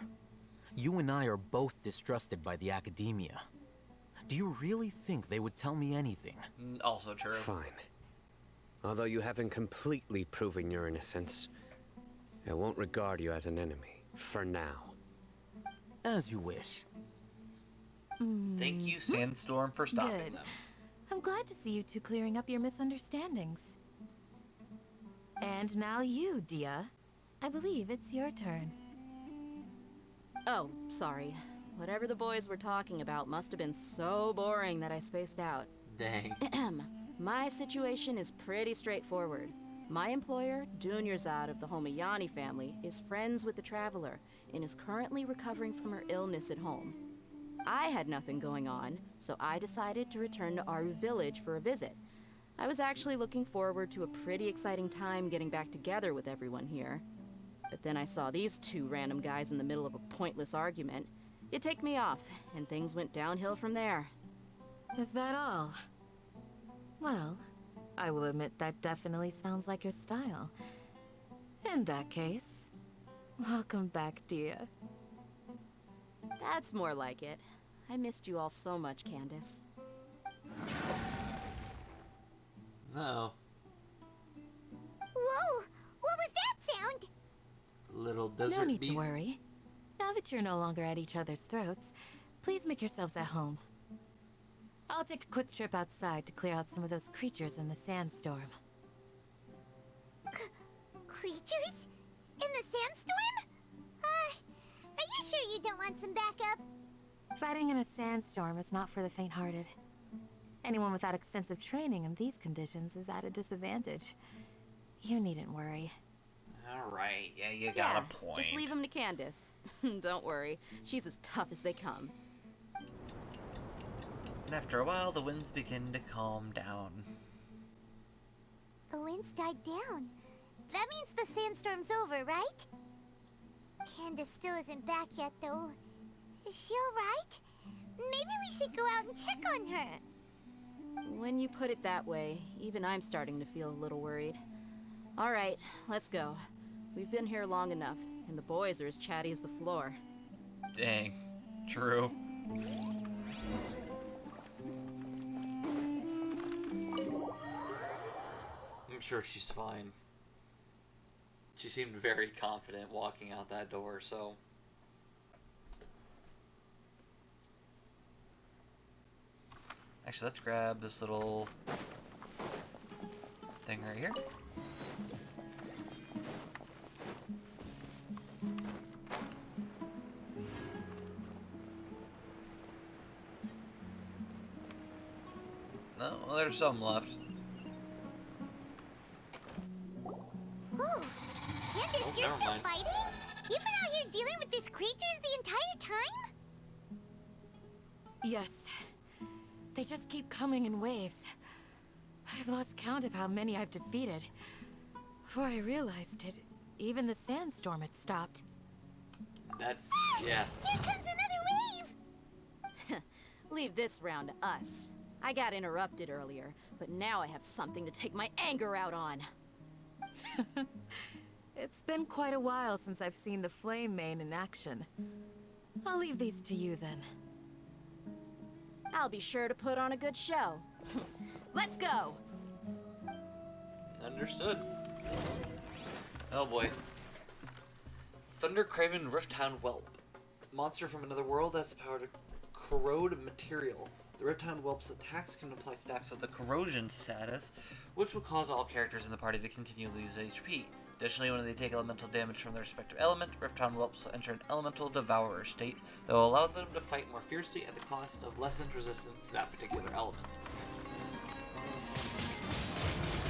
You and I are both distrusted by the Academia. Do you really think they would tell me anything? Also true. Fine. Although you haven't completely proven your innocence, I won't regard you as an enemy, for now. As you wish. Thank you, Sandstorm, for stopping Good. them. I'm glad to see you two clearing up your misunderstandings. And now you, Dia. I believe it's your turn. Oh, sorry. Whatever the boys were talking about must have been so boring that I spaced out. Dang. My situation is pretty straightforward. My employer, Dunyarzad of the Homayani family, is friends with the Traveler and is currently recovering from her illness at home. I had nothing going on, so I decided to return to Aru village for a visit. I was actually looking forward to a pretty exciting time getting back together with everyone here. But then I saw these two random guys in the middle of a pointless argument. It ticked me off, and things went downhill from there. Is that all? Well, I will admit that definitely sounds like your style. In that case, welcome back, Dia. That's more like it. I missed you all so much, Candace. No. Whoa! What was that sound? Little desert No need beast. to worry. Now that you're no longer at each other's throats, please make yourselves at home. I'll take a quick trip outside to clear out some of those creatures in the sandstorm. Creatures? In the sandstorm? Are you sure you don't want some backup? Fighting in a sandstorm is not for the faint-hearted. Anyone without extensive training in these conditions is at a disadvantage. You needn't worry. Alright, yeah, you got a point. Just leave him to Candace. Don't worry, she's as tough as they come. And after a while, the winds begin to calm down. The winds died down. That means the sandstorm's over, right? Candace still isn't back yet, though. Is she alright? Maybe we should go out and check on her. When you put it that way, even I'm starting to feel a little worried. All right, let's go. We've been here long enough, and the boys are as chatty as the floor. Dang. True. I'm sure she's fine. She seemed very confident walking out that door, so... Actually, let's grab this little thing right here. No, well, there's some left. Oh, Candace, Oh, you're never still mind. fighting? You've been out here dealing with these creatures the entire time? Yes. They just keep coming in waves. I've lost count of how many I've defeated. Before I realized it, even the sandstorm had stopped. That's... yeah. Here comes another wave! Leave this round to us. I got interrupted earlier, but now I have something to take my anger out on. It's been quite a while since I've seen the Flame Mane in action. I'll leave these to you then. I'll be sure to put on a good show. Let's go! Understood. Oh boy. Thunder-Craven Rifthound Whelp. Monster from another world has the power to corrode material. The Rifthound Whelp's attacks can apply stacks of the corrosion status, which will cause all characters in the party to continue to lose HP. Additionally, when they take elemental damage from their respective element, Rifthound Whelps will enter an elemental devourer state that will allow them to fight more fiercely at the cost of lessened resistance to that particular element.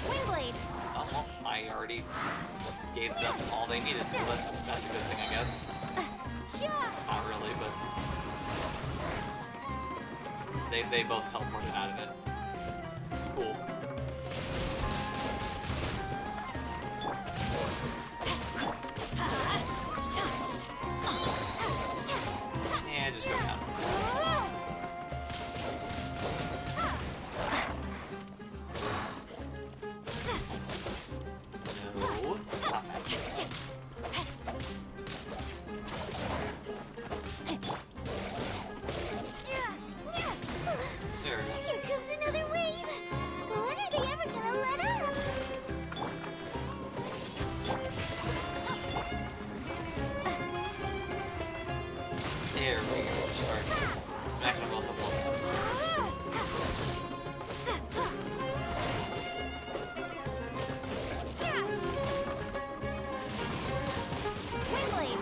Windblade! Oh, well, I already gave them all they needed, so that's a good thing, I guess. Not really, but they both teleported out of it. Cool. Yeah, just go down. No, stop that. There we go. Here comes another wave! When are they ever gonna let up? There we go. Start smacking them both at once. Windblade!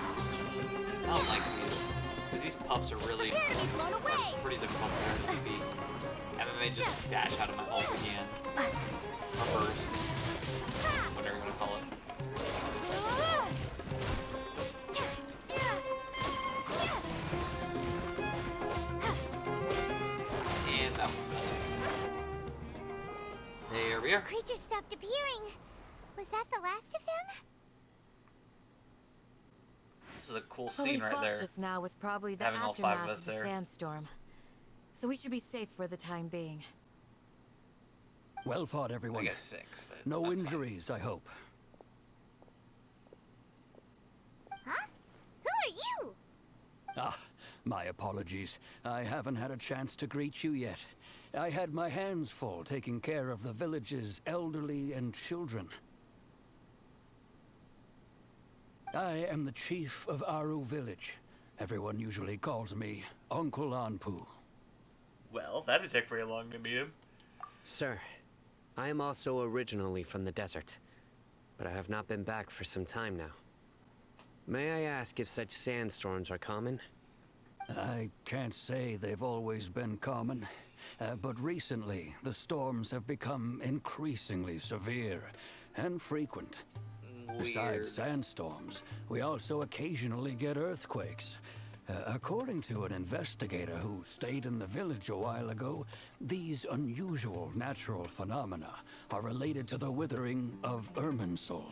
I don't like these, because these pups are really pretty difficult to defeat. And then they just dash out of my ult again. Or burst. Whatever you want to call it. And that one's done. There we are. Creatures stopped appearing. Was that the last of them? This is a cool What we scene right fought there. just now was probably the Having all five aftermath of us of the there. sandstorm. So we should be safe for the time being. Well fought, everyone. I guess 6, but No that's fine. injuries, I hope. Huh? Who are you? Ah, my apologies. I haven't had a chance to greet you yet. I had my hands full taking care of the village's elderly and children. I am the chief of Aru village. Everyone usually calls me Uncle Anpu. Well, that didn't take very long to meet him. Sir, I am also originally from the desert, but I have not been back for some time now. May I ask if such sandstorms are common? I can't say they've always been common, but recently the storms have become increasingly severe and frequent. Besides sandstorms, we also occasionally get earthquakes. According to an investigator who stayed in the village a while ago, these unusual natural phenomena are related to the withering of Irminsul.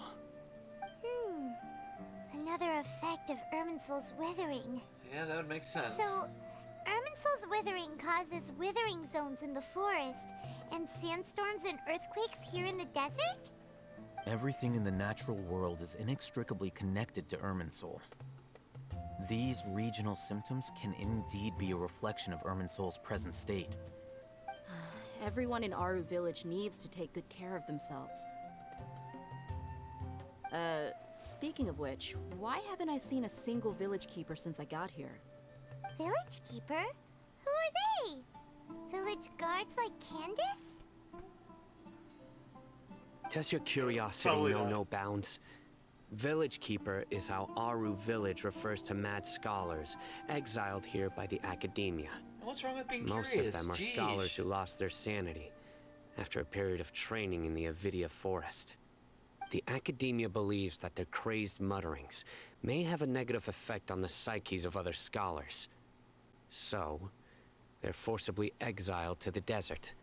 Another effect of Irminsul's withering. Yeah, that would make sense. So, Irminsul's withering causes withering zones in the forest, and sandstorms and earthquakes here in the desert? Everything in the natural world is inextricably connected to Irminsul. These regional symptoms can indeed be a reflection of Irminsul's present state. Everyone in Aru village needs to take good care of themselves. Speaking of which, why haven't I seen a single village keeper since I got here? Village keeper? Who are they? Village guards like Candace? Does your curiosity know no bounds? Village Keeper is how Aru village refers to mad scholars exiled here by the academia. What's wrong with being Most curious? of them are Jeez. scholars who lost their sanity after a period of training in the Avidia forest. The academia believes that their crazed mutterings may have a negative effect on the psyches of other scholars. So, they're forcibly exiled to the desert.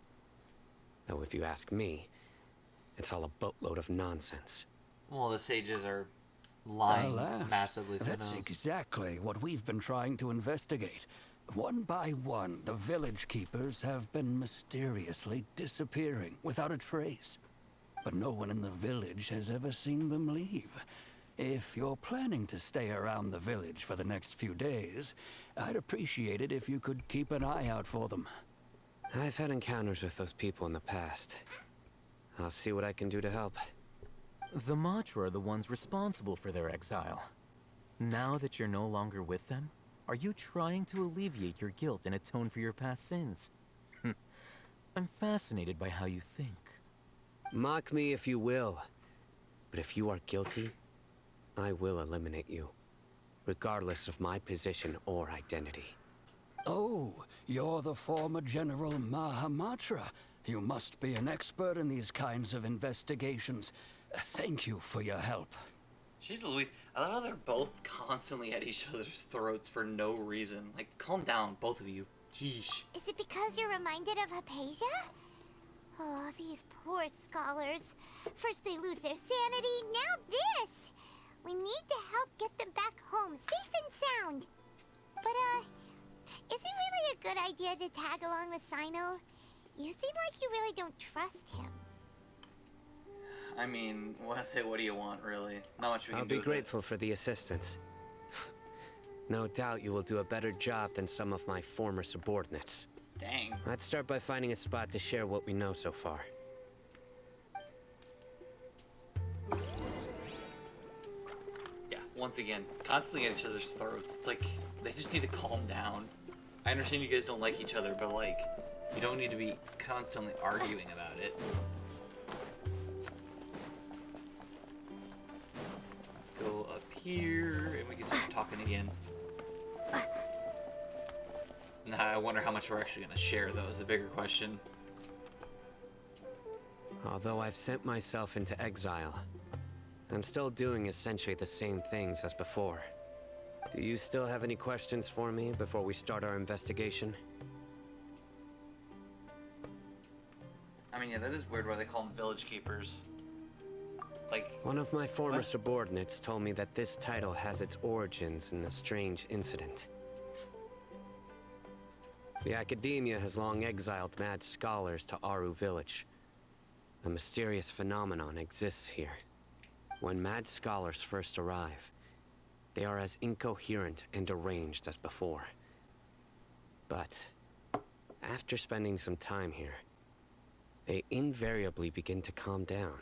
Though if you ask me, it's all a boatload of nonsense. Well, the sages are lying massively. That's exactly what we've been trying to investigate. One by one, the village keepers have been mysteriously disappearing without a trace. But no one in the village has ever seen them leave. If you're planning to stay around the village for the next few days, I'd appreciate it if you could keep an eye out for them. I've had encounters with those people in the past. I'll see what I can do to help. The Matra are the ones responsible for their exile. Now that you're no longer with them, are you trying to alleviate your guilt and atone for your past sins? I'm fascinated by how you think. Mock me if you will, but if you are guilty, I will eliminate you, regardless of my position or identity. Oh, you're the former General Mahamatra. You must be an expert in these kinds of investigations. Thank you for your help. Jeez Louise, I love how they're both constantly at each other's throats for no reason. Like, calm down, both of you. Jeez. Is it because you're reminded of Hypatia? Oh, these poor scholars. First they lose their sanity, now this! We need to help get them back home, safe and sound. But, is it really a good idea to tag along with Sino? You seem like you really don't trust him. I mean, what do you want, really? Not much we can do. I'll be grateful for the assistance. No doubt you will do a better job than some of my former subordinates. Dang. Let's start by finding a spot to share what we know so far. Yeah, once again, constantly at each other's throats. It's like, they just need to calm down. I understand you guys don't like each other, but like, you don't need to be constantly arguing about it. Let's go up here, and we can start talking again. Now, I wonder how much we're actually going to share, though, is the bigger question. Although I've sent myself into exile, I'm still doing essentially the same things as before. Do you still have any questions for me before we start our investigation? I mean, yeah, that is weird why they call them village keepers. Like, one of my former what? subordinates told me that this title has its origins in a strange incident. The academia has long exiled mad scholars to Aru village. A mysterious phenomenon exists here. When mad scholars first arrive, they are as incoherent and deranged as before. But after spending some time here, they invariably begin to calm down.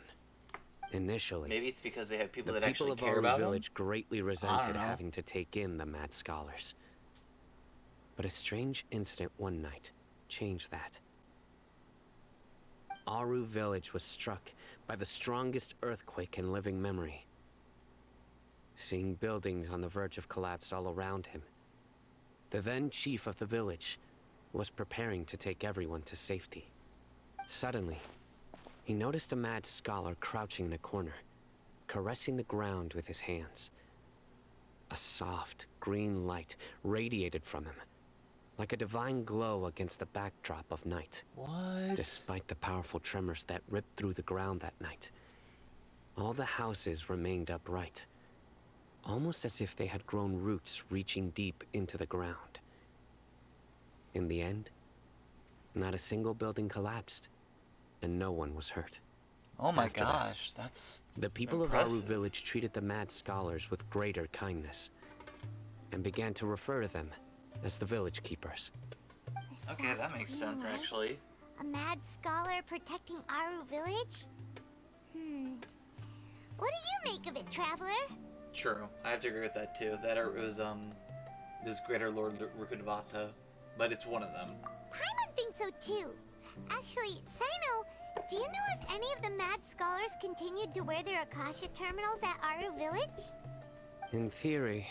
Initially, Maybe it's because they have people the that actually people care of about Aru him. Village greatly I don't resented know. having to take in the mad scholars. But a strange incident one night changed that. Aru Village was struck by the strongest earthquake in living memory. Seeing buildings on the verge of collapse all around him, the then chief of the village was preparing to take everyone to safety. Suddenly, he noticed a mad scholar crouching in a corner, caressing the ground with his hands. A soft, green light radiated from him, like a divine glow against the backdrop of night. What? Despite the powerful tremors that ripped through the ground that night, all the houses remained upright, almost as if they had grown roots reaching deep into the ground. In the end, not a single building collapsed, and no one was hurt. Oh my After that, gosh, that's the people impressive. of Aru Village treated the mad scholars with greater kindness, and began to refer to them as the village keepers. Okay, that makes sense actually. A mad scholar protecting Aru Village? What do you make of it, Traveler? True, I have to agree with that too. That it was this Greater Lord Rukudavata, but it's one of them. Paimon thinks so too. Actually, Sino, do you know if any of the mad scholars continued to wear their Akasha terminals at Aru Village? In theory,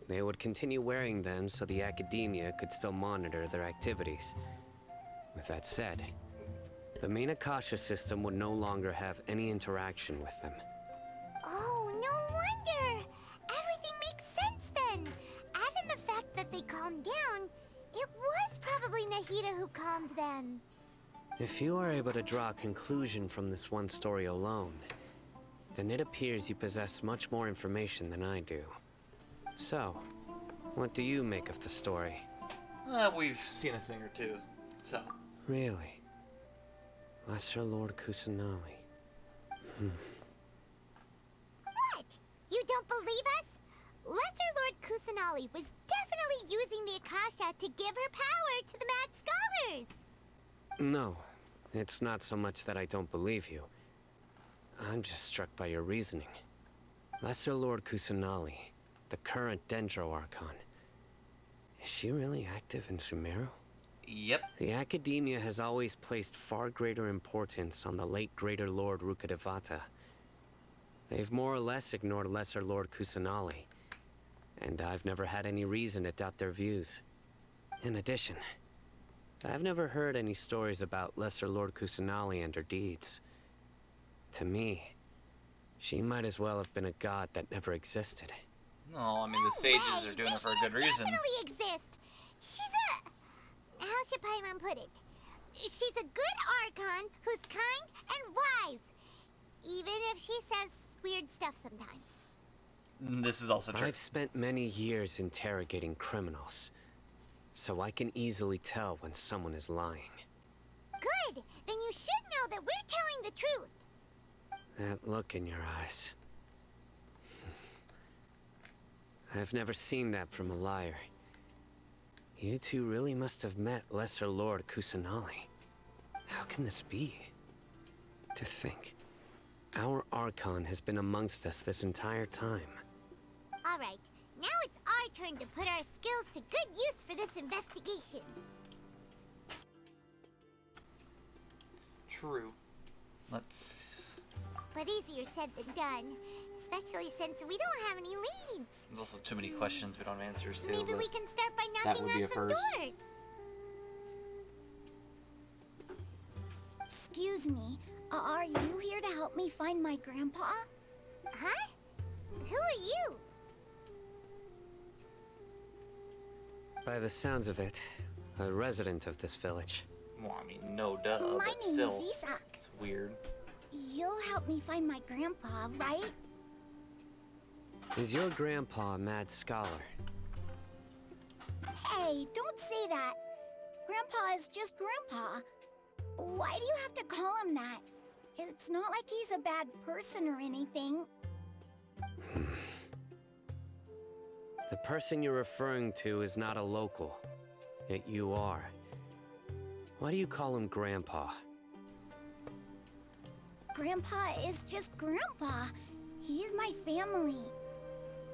they would continue wearing them so the academia could still monitor their activities. With that said, the main Akasha system would no longer have any interaction with them. Oh, no wonder! Everything makes sense then! Add in the fact that they calmed down, it was probably Nahida who calmed them. If you are able to draw a conclusion from this one story alone, then it appears you possess much more information than I do. So, what do you make of the story? We've seen a thing or two, so. Really? Lesser Lord Kusanali. What? You don't believe us? Lesser Lord Kusanali was definitely using the Akasha to give her power to the mad scholars! No, it's not so much that I don't believe you. I'm just struck by your reasoning. Lesser Lord Kusanali, the current Dendro Archon. Is she really active in Sumeru? Yep. The Academia has always placed far greater importance on the late Greater Lord Rukkhadevata. They've more or less ignored Lesser Lord Kusanali, and I've never had any reason to doubt their views. In addition, I've never heard any stories about Lesser Lord Kusanali and her deeds. To me, she might as well have been a god that never existed. No, I mean the sages are doing it for a good reason. Definitely exist! She's a... How should Paimon put it? She's a good Archon who's kind and wise. Even if she says weird stuff sometimes. This is also true. I've spent many years interrogating criminals, so I can easily tell when someone is lying. Good! Then you should know that we're telling the truth. That look in your eyes. I've never seen that from a liar. You two really must have met Lesser Lord Kusanali. How can this be? To think, our Archon has been amongst us this entire time. Alright, now it's our turn to put our skills to good use for this investigation. True. Let's... But easier said than done, especially since we don't have any leads. There's also too many questions we don't have answers to. Maybe but we can start by that knocking would be on a some first. doors. Excuse me, are you here to help me find my grandpa? Huh? Who are you? By the sounds of it, a resident of this village. Well, I mean, no duh, My but name still, is Isak. it's weird. You'll help me find my grandpa, right? Is your grandpa a mad scholar? Hey, don't say that. Grandpa is just Grandpa. Why do you have to call him that? It's not like he's a bad person or anything. The person you're referring to is not a local, yet you are. Why do you call him Grandpa? Grandpa is just Grandpa. He's my family.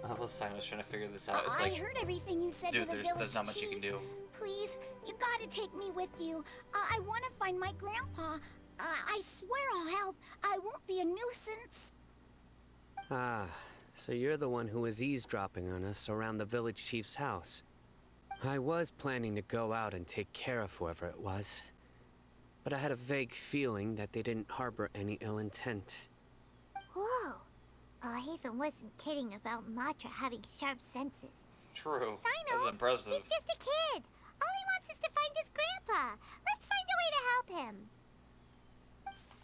I was trying to figure this out. It's I like, heard everything you said dude, to the village there's not much chief. you can do. Please, you gotta take me with you. I want to find my grandpa. I swear I'll help. I won't be a nuisance. Ah, so you're the one who was eavesdropping on us around the village chief's house. I was planning to go out and take care of whoever it was, but I had a vague feeling that they didn't harbor any ill intent. Whoa. Hatham wasn't kidding about Matra having sharp senses. True. Sino, That's impressive. he's just a kid. All he wants is to find his grandpa. Let's find a way to help him.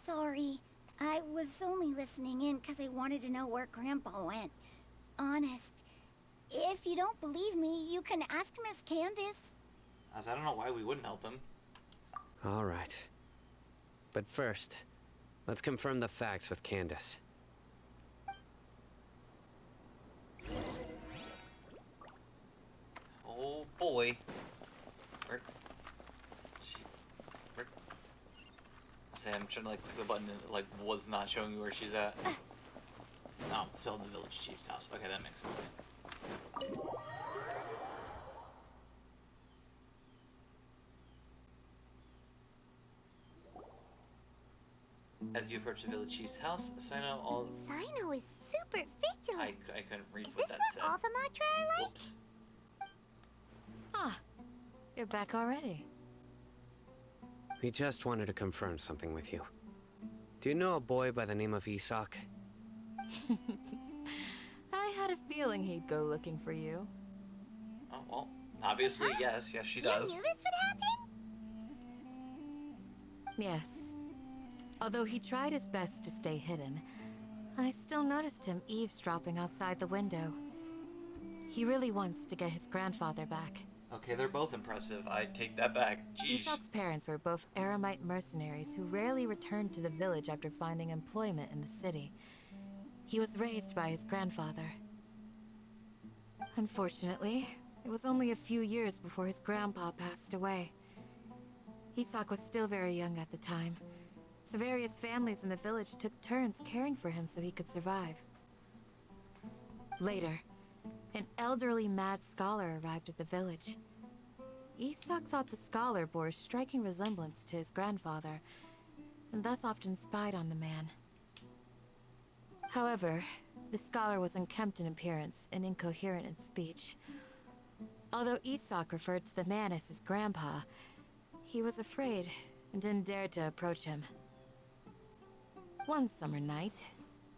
Sorry. I was only listening in because I wanted to know where Grandpa went. Honest. If you don't believe me, you can ask Miss Candace. I don't know why we wouldn't help him. All right. But first, let's confirm the facts with Candace. Oh boy. Where? I'm trying to like click the button and it like was not showing me where she's at. No, it's still in the village chief's house. Okay, that makes sense. As you approach the village chief's house, Sino all... Sino is super vigilant. I couldn't read Is what this that what said. all the Matra are like? Whoops. Ah, you're back already. We just wanted to confirm something with you. Do you know a boy by the name of Isak? I had a feeling he'd go looking for you. Oh, well, obviously, yes. Yes, she does. You knew this would happen? Yes. Although he tried his best to stay hidden, I still noticed him eavesdropping outside the window. He really wants to get his grandfather back. Okay, they're both impressive. I take that back. Jeez. Isak's parents were both Aramite mercenaries who rarely returned to the village after finding employment in the city. He was raised by his grandfather. Unfortunately, it was only a few years before his grandpa passed away. Isak was still very young at the time, so various families in the village took turns caring for him so he could survive. Later, an elderly mad scholar arrived at the village. Isak thought the scholar bore a striking resemblance to his grandfather, and thus often spied on the man. However, the scholar was unkempt in appearance and incoherent in speech. Although Isak referred to the man as his grandpa, he was afraid and didn't dare to approach him. One summer night,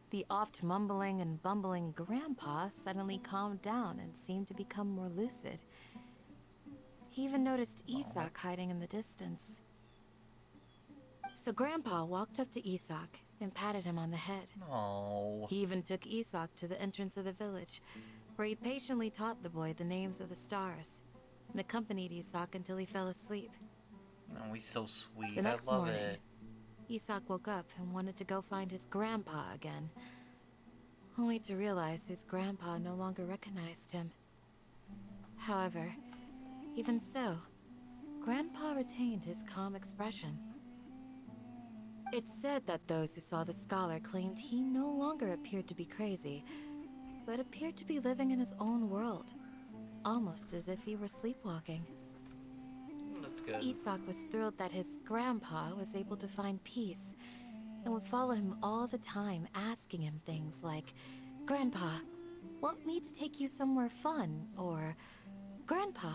the oft mumbling and bumbling grandpa suddenly calmed down and seemed to become more lucid. He even noticed Isak hiding in the distance. So Grandpa walked up to Isak and patted him on the head. Oh. He even took Isak to the entrance of the village, where he patiently taught the boy the names of the stars, and accompanied Isak until he fell asleep. Oh, he's so sweet. The next I love morning, it. Isak woke up and wanted to go find his grandpa again, only to realize his grandpa no longer recognized him. However, even so, Grandpa retained his calm expression. It's said that those who saw the scholar claimed he no longer appeared to be crazy, but appeared to be living in his own world, almost as if he were sleepwalking. That's good. Isak was thrilled that his grandpa was able to find peace, and would follow him all the time, asking him things like, "Grandpa, want me to take you somewhere fun?" Or, "Grandpa,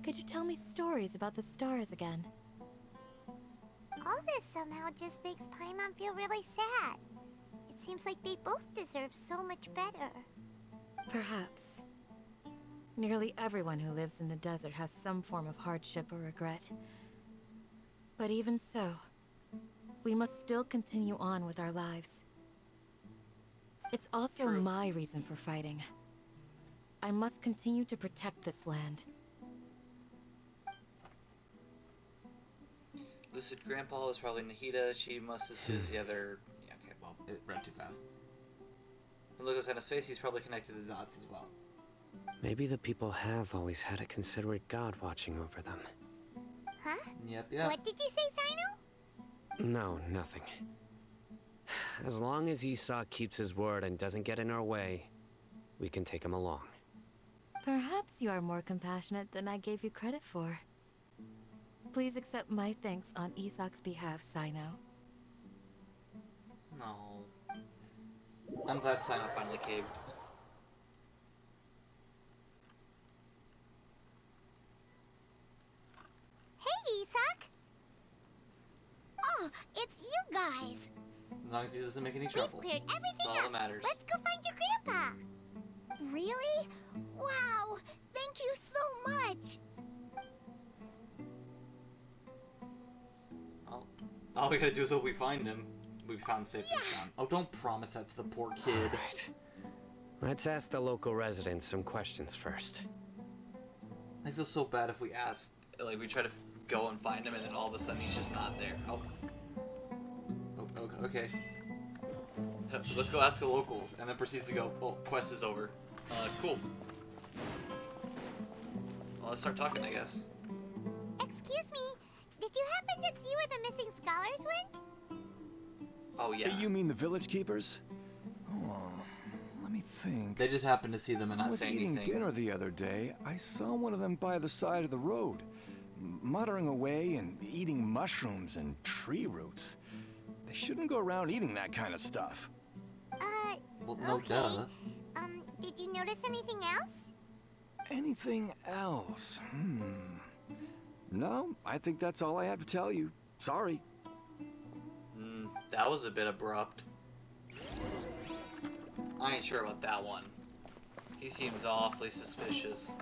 could you tell me stories about the stars again?" All this somehow just makes Paimon feel really sad. It seems like they both deserve so much better. Perhaps. Nearly everyone who lives in the desert has some form of hardship or regret. But even so, we must still continue on with our lives. It's also my reason for fighting. I must continue to protect this land. Lucid Grandpa was probably Nahida. She must assume the other. Yeah, okay, well, it read too fast. And look at his face, he's probably connected the dots as well. Maybe the people have always had a considerate god watching over them. Huh? Yep. What did you say, Sino? No, nothing. as long as Esau keeps his word and doesn't get in our way, we can take him along. Perhaps you are more compassionate than I gave you credit for. Please accept my thanks on Isak's behalf, Sino. No. I'm glad Sino finally caved. Hey, Isak! Oh, it's you guys! As long as he doesn't make any trouble. We've cleared everything That's all up. that matters. Let's go find your grandpa! Really? Wow! Thank you so much! All we gotta do is hope we find him. We found safe and sound. Oh, don't promise that to the poor kid. Alright. Let's ask the local residents some questions first. I feel so bad if we ask, like, we try to go and find him and then all of a sudden he's just not there. Oh, okay. Let's go ask the locals, and then proceeds to go, oh, quest is over. Cool. Well, let's start talking, I guess. Excuse me, did you happen to see where the missing scholars went? Oh, yeah. You mean the village keepers? Oh, let me think. They just happened to see them and I not was say eating anything. dinner the other day. I saw one of them by the side of the road, muttering away and eating mushrooms and tree roots. They shouldn't go around eating that kind of stuff. Well, no okay. duh. Did you notice anything else? Anything else? No, I think that's all I have to tell you. Sorry. That was a bit abrupt. I ain't sure about that one. He seems awfully suspicious.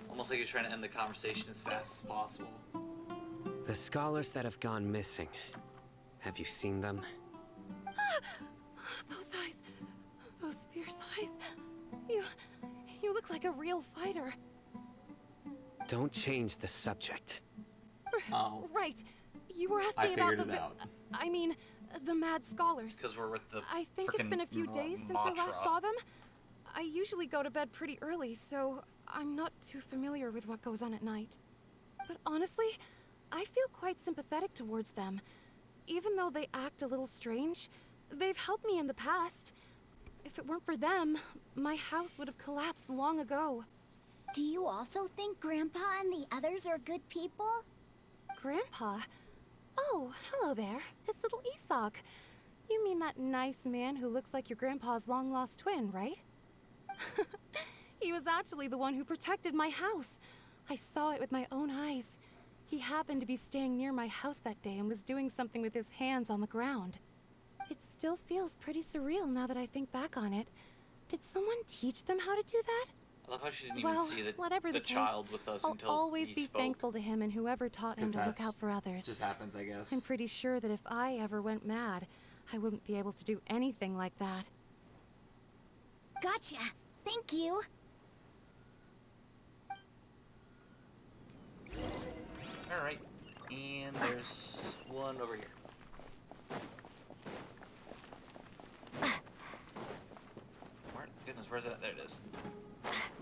Almost like he's trying to end the conversation as fast as possible. The scholars that have gone missing. Have you seen them? Those eyes. Those fierce eyes. You look like a real fighter. Don't change the subject. Oh. Right. You were I asking about figured the it out. I mean, the mad scholars. Because we're with the I think it's been a few days since I last saw them. I usually go to bed pretty early, so I'm not too familiar with what goes on at night. But honestly, I feel quite sympathetic towards them. Even though they act a little strange, they've helped me in the past. If it weren't for them, my house would have collapsed long ago. Do you also think Grandpa and the others are good people? Grandpa? Oh, hello there. It's little Isak. You mean that nice man who looks like your grandpa's long-lost twin, right? He was actually the one who protected my house. I saw it with my own eyes. He happened to be staying near my house that day and was doing something with his hands on the ground. It still feels pretty surreal now that I think back on it. Did someone teach them how to do that? I love how she didn't Well, even see whatever the the case, child with us I'll until always he be spoke. thankful to him and whoever taught him 'Cause to look that's out for others. just happens, I guess. I'm pretty sure that if I ever went mad, I wouldn't be able to do anything like that. Gotcha. Thank you. Alright. And there's one over here. Goodness, where's it at? There it is.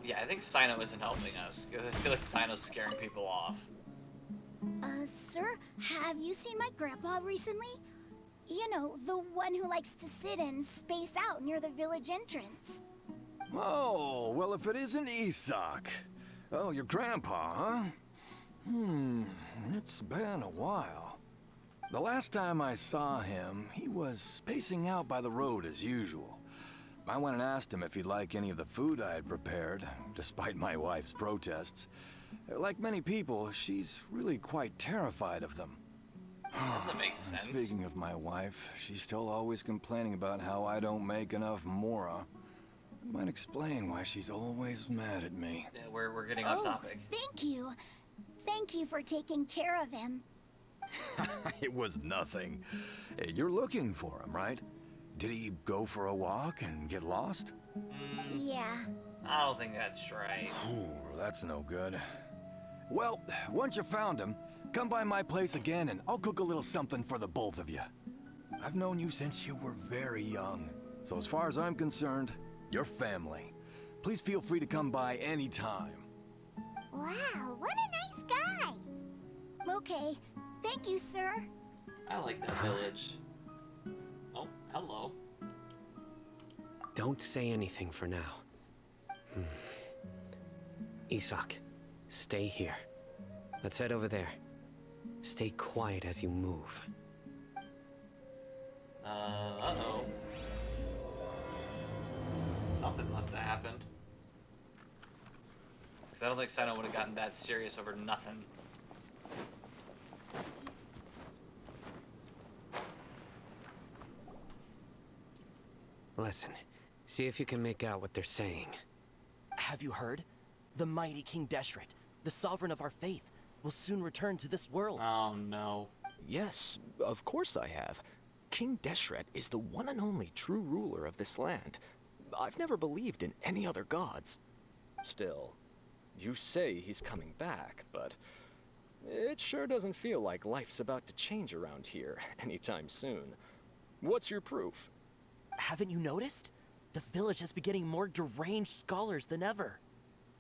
Yeah, I think Sino isn't helping us. I feel like Sino's scaring people off. Sir, have you seen my grandpa recently? You know, the one who likes to sit and space out near the village entrance. Oh, well, if it isn't Isak. Oh, your grandpa, huh? It's been a while. The last time I saw him, he was spacing out by the road as usual. I went and asked him if he'd like any of the food I had prepared, despite my wife's protests. Like many people, she's really quite terrified of them. Doesn't make sense. Speaking of my wife, she's still always complaining about how I don't make enough mora. Might explain why she's always mad at me. Yeah, we're getting off topic. Thank you. Thank you for taking care of him. It was nothing. Hey, you're looking for him, right? Did he go for a walk and get lost? Yeah. I don't think that's right. Ooh, that's no good. Well, once you found him, come by my place again and I'll cook a little something for the both of you. I've known you since you were very young. So as far as I'm concerned, you're family. Please feel free to come by anytime. Wow, what a nice guy. Okay, thank you, sir. I like that village. Oh, hello. Don't say anything for now. Isak, stay here. Let's head over there. Stay quiet as you move. Uh-oh. Something must have happened. Because I don't think Sino would have gotten that serious over nothing. Listen, see if you can make out what they're saying. Have you heard? The mighty King Deshret, the sovereign of our faith, will soon return to this world. Oh no. Yes, of course I have. King Deshret is the one and only true ruler of this land. I've never believed in any other gods. Still, you say he's coming back, but it sure doesn't feel like life's about to change around here anytime soon. What's your proof? Haven't you noticed? The village has been getting more deranged scholars than ever.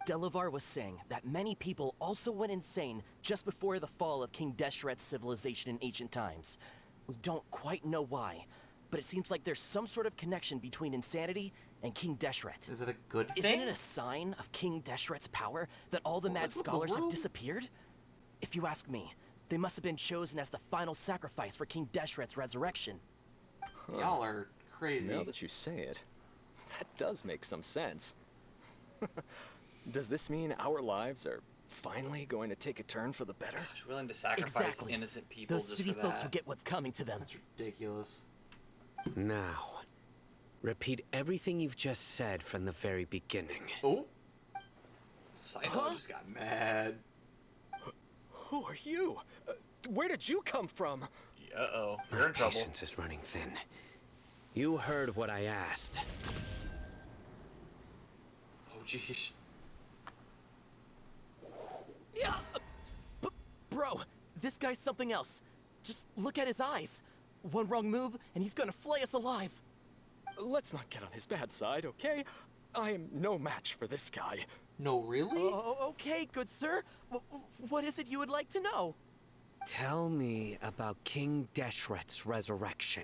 Delavar was saying that many people also went insane just before the fall of King Deshret's civilization in ancient times. We don't quite know why, but it seems like there's some sort of connection between insanity and King Deshret. Is it a good thing? Isn't it a sign of King Deshret's power that all the mad scholars have disappeared? If you ask me, they must have been chosen as the final sacrifice for King Deshret's resurrection. Y'all are crazy. Now that you say it, that does make some sense. Does this mean our lives are finally going to take a turn for the better? Gosh, willing to sacrifice innocent people Those just city for folks that. will get what's coming to them. That's ridiculous. Now, repeat everything you've just said from the very beginning. Oh? Sino just got mad. Who are you? Where did you come from? Uh-oh, you're in trouble. Patience is running thin. You heard what I asked. Oh, jeez. Yeah, bro, this guy's something else. Just look at his eyes. One wrong move, and he's gonna flay us alive. Let's not get on his bad side, okay? I am no match for this guy. No, really? Okay, good sir. What is it you would like to know? Tell me about King Deshret's resurrection.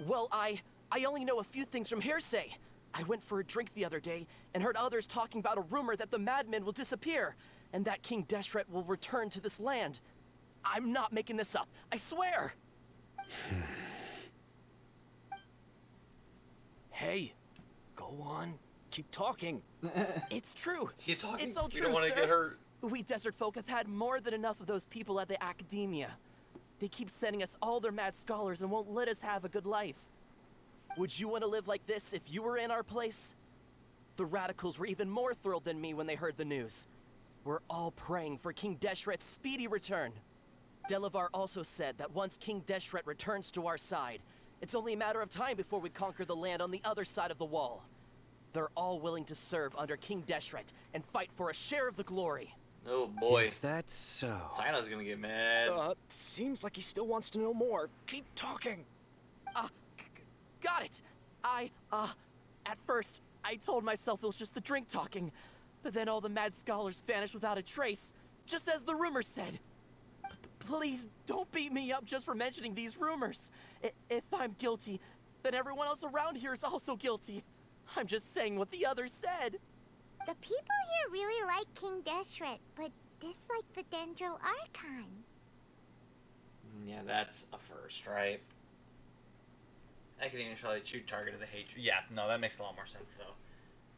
Well, I only know a few things from hearsay. I went for a drink the other day and heard others talking about a rumor that the madmen will disappear and that King Deshret will return to this land. I'm not making this up, I swear! Hey, go on. Keep talking. It's true. Keep talking. It's all We true, don't want to sir. get hurt. We desert folk have had more than enough of those people at the academia. They keep sending us all their mad scholars and won't let us have a good life. Would you want to live like this if you were in our place? The radicals were even more thrilled than me when they heard the news. We're all praying for King Deshret's speedy return. Delavar also said that once King Deshret returns to our side, it's only a matter of time before we conquer the land on the other side of the wall. They're all willing to serve under King Deshret and fight for a share of the glory. Oh boy. Is that so? Sino's gonna get mad. Seems like he still wants to know more. Keep talking. Got it. At first, I told myself it was just the drink talking, but then all the mad scholars vanished without a trace, just as the rumors said. Please don't beat me up just for mentioning these rumors. If I'm guilty, then everyone else around here is also guilty. I'm just saying what the others said. The people here really like King Deshret, but dislike the Dendro Archon. Yeah, that's a first, right? Academia is probably a true target of the hatred. Yeah, no, that makes a lot more sense, though.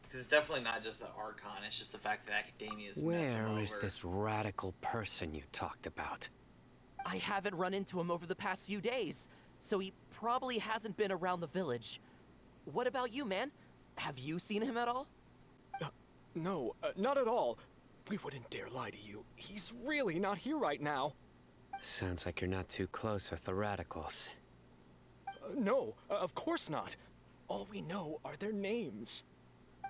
Because it's definitely not just the Archon, it's just the fact that Academia is messed them Where is over. this radical person you talked about? I haven't run into him over the past few days, so he probably hasn't been around the village. What about you, man? Have you seen him at all? No, not at all. We wouldn't dare lie to you. He's really not here right now. Sounds like you're not too close with the radicals. No, of course not. All we know are their names.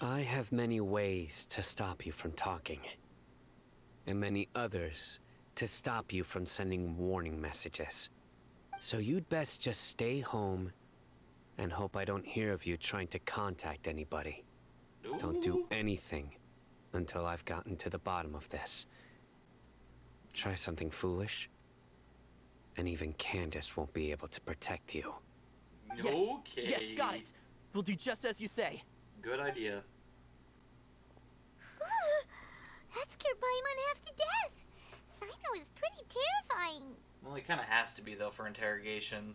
I have many ways to stop you from talking. And many others to stop you from sending warning messages. So you'd best just stay home and hope I don't hear of you trying to contact anybody. Ooh. Don't do anything until I've gotten to the bottom of this. Try something foolish, and even Candace won't be able to protect you. Yes. Okay. Yes, got it. We'll do just as you say. Good idea. That scared Paimon half to death. Sino is pretty terrifying. Well, he kind of has to be, though, for interrogation.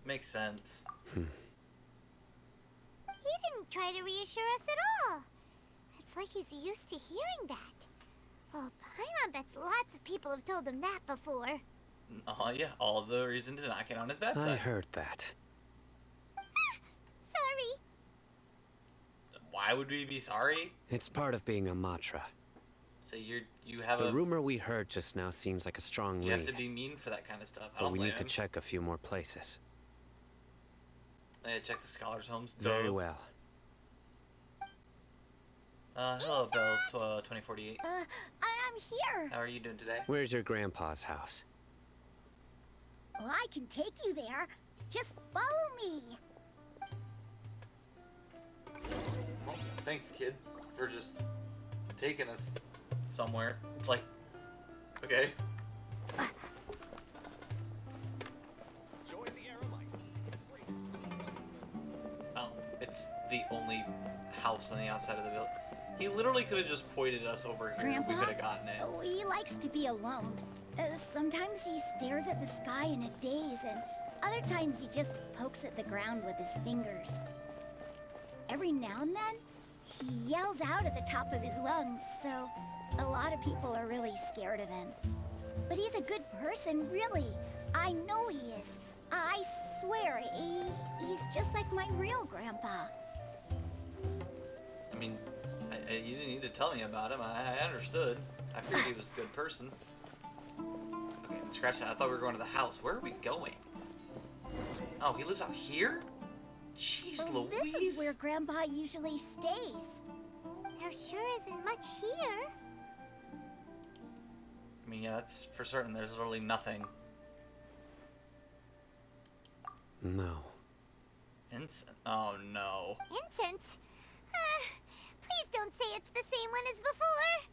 Makes sense. He didn't try to reassure us at all. It's like he's used to hearing that. Well, Paimon bets lots of people have told him that before. Oh, yeah, all the reason to not get on his bad I side. heard that. Sorry. Why would we be sorry? It's part of being a Matra. So you have The rumor we heard just now seems like a strong You lead. have to be mean for that kind of stuff. I But don't we blame need to him. check a few more places. Check the scholars' homes. Very Duh. well. Hello, Belle 2048. I'm here. How are you doing today? Where's your grandpa's house? Well, I can take you there. Just follow me. Well, thanks, kid, for just taking us somewhere. It's like, okay. Join the Aramites. Oh, it's the only house on the outside of the village. He literally could have just pointed us over here. Grandpa? We could have gotten it. Oh, he likes to be alone. Sometimes he stares at the sky in a daze, and other times he just pokes at the ground with his fingers. Every now and then, he yells out at the top of his lungs, so a lot of people are really scared of him. But he's a good person, really. I know he is. I swear, he's just like my real grandpa. I mean, you didn't need to tell me about him. I understood. I figured he was a good person. Okay, scratch that. I thought we were going to the house. Where are we going? Oh, he lives out here? Jeez Well, Louise. this is where Grandpa usually stays. There sure isn't much here. I mean, yeah, that's for certain. There's literally nothing. No. Incense. Oh, no. Incense? Please don't say it's the same one as before.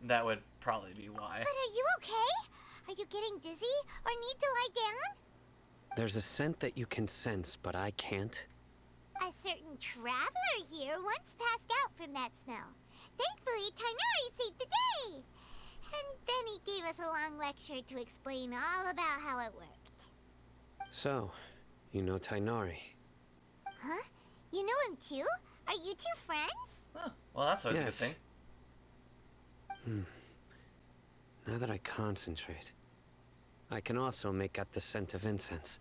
That would probably be why. But are you okay? Are you getting dizzy or need to lie down? There's a scent that you can sense, but I can't. A certain traveler here once passed out from that smell. Thankfully, Tainari saved the day. And then he gave us a long lecture to explain all about how it worked. So, you know Tainari. Huh? You know him too? Are you two friends? Oh, well, that's always Yes. a good thing. Now that I concentrate, I can also make out the scent of incense.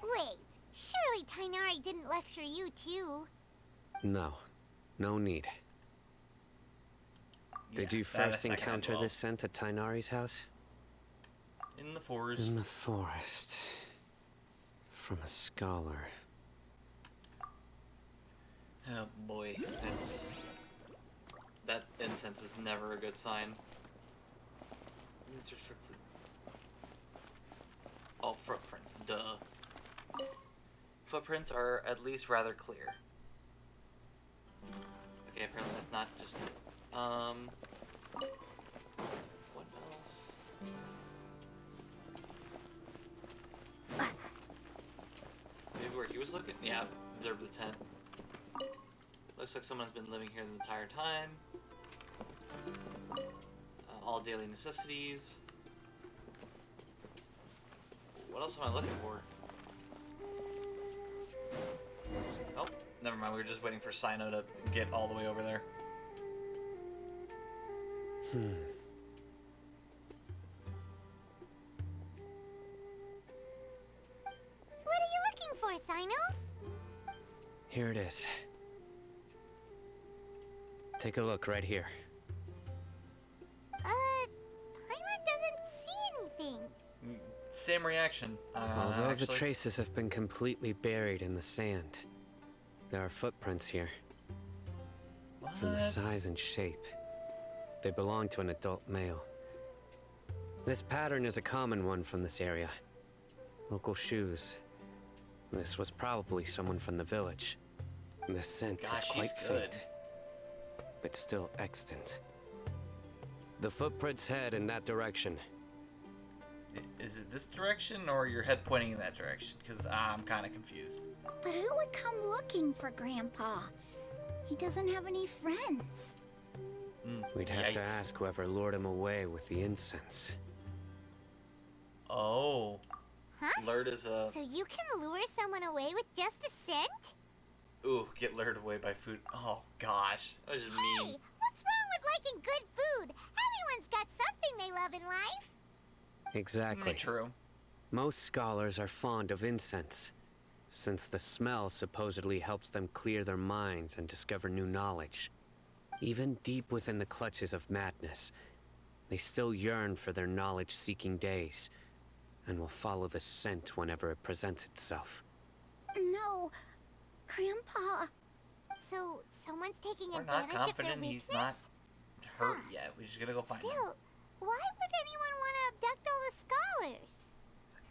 Wait, surely Tainari didn't lecture you too. No, no need. Did you that first is second encounter well. this scent at Tainari's house? In the forest. In the forest. From a scholar. Oh boy, that incense is never a good sign. Let me search for oh, footprints. Duh. Footprints are at least rather clear. Okay, apparently that's not just it. What else? Maybe where he was looking? Yeah, observe the tent. Looks like someone's been living here the entire time. All daily necessities. What else am I looking for? Oh, never mind. We were just waiting for Sino to get all the way over there. What are you looking for, Sino? Here it is. Take a look right here. Paimon doesn't see anything. Same reaction. Although Actually. the traces have been completely buried in the sand, there are footprints here. From the What? size and shape, they belong to an adult male. This pattern is a common one from this area. Local shoes. This was probably someone from the village. The scent Gosh, is quite she's good. faint, but still extant. The footprints head in that direction. Is it this direction or your head pointing in that direction? Because I'm kind of confused. But who would come looking for Grandpa? He doesn't have any friends. We'd have to ask whoever lured him away with the incense. Oh. Huh? Lured is a... So you can lure someone away with just a scent? Ooh, get lured away by food. Oh, gosh. That was just mean. What's wrong with liking good food? Everyone's got something they love in life. Exactly. True. Most scholars are fond of incense, since the smell supposedly helps them clear their minds and discover new knowledge. Even deep within the clutches of madness, they still yearn for their knowledge-seeking days, and will follow the scent whenever it presents itself. No, Grandpa. So someone's taking We're not advantage of their confident weakness? he's not hurt yet. We're just gonna go find him. Still, why would anyone want to abduct all the scholars?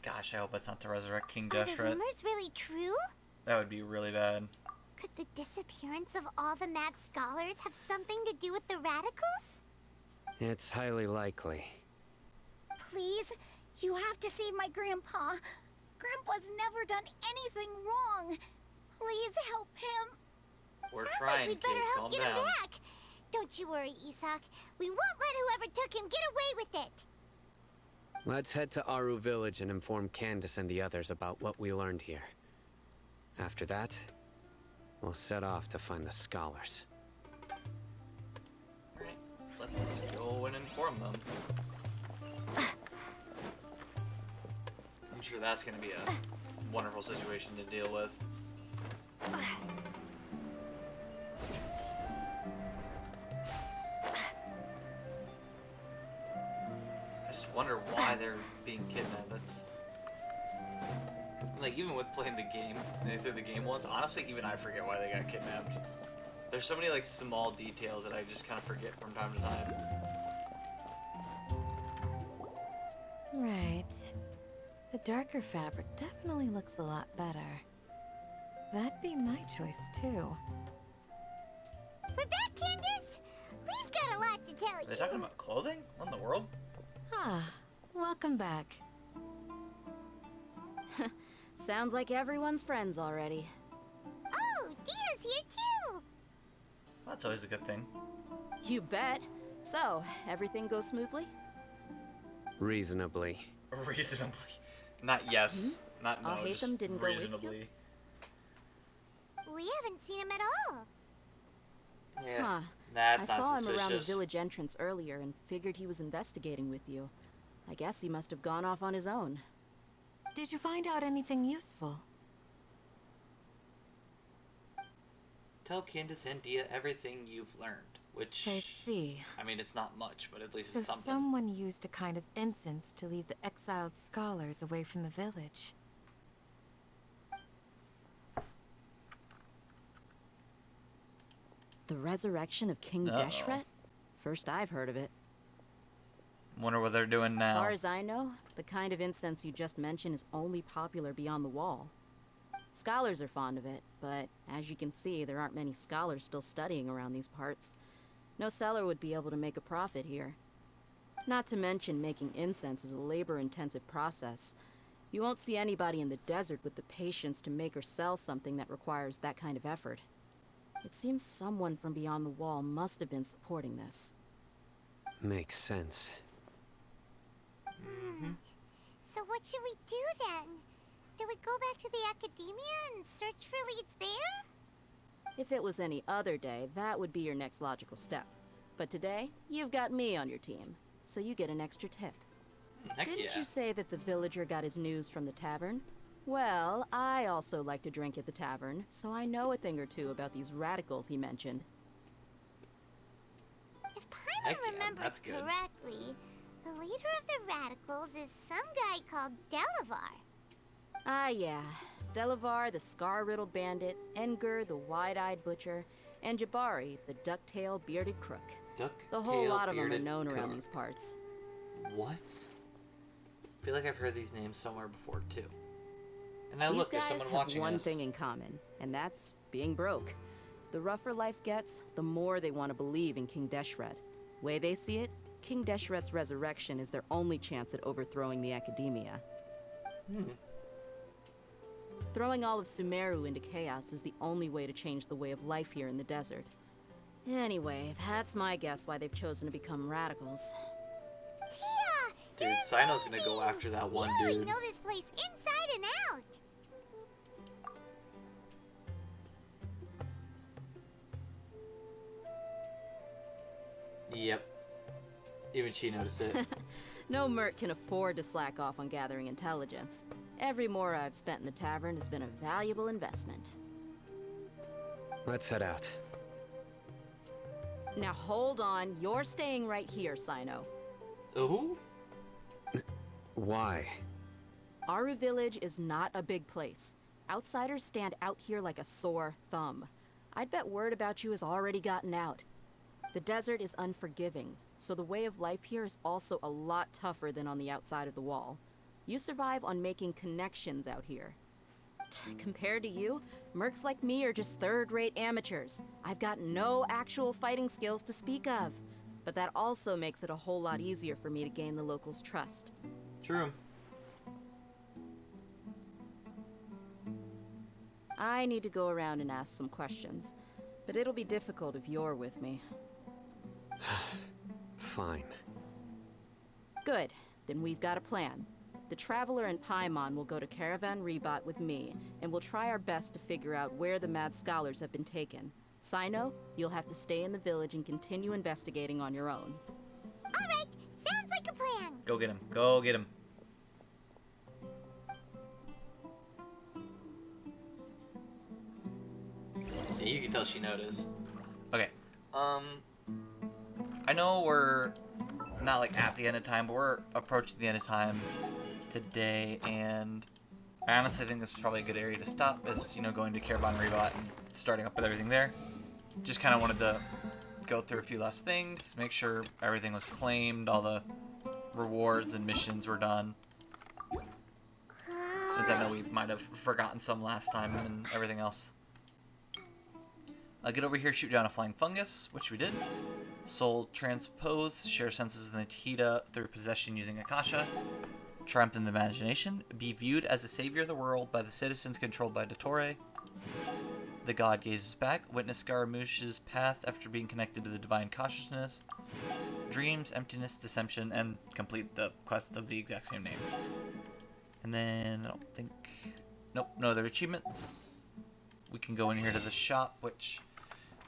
Gosh, I hope it's not to resurrect King Are the Deshret. rumors really true? That would be really bad. Could the disappearance of all the mad scholars have something to do with the radicals? It's highly likely. Please, you have to save my Grandpa. Grandpa's never done anything wrong. Please help him. We're Sounds trying, like we'd better kid. help Calm get down. him back. Don't you worry, Isak. We won't let whoever took him get away with it. Let's head to Aru Village and inform Candace and the others about what we learned here. After that, we'll set off to find the scholars. Alright, let's go and inform them. I'm sure that's gonna be a wonderful situation to deal with. I just wonder why they're being kidnapped. That's like, even with playing the game, through the game once, honestly, even I forget why they got kidnapped. There's so many like small details that I just kind of forget from time to time. Right. The darker fabric definitely looks a lot better. That'd be my choice too. We're back, Candace. We've got a lot to tell Are you. they talking about clothing? What in the world? Ah, welcome back. Sounds like everyone's friends already. Oh, Dia's here too. That's always a good thing. You bet. So, everything goes smoothly? Reasonably. Reasonably. Not yes. Not no, Hatham just didn't go with you? reasonably. We haven't seen him at all. Yeah, Huh. that's I not saw him around the suspicious. village entrance earlier and figured he was investigating with you. I guess he must have gone off on his own. Did you find out anything useful? Tell Candace and Dia everything you've learned, which... I see. I mean, it's not much, but at least So it's something. someone used a kind of incense to lead the exiled scholars away from the village. The resurrection of King Uh-oh. Deshret? First I've heard of it. Wonder what they're doing As now. far as I know, the kind of incense you just mentioned is only popular beyond the wall. Scholars are fond of it, but as you can see, there aren't many scholars still studying around these parts. No seller would be able to make a profit here. Not to mention making incense is a labor-intensive process. You won't see anybody in the desert with the patience to make or sell something that requires that kind of effort. It seems someone from beyond the wall must have been supporting this. Makes sense. So what should we do then? Do we go back to the academia and search for leads there? If it was any other day, that would be your next logical step. But today, you've got me on your team, so you get an extra tip. Heck Didn't yeah. you say that the villager got his news from the tavern? Well, I also like to drink at the tavern, so I know a thing or two about these radicals he mentioned. If Paimon Heck yeah, remembers that's good. correctly, the leader of the radicals is some guy called Delavar. Ah, yeah. Delavar, the scar-riddled bandit, Engur, the wide-eyed butcher, and Jabari, the duck-tailed bearded crook. The whole lot of them are known around these parts. What? I feel like I've heard these names somewhere before too. And now These look, there's guys someone have watching one us. thing in common, and that's being broke. The rougher life gets, the more they want to believe in King Deshret. Way they see it, King Deshret's resurrection is their only chance at overthrowing the Academia. Throwing all of Sumeru into chaos is the only way to change the way of life here in the desert. Anyway, that's my guess why they've chosen to become radicals. Dude, Sino's gonna go after that one You really dude. know this place inside and out. Yep. Even she noticed it. No merc can afford to slack off on gathering intelligence. Every mora I've spent in the tavern has been a valuable investment. Let's head out. Now hold on, you're staying right here, Sino. Ooh? Why? Aru Village is not a big place. Outsiders stand out here like a sore thumb. I'd bet word about you has already gotten out. The desert is unforgiving, so the way of life here is also a lot tougher than on the outside of the wall. You survive on making connections out here. Compared to you, mercs like me are just third-rate amateurs. I've got no actual fighting skills to speak of. But that also makes it a whole lot easier for me to gain the locals' trust. True. I need to go around and ask some questions, but it'll be difficult if you're with me. Fine. Good, then we've got a plan. The Traveler and Paimon will go to Caravan Rebat with me, and we'll try our best to figure out where the Mad Scholars have been taken. Sino, you'll have to stay in the village and continue investigating on your own. Alright, sounds like a plan. Go get him. Go get him. Yeah, you can tell she noticed. Okay. I know we're not like at the end of time, but we're approaching the end of time today, and I honestly think this is probably a good area to stop, is, you know, going to Caravan Rebat and starting up with everything there. Just kind of wanted to go through a few last things, make sure everything was claimed, all the rewards and missions were done. Since I know we might have forgotten some last time and everything else. Get over here, shoot down a flying fungus, which we did. Soul transpose, share senses in the Tahita through possession using Akasha. Triumph in the imagination, be viewed as the savior of the world by the citizens controlled by Dottore. The god gazes back, witness Scaramouche's past after being connected to the divine consciousness. Dreams, emptiness, deception, and complete the quest of the exact same name. And then, I don't think... Nope, no other achievements. We can go in here to the shop, which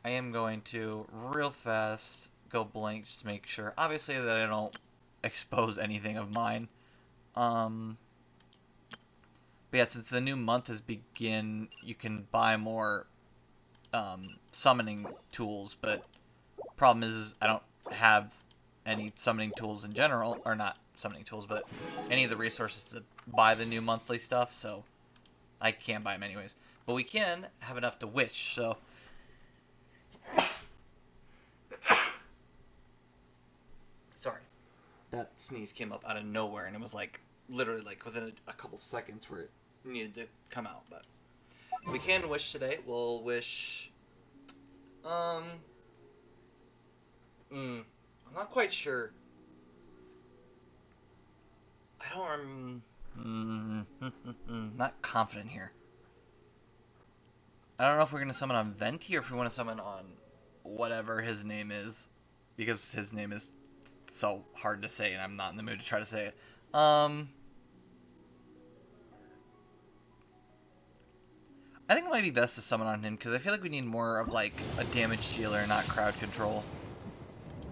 I am going to, real fast, go blank just to make sure. Obviously that I don't expose anything of mine. But yeah, since the new month has begin, you can buy more summoning tools, but problem is I don't have any summoning tools in general, or not summoning tools, but any of the resources to buy the new monthly stuff, so I can't buy them anyways. But we can have enough to wish, so... Sorry. That sneeze came up out of nowhere, and it was like, literally like within a couple seconds where it needed to come out, but... We can wish today. We'll wish... I'm not quite sure. I don't not confident here. I don't know if we're going to summon on Venti or if we want to summon on whatever his name is. Because his name is so hard to say and I'm not in the mood to try to say it. I think it might be best to summon on him because I feel like we need more of like a damage dealer, not crowd control.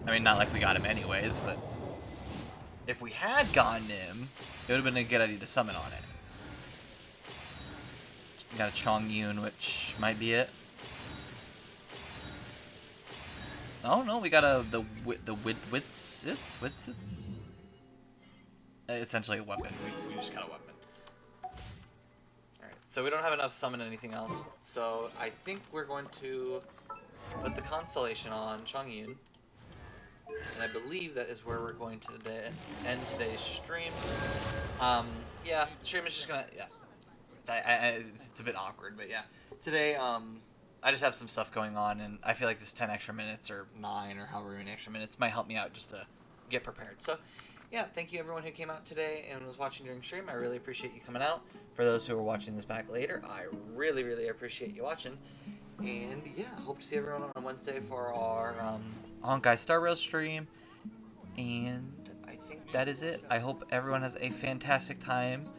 I mean, not like we got him anyways, but if we had gotten him, it would have been a good idea to summon on it. We got a Chong Yun, which might be it. Oh no, we got the Witsith? Essentially a weapon. We just got a weapon. Alright, so we don't have enough to summon anything else. So I think we're going to put the Constellation on Chong Yun. And I believe that is where we're going to end today's stream. Yeah, the stream is just gonna, yeah. It's a bit awkward, but yeah. Today, I just have some stuff going on, and I feel like this 10 extra minutes, or 9, or however many extra minutes, might help me out just to get prepared. So, yeah, thank you everyone who came out today and was watching during stream. I really appreciate you coming out. For those who are watching this back later, I really, really appreciate you watching. And yeah, hope to see everyone on Wednesday for our Honkai Star Rail stream. And I think that is it. I hope everyone has a fantastic time